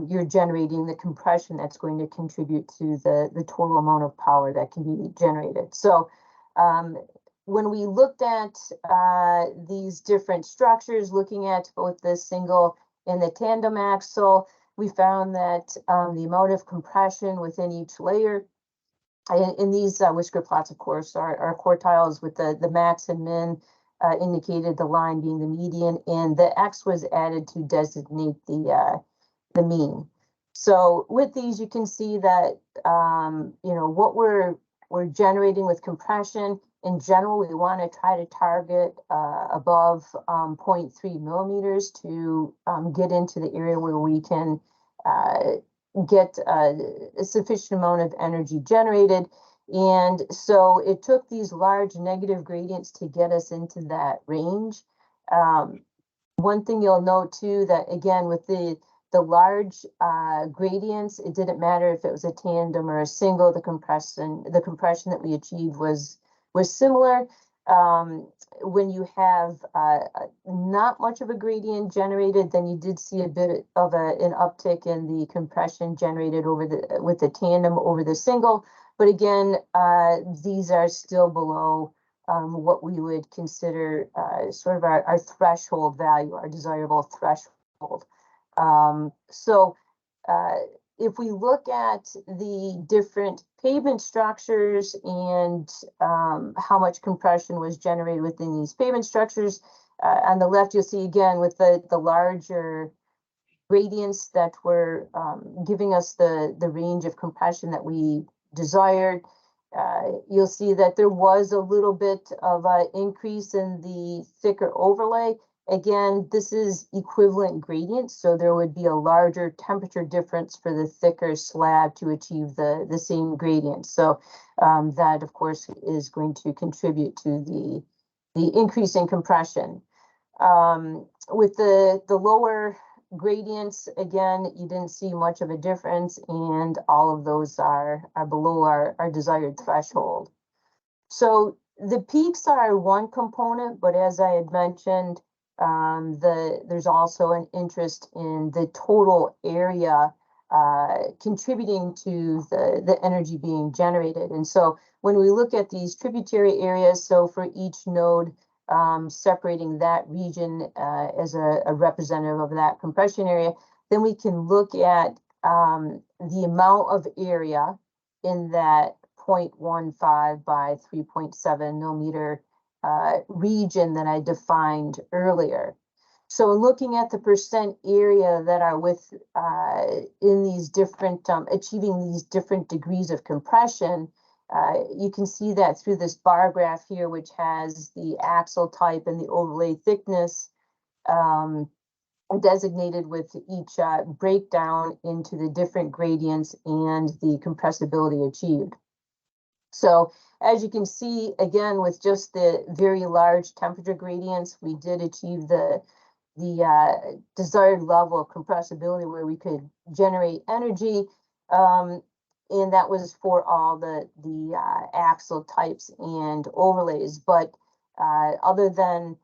you're generating the compression that's going to contribute to the total amount of power that can be generated. So when we looked at these different structures, looking at both the single and the tandem axle, we found that the amount of compression within each layer, in these whisker plots, of course, are quartiles with the max and min indicated, the line being the median, and the X was added to designate the mean. So with these, you can see that what we're generating with compression. In general, we want to try to target above 0.3 millimeters to get into the area where we can get a sufficient amount of energy generated. And so it took these large negative gradients to get us into that range. One thing you'll note too, that again, with the large gradients, it didn't matter if it was a tandem or a single, the compression that we achieved was similar. When you have not much of a gradient generated, then you did see a bit of an uptick in the compression generated with the tandem over the single. But again, these are still below what we would consider sort of our threshold value, our desirable threshold. So if we look at the different pavement structures and how much compression was generated within these pavement structures, on the left, you'll see again with the larger gradients that were giving us the range of compression that we desired. You'll see that there was a little bit of an increase in the thicker overlay. Again, this is equivalent gradients, so there would be a larger temperature difference for the thicker slab to achieve the same gradient. So that, of course, is going to contribute to the increase in compression. With the lower gradients, again, you didn't see much of a difference, and all of those are below our desired threshold. So the peaks are one component, but as I had mentioned, there's also an interest in the total area contributing to the energy being generated. And so when we look at these tributary areas, so for each node, separating that region as a representative of that compression area, then we can look at the amount of area in that 0.15 by 3.7 millimeter region that I defined earlier. So looking at the percent area that are with in these different achieving these different degrees of compression, you can see that through this bar graph here, which has the axle type and the overlay thickness designated with each breakdown into the different gradients and the compressibility achieved. So as you can see, again, with just the very large temperature gradients, we did achieve the desired level of compressibility where we could generate energy. And that was for all the axle types and overlays. But other than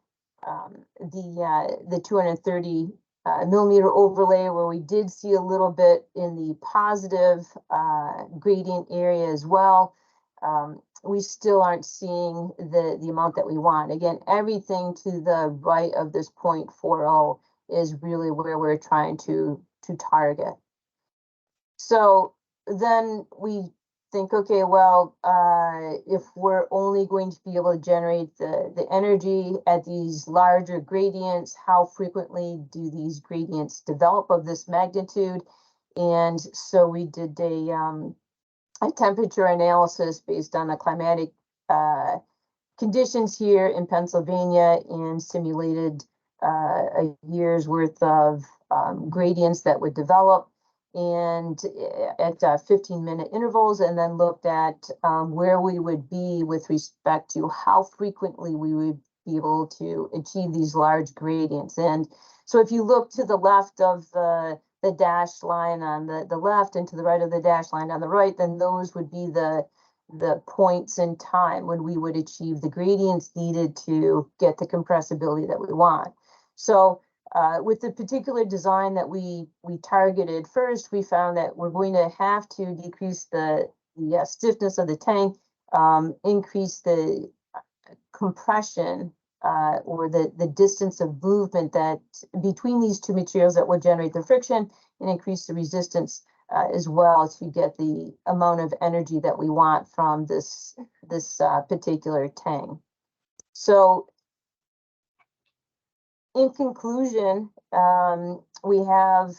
the 230 millimeter overlay where we did see a little bit in the positive gradient area as well. We still aren't seeing the amount that we want. Again, everything to the right of this 0.40 is really where we're trying to target. So then we think, okay, well, if we're only going to be able to generate the energy at these larger gradients, how frequently do these gradients develop of this magnitude? And so we did a temperature analysis based on the climatic conditions here in Pennsylvania and simulated a year's worth of gradients that would develop and at 15-minute intervals, and then looked at where we would be with respect to how frequently we would be able to achieve these large gradients. And so if you look to the left of the dashed line on the left and to the right of the dashed line on the right, then those would be the points in time when we would achieve the gradients needed to get the compressibility that we want. So with the particular design that we targeted first, we found that we're going to have to decrease the stiffness of the tank, increase the compression or the distance of movement that between these two materials that would generate the friction, and increase the resistance as well to get the amount of energy that we want from this particular tang. So in conclusion, we have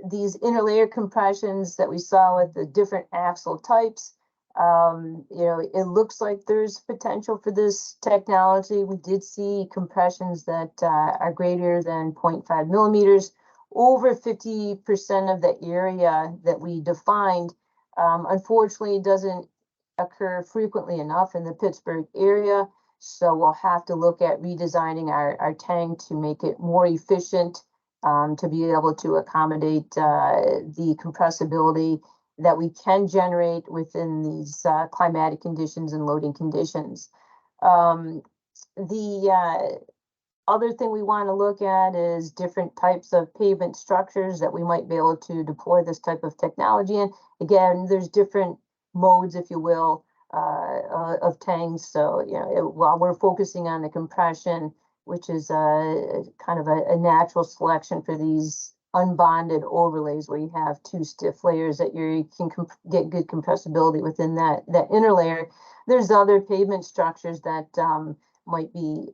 these interlayer compressions that we saw with the different axle types. It looks like there's potential for this technology. We did see compressions that are greater than 0.5 millimeters. Over 50% of the area that we defined, unfortunately, doesn't occur frequently enough in the Pittsburgh area. So we'll have to look at redesigning our tank to make it more efficient, to be able to accommodate the compressibility that we can generate within these climatic conditions and loading conditions. The other thing we want to look at is different types of pavement structures that we might be able to deploy this type of technology in. Again, there's different modes, if you will, of tanks. So, while we're focusing on the compression, which is kind of a natural selection for these unbonded overlays where you have two stiff layers that you can get good compressibility within that inner layer. There's other pavement structures that might be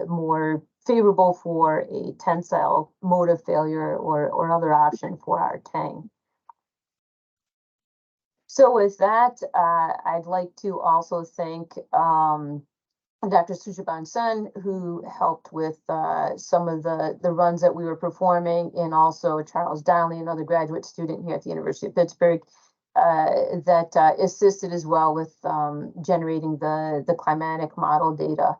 more favorable for a tensile mode of failure or other option for our tang. So with that, I'd like to also thank Dr. Sushaban Sen, who helped with some of the runs that we were performing, and also Charles Donnelly, another graduate student here at the University of Pittsburgh, that assisted as well with generating the climatic model data.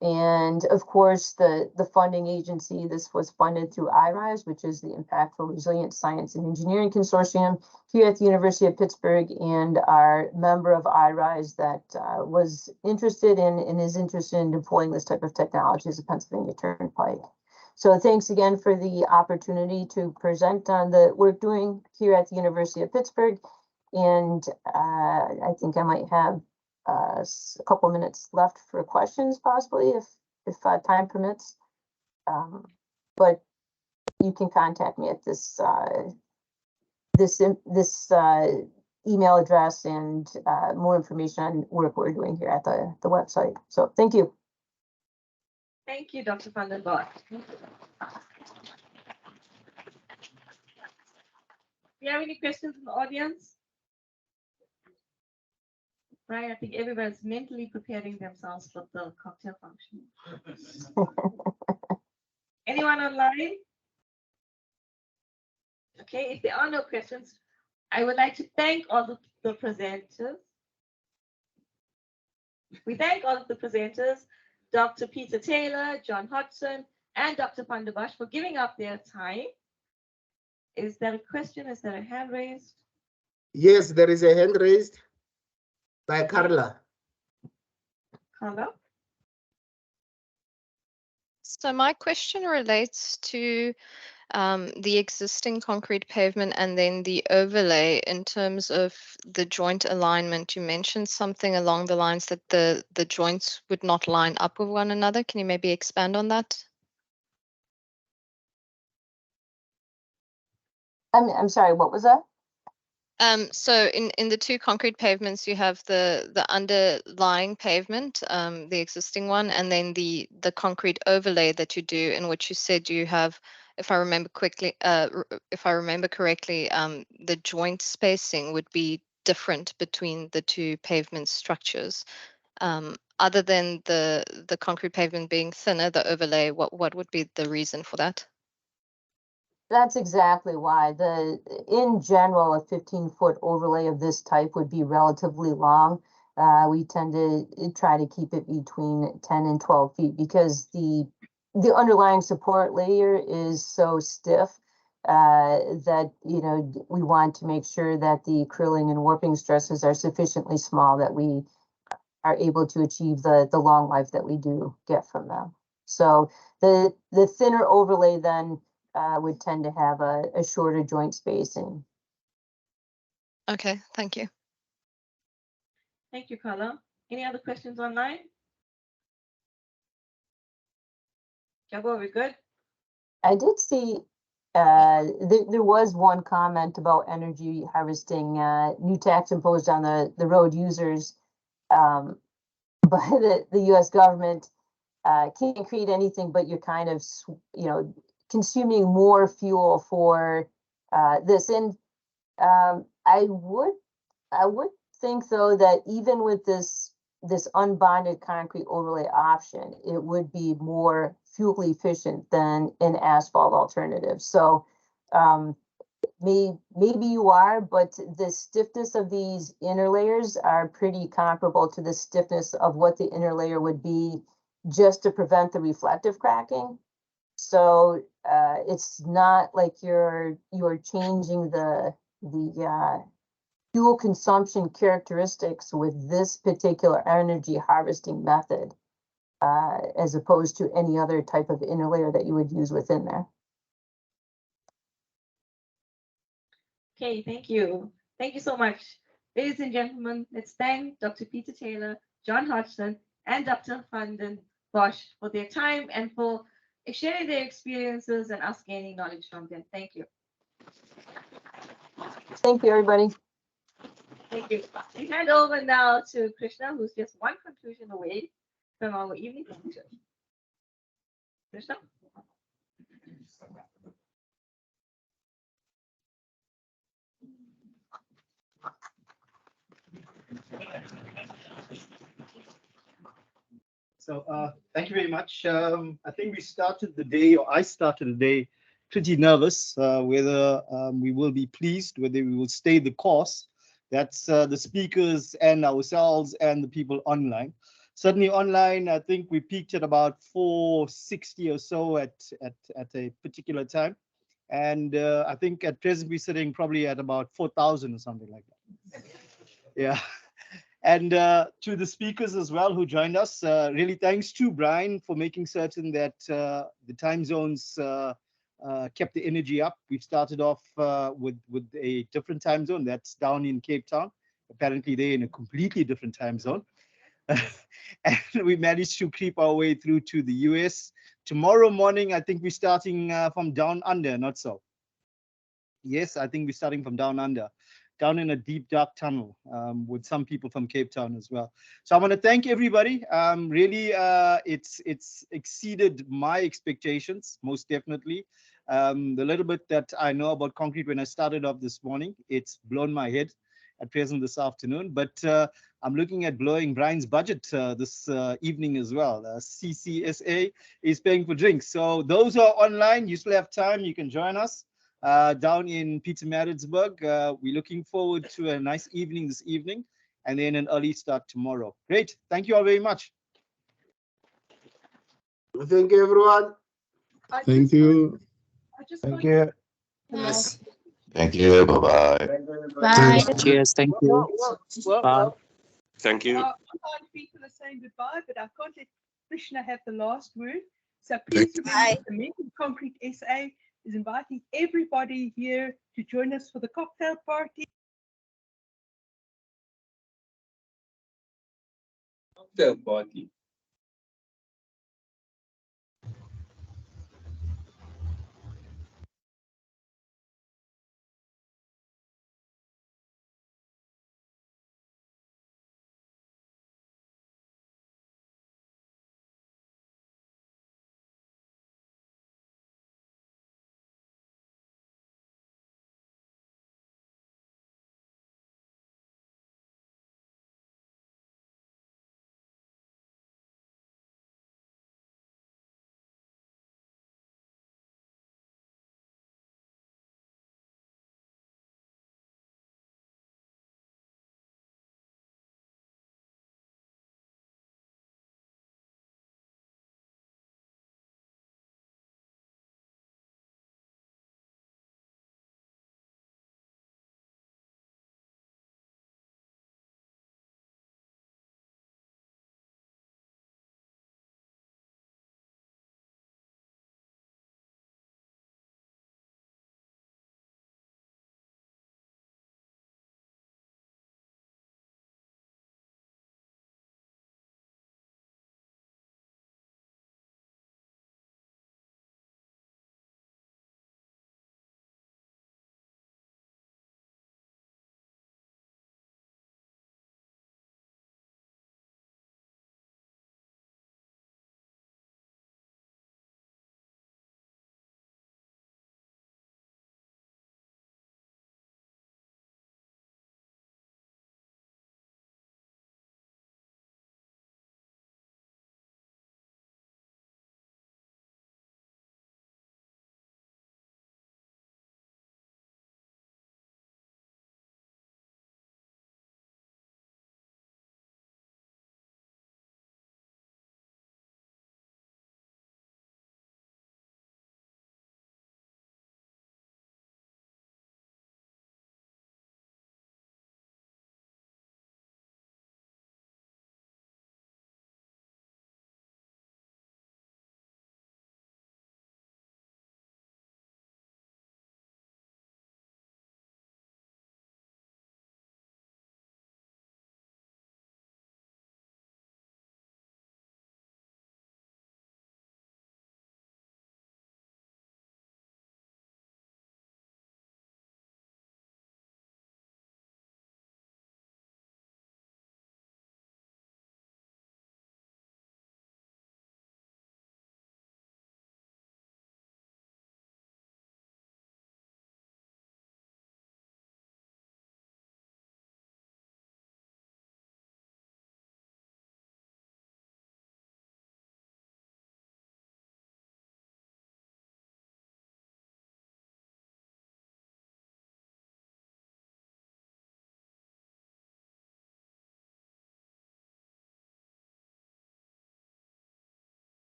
And of course, the funding agency, this was funded through IRISE, which is the Impactful Resilient Science and Engineering Consortium here at the University of Pittsburgh, and our member of IRISE that was interested in and is interested in deploying this type of technology is the Pennsylvania Turnpike. So thanks again for the opportunity to present on the work doing here at the University of Pittsburgh. And I think I might have a couple minutes left for questions, possibly, if time permits. But you can contact me at this email address, and more information on work we're doing here at the website. So thank you. Thank you, Dr. van den Bosch. Do you have any questions in the audience? Right, I think everyone's mentally preparing themselves for the cocktail function. Anyone online? Okay, if there are no questions, I would like to thank all of the presenters. We thank all of the presenters, Dr. Peter Taylor, John Hodgson, and Dr. van der Bosch for giving up their time. Is there a question? Is there a hand raised? Yes, there is a hand raised by Carla. Carla? So my question relates to the existing concrete pavement and then the overlay in terms of the joint alignment. You mentioned something along the lines that the joints would not line up with one another. Can you maybe expand on that? I'm sorry, what was that? So in the two concrete pavements, you have the underlying pavement, the existing one, and then the concrete overlay that you do, in which you said you have, if I remember correctly, the joint spacing would be different between the two pavement structures. Other than the concrete pavement being thinner, the overlay, what would be the reason for that? That's exactly why. In general, a 15-foot overlay of this type would be relatively long. We tend to try to keep it between 10 and 12 feet because the underlying support layer is so stiff that, you know, we want to make sure that the curling and warping stresses are sufficiently small that we are able to achieve the long life that we do get from them. So the thinner overlay then would tend to have a shorter joint spacing. Okay, thank you. Thank you, Carla. Any other questions online? Jago, we good? I did see there was one comment about energy harvesting, new tax imposed on the road users by the U.S. government. Can't create anything, but you're kind of, you know, consuming more fuel for this. And I would think though that even with this unbonded concrete overlay option, it would be more fuel efficient than an asphalt alternative. So maybe you are, but the stiffness of these inner layers are pretty comparable to the stiffness of what the inner layer would be just to prevent the reflective cracking. So it's not like you're changing the fuel consumption characteristics with this particular energy harvesting method, as opposed to any other type of inner layer that you would use within there. Okay, thank you. Thank you so much. Ladies and gentlemen, let's thank Dr. Peter Taylor, John Hodgson, and Dr. Van den Bosch for their time and for sharing their experiences and us gaining knowledge from them. Thank you. Thank you, everybody. Thank you. We hand over now to Krishna, who's just one conclusion away from our evening function. Krishna? So thank you very much. I think we started the day, or I started the day, pretty nervous whether we will be pleased, whether we will stay the course. That's the speakers and ourselves and the people online. Certainly online, I think we peaked at about 460 or so at a particular time. And I think at present we're sitting probably at about 4,000 or something like that. Yeah. And to the speakers as well who joined us, really thanks to Brian for making certain that the time zones kept the energy up. We've started off with a different time zone that's down in Cape Town. Apparently they're in a completely different time zone. And we managed to creep our way through to the US. Tomorrow morning, I think we're starting from down under, not so. Yes, I think we're starting from down under, down in a deep, dark tunnel with some people from Cape Town as well. So I want to thank everybody. Really, it's exceeded my expectations, most definitely. The little bit that I know about concrete when I started off this morning, it's blown my head at present this afternoon. But I'm looking at blowing Brian's budget this evening as well. CCSA is paying for drinks. So those who are online, you still have time. You can join us. Down in Pietermaritzburg. We're looking forward to a nice evening this evening and then an early start tomorrow. Great. Thank you all very much. Thank you, everyone. Thank you. Thank you. Yes. Thank you. Bye-bye. Bye. Cheers. Thank you. Bye. Thank you. I can't people are saying goodbye, but I can't let Krishna have the last word. So please remember, the Making Concrete SA is inviting everybody here to join us for the cocktail party. Cocktail party.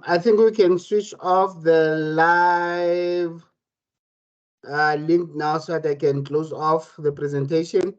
I think we can switch off the live link now so that I can close off the presentation.